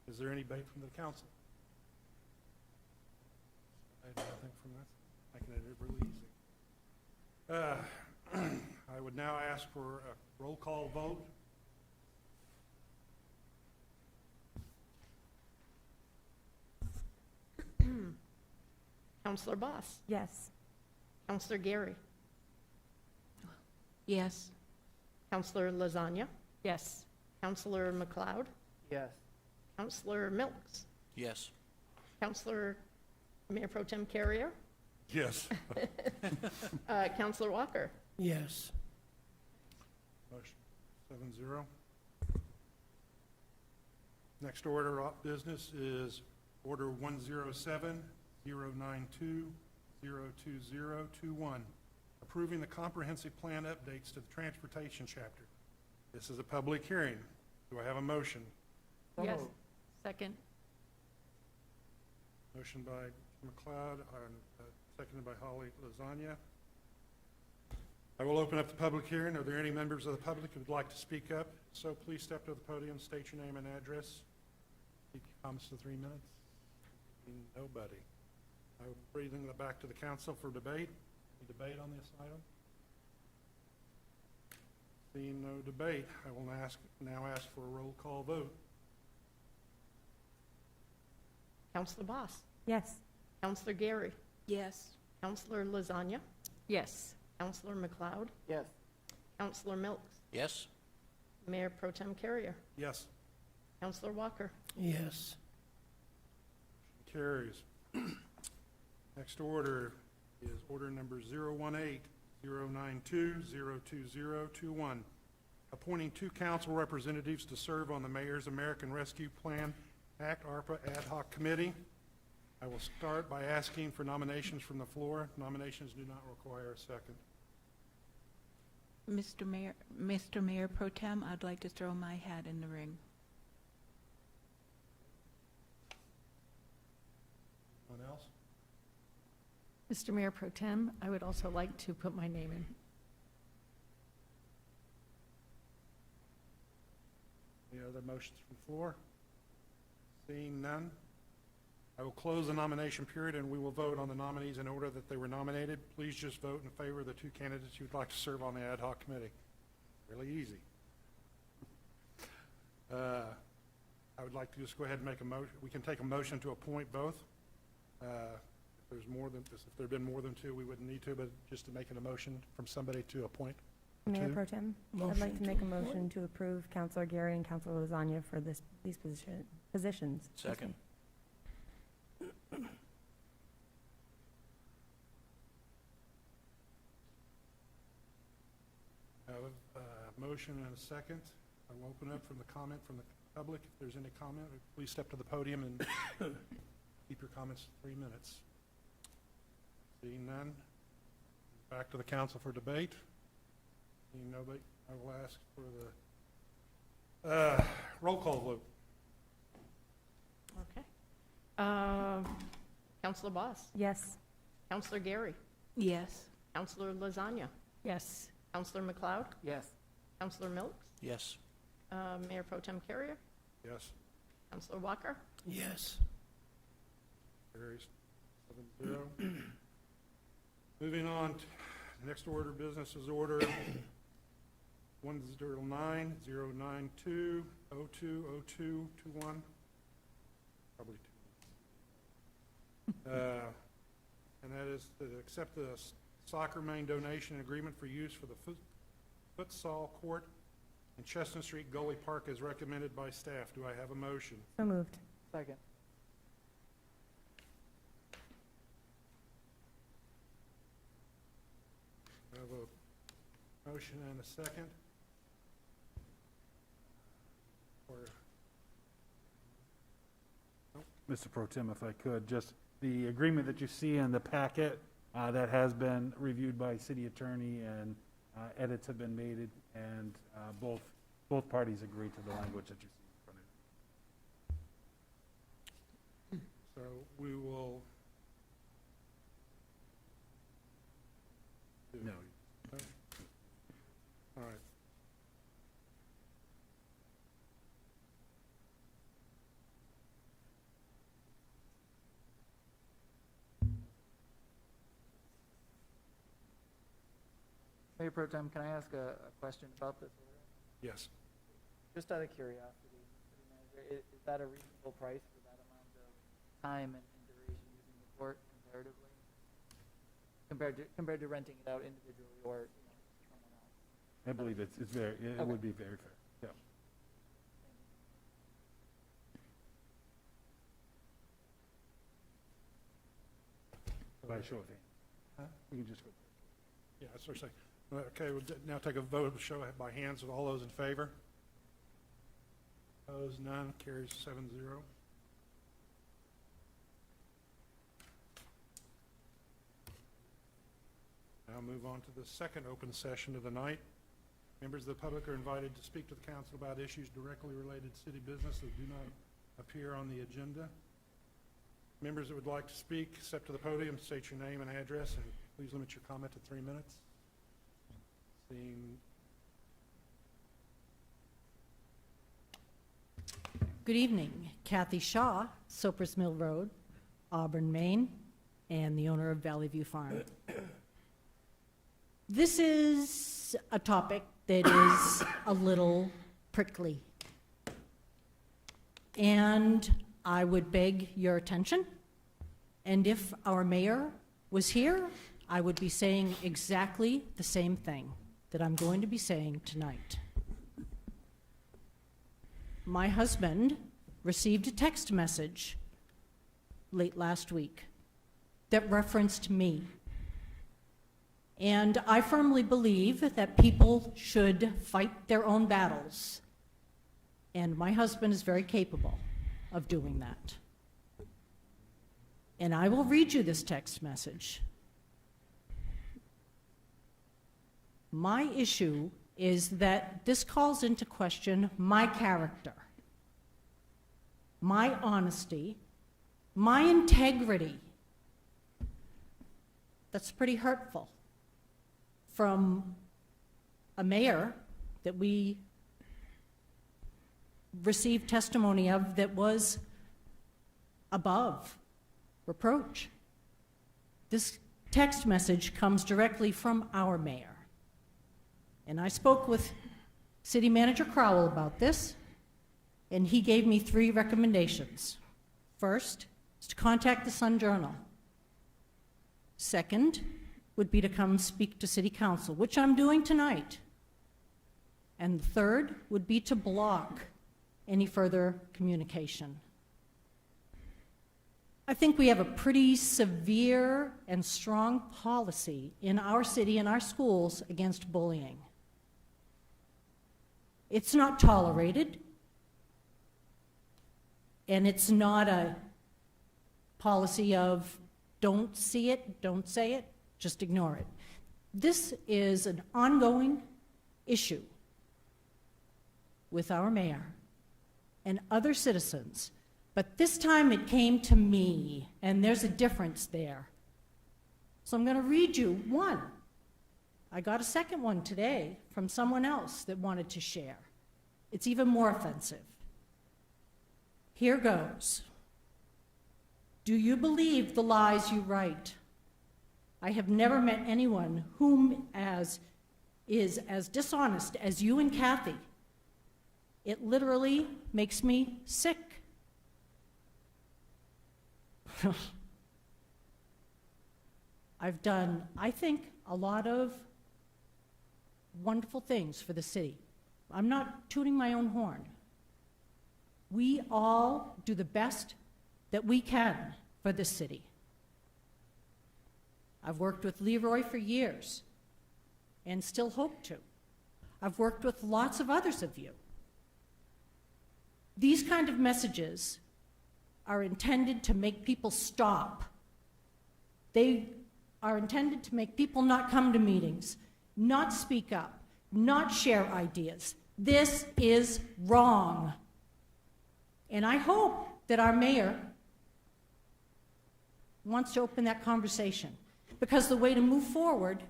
Is there any debate from the council? I have nothing from that. I can edit it really easy. I would now ask for a roll call vote. Counselor Boss. Yes. Counselor Gary. Yes. Counselor Lasagna. Yes. Counselor McLeod. Yes. Counselor Milks. Yes. Counselor Mayor Pro Tem Carrier. Yes. Counselor Walker. Yes. Motion 7-0. Next order of business is Order 107-092-02021, approving the comprehensive plan updates to the transportation chapter. This is a public hearing. Do I have a motion? Yes. Second. Motion by McLeod and seconded by Holly Lasagna. I will open up the public hearing. Are there any members of the public who would like to speak up? So please step to the podium, state your name and address. Keep your comments to 3 minutes. Nobody. I will bring it back to the council for debate. Any debate on this item? Seeing no debate, I will now ask for a roll call vote. Counselor Boss. Yes. Counselor Gary. Yes. Counselor Lasagna. Yes. Counselor McLeod. Yes. Counselor Milks. Yes. Mayor Pro Tem Carrier. Yes. Counselor Walker. Yes. Carries. Next order is order number 018-092-02021, appointing 2 council representatives to serve on the Mayor's American Rescue Plan Act ARPA Ad Hoc Committee. I will start by asking for nominations from the floor. Nominations do not require a second. Mr. Mayor Pro Tem, I'd like to throw my hat in the ring. Anyone else? Mr. Mayor Pro Tem, I would also like to put my name in. Any other motions from the floor? Seeing none, I will close the nomination period and we will vote on the nominees in order that they were nominated. Please just vote in favor of the 2 candidates you would like to serve on the ad hoc committee. Really easy. I would like to just go ahead and make a motion. We can take a motion to appoint both. If there have been more than 2, we wouldn't need to, but just to make it a motion from somebody to appoint. Mayor 2. Pro Tem, I'd Motion like to to make a appoint. motion to approve Counselor Gary and Counselor Lasagna for these positions. Second. I have a motion and a second. I will open up from the comment from the public. If there's any comment, please step to the podium and keep your comments to 3 minutes. Seeing none, back to the council for debate. Seeing nobody, I will ask for the Roll call vote. Okay. Counselor Boss? Yes. Counselor Gary? Yes. Counselor Lasagna? Yes. Counselor McLeod? Yes. Counselor Milks? Yes. Mayor Pro Tem Carrier? Yes. Counselor Walker? Yes. Carries 7-0. Moving on, next order of business is order 109-092-020221. Probably two. And that is to accept the Soccer Maine donation agreement for use for the futsal court in Chestnut Street Gully Park as recommended by staff. Do I have a motion? So moved. Second. I have a motion and a second. Mr. Pro Tem, if I could, just the agreement that you see in the packet that has been reviewed by city attorney and edits have been made, and both parties agree to the language that you see in front of you. So we will. No. All right. Mayor Pro Tem, can I ask a question about this order? Yes. Just out of curiosity, City Manager, is that a reasonable price for that amount of time and duration using the court comparatively? Compared to renting it out individually or, someone else? I believe it would be very fair, yeah. By show of hands. We can just go. Yeah, that's what I'm saying. Okay, we'll now take a vote of show by hands with all those in favor. Opposed, none, carries 7-0. Now move on to the second open session of the night. Members of the public are invited to speak to the council about issues directly related to city business that do not appear on the agenda. Members that would like to speak, step to the podium, state your name and address, and please limit your comment to 3 minutes. Seeing. Good evening. Kathy Shaw, Soapers Mill Road, Auburn, Maine, and the owner of Valley View Farm. This is a topic that is a little prickly. And I would beg your attention. And if our mayor was here, I would be saying exactly the same thing that I'm going to be saying tonight. My husband received a text message late last week that referenced me. And I firmly believe that people should fight their own battles. And my husband is very capable of doing that. And I will read you this text message. My issue is that this calls into question my character, my honesty, my integrity. That's pretty hurtful from a mayor that we received testimony of that was above reproach. This text message comes directly from our mayor. And I spoke with City Manager Crowell about this, and he gave me 3 recommendations. First is to contact the Sun Journal. Second would be to come speak to City Council, which I'm doing tonight. And the third would be to block any further communication. I think we have a pretty severe and strong policy in our city and our schools against bullying. It's not tolerated, and it's not a policy of don't see it, don't say it, just ignore it. This is an ongoing issue. with our mayor and other citizens, but this time it came to me, and there's a difference there. So I'm going to read you one. I got a second one today from someone else that wanted to share. It's even more offensive. Here goes. Do you believe the lies you write? I have never met anyone whom is as dishonest as you and Kathy. It literally makes me sick. I've done, I think, a lot of wonderful things for the city. I'm not tooting my own horn. We all do the best that we can for this city. I've worked with Leroy for years and still hope to. I've worked with lots of others of you. These kind of messages are intended to make people stop. They are intended to make people not come to meetings, not speak up, not share ideas. This is wrong. And I hope that our mayor wants to open that conversation, because the way to move forward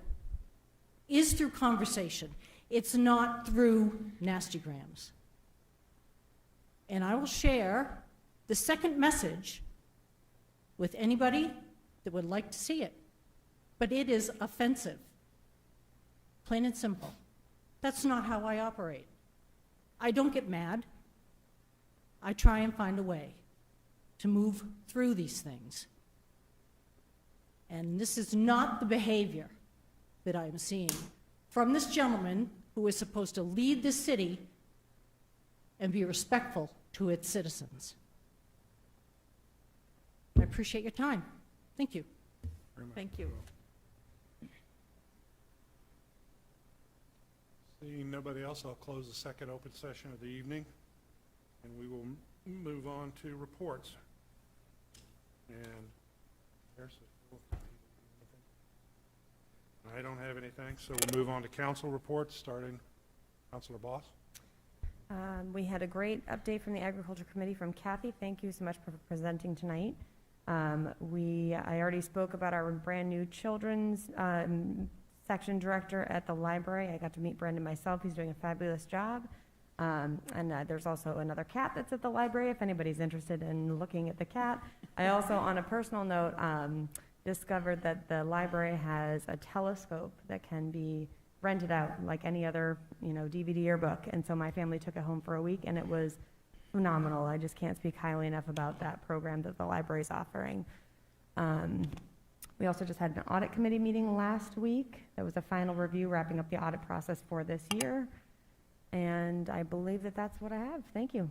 is through conversation. It's not through nastygrams. And I will share the second message with anybody that would like to see it. But it is offensive, plain and simple. That's not how I operate. I don't get mad. I try and find a way to move through these things. And this is not the behavior that I am seeing from this gentleman who is supposed to lead this city and be respectful to its citizens. I appreciate your time. Thank you. Thank you. Seeing nobody else, I'll close the second open session of the evening, and we will move on to reports. And there's I don't have anything, so we'll move on to council reports, starting Councilor Boss. We had a great update from the Agriculture Committee from Kathy. Thank you so much for presenting tonight. I already spoke about our brand new children's section director at the library. I got to meet Brendan myself. He's doing a fabulous job. And there's also another cat that's at the library if anybody's interested in looking at the cat. I also, on a personal note, discovered that the library has a telescope that can be rented out like any other, DVD or book. And so my family took it home for a week, and it was phenomenal. I just can't speak highly enough about that program that the library's offering. We also just had an audit committee meeting last week. That was a final review, wrapping up the audit process for this year. And I believe that that's what I have. Thank you.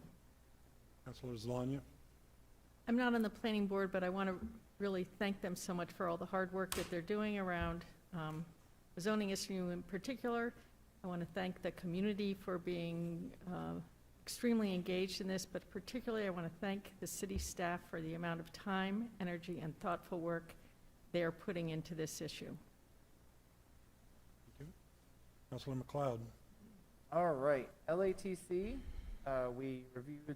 Councilor Zlanya. I'm not on the planning board, but I want to really thank them so much for all the hard work that they're doing around the zoning issue in particular. I want to thank the community for being extremely engaged in this, but particularly I want to thank the city staff for the amount of time, energy, and thoughtful work they are putting into this issue. Thank you. Councilor McLeod. All right, LATC, we reviewed the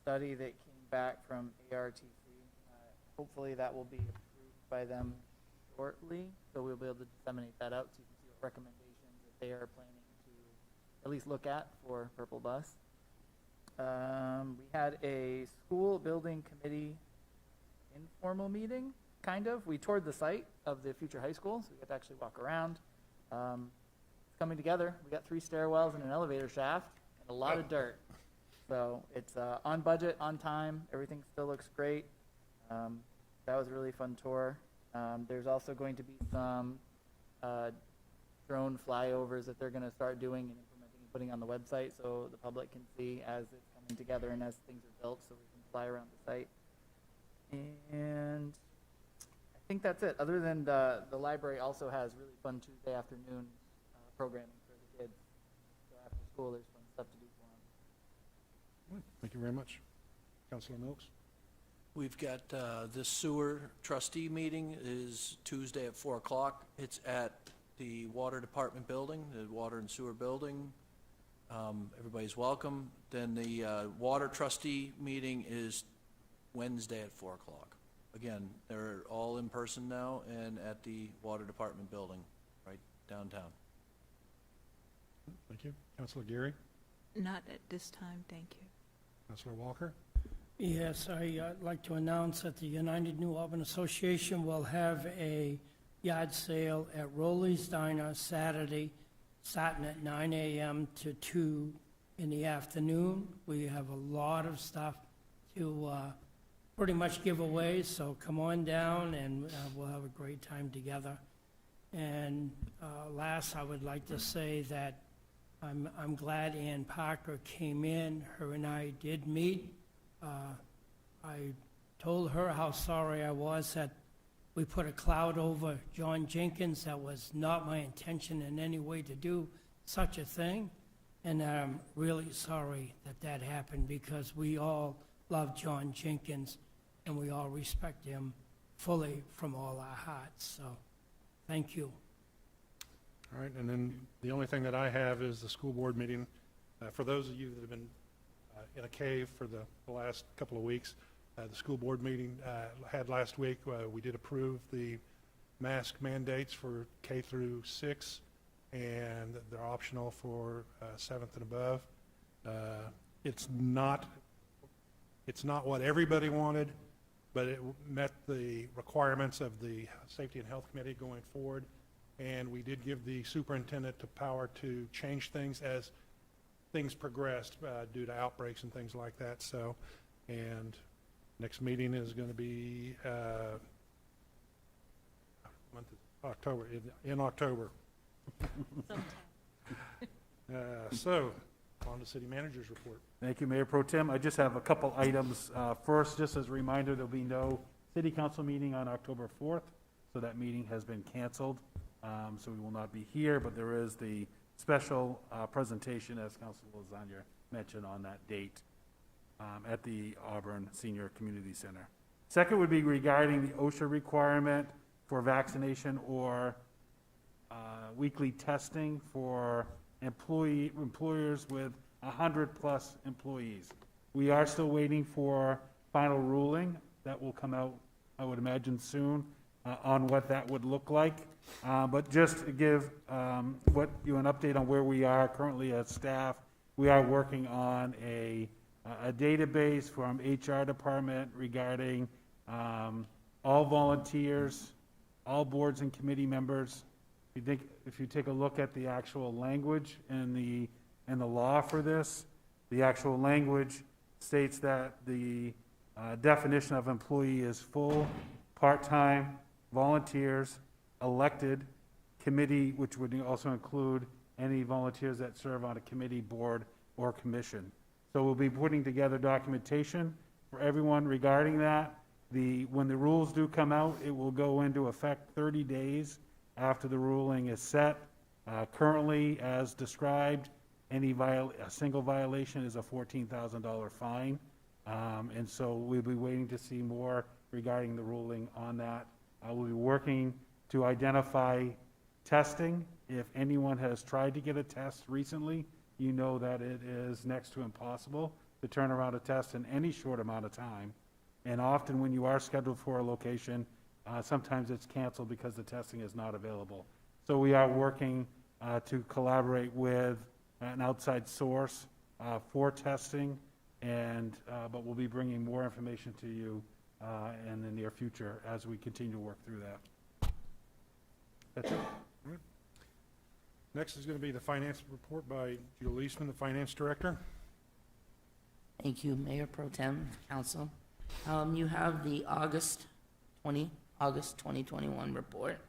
study that came back from ARTC. Hopefully that will be approved by them shortly, so we'll be able to disseminate that out so you can see what recommendations that they are planning to at least look at for Purple Bus. We had a school building committee informal meeting, kind of. We toured the site of the future high school, so we got to actually walk around. It's coming together. We got 3 stairwells and an elevator shaft and a lot of dirt. So it's on budget, on time. Everything still looks great. That was a really fun tour. There's also going to be some drone flyovers that they're going to start doing and implementing and putting on the website so the public can see as it's coming together and as things are built, so we can fly around the site. And I think that's it. Other than the library also has really fun Tuesday afternoon programming for the kids. So after school, there's fun stuff to do for them. Thank you very much. Councilor Milks. We've got this sewer trustee meeting is Tuesday at 4 o'clock. It's at the Water Department building, the Water and Sewer building. Everybody's welcome. Then the water trustee meeting is Wednesday at 4 o'clock. Again, they're all in person now and at the water department building, right downtown. Thank you. Councilor Geary? Not at this time, thank you. Councilor Walker? Yes, I'd like to announce that the United New Auburn Association will have a yard sale at Rowley's Diner Saturday, starting at 9 a.m. to 2 in the afternoon. We have a lot of stuff to pretty much give away, so come on down and we'll have a great time together. And last, I would like to say that I'm glad Ann Parker came in. Her and I did meet. I told her how sorry I was that we put a cloud over John Jenkins. That was not my intention in any way to do such a thing. And I'm really sorry that that happened, because we all love John Jenkins and we all respect him fully from all our hearts. So, thank you. All right, and then the only thing that I have is the school board meeting. For those of you that have been in a cave for the last couple of weeks, the school board meeting had last week. We did approve the mask mandates for K through 6, and they're optional for 7th and above. It's not what everybody wanted, but it met the requirements of the Safety and Health Committee going forward. And we did give the superintendent the power to change things as things progressed due to outbreaks and things like that. So, and next meeting is going to be October, in October. So, on to city manager's report. Thank you, Mayor Pro Tem. I just have a couple items. First, just as a reminder, there'll be no city council meeting on October 4th, so that meeting has been canceled. So we will not be here, but there is the special presentation, as Councilor Lasagna mentioned, on that date at the Auburn Senior Community Center. Second would be regarding the OSHA requirement for vaccination or weekly testing for employers with 100-plus employees. We are still waiting for final ruling that will come out, I would imagine, soon on what that would look like. But just to give an update on where we are currently as staff, we are working on a database from HR department regarding all volunteers, all boards and committee members. If you take a look at the actual language and the law for this, the actual language states that the definition of employee is full, part-time, volunteers, elected, committee, which would also include any volunteers that serve on a committee, board, or commission. So we'll be putting together documentation for everyone regarding that. When the rules do come out, it will go into effect 30 days after the ruling is set. Currently, as described, a single violation is a $14,000 fine. And so we'll be waiting to see more regarding the ruling on that. We'll be working to identify testing. If anyone has tried to get a test recently, you know that it is next to impossible to turn around a test in any short amount of time. And often when you are scheduled for a location, sometimes it's canceled because the testing is not available. So we are working to collaborate with an outside source for testing, but we'll be bringing more information to you in the near future as we continue to work through that. That's it. All right. Next is going to be the finance report by Julie Eastman, the finance director. Thank you, Mayor Pro Tem, Council. You have the August 2021 report,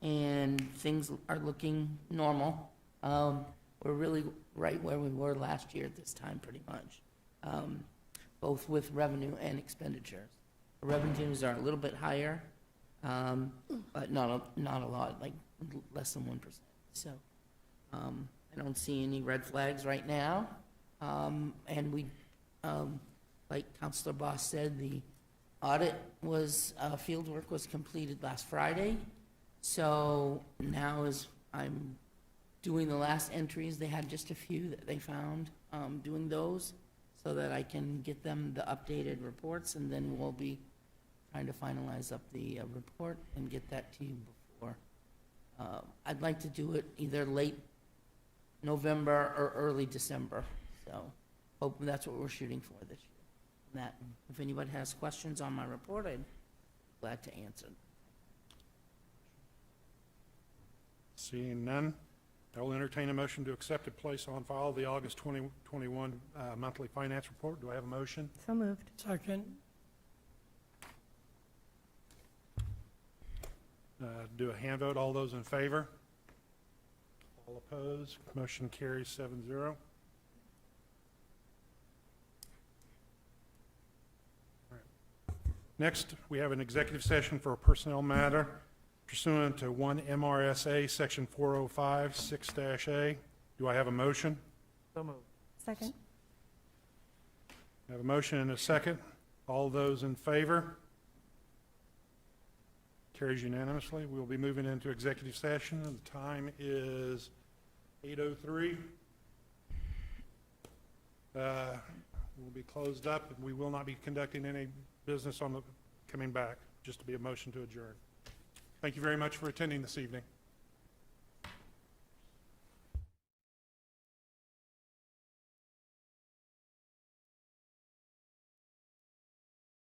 and things are looking normal. We're really right where we were last year at this time, pretty much, both with revenue and expenditures. The revenues are a little bit higher, but not a lot, like less than 1%. So I don't see any red flags right now. And we, like Councilor Boss said, the audit field work was completed last Friday. So now I'm doing the last entries. They had just a few that they found, doing those, so that I can get them the updated reports, and then we'll be trying to finalize up the report and get that to you before. I'd like to do it either late November or early December, so hoping that's what we're shooting for this year. That, if anybody has questions on my report, I'd be glad to answer. Seeing none, I will entertain a motion to accept and place on file the August 2021 monthly finance report. Do I have a motion? So moved. Second. Do a hand vote. All those in favor? All opposed? Motion carries 7-0. Next, we have an executive session for a personnel matter pursuant to 1 MRSA Section 405, 6-A. Do I have a motion? So moved. Second. I have a motion and a second. All those in favor? Carries unanimously. We will be moving into executive session. The time is 8:03. We'll be closed up, and we will not be conducting any business on the coming back, just to be a motion to adjourn. Thank you very much for attending this evening.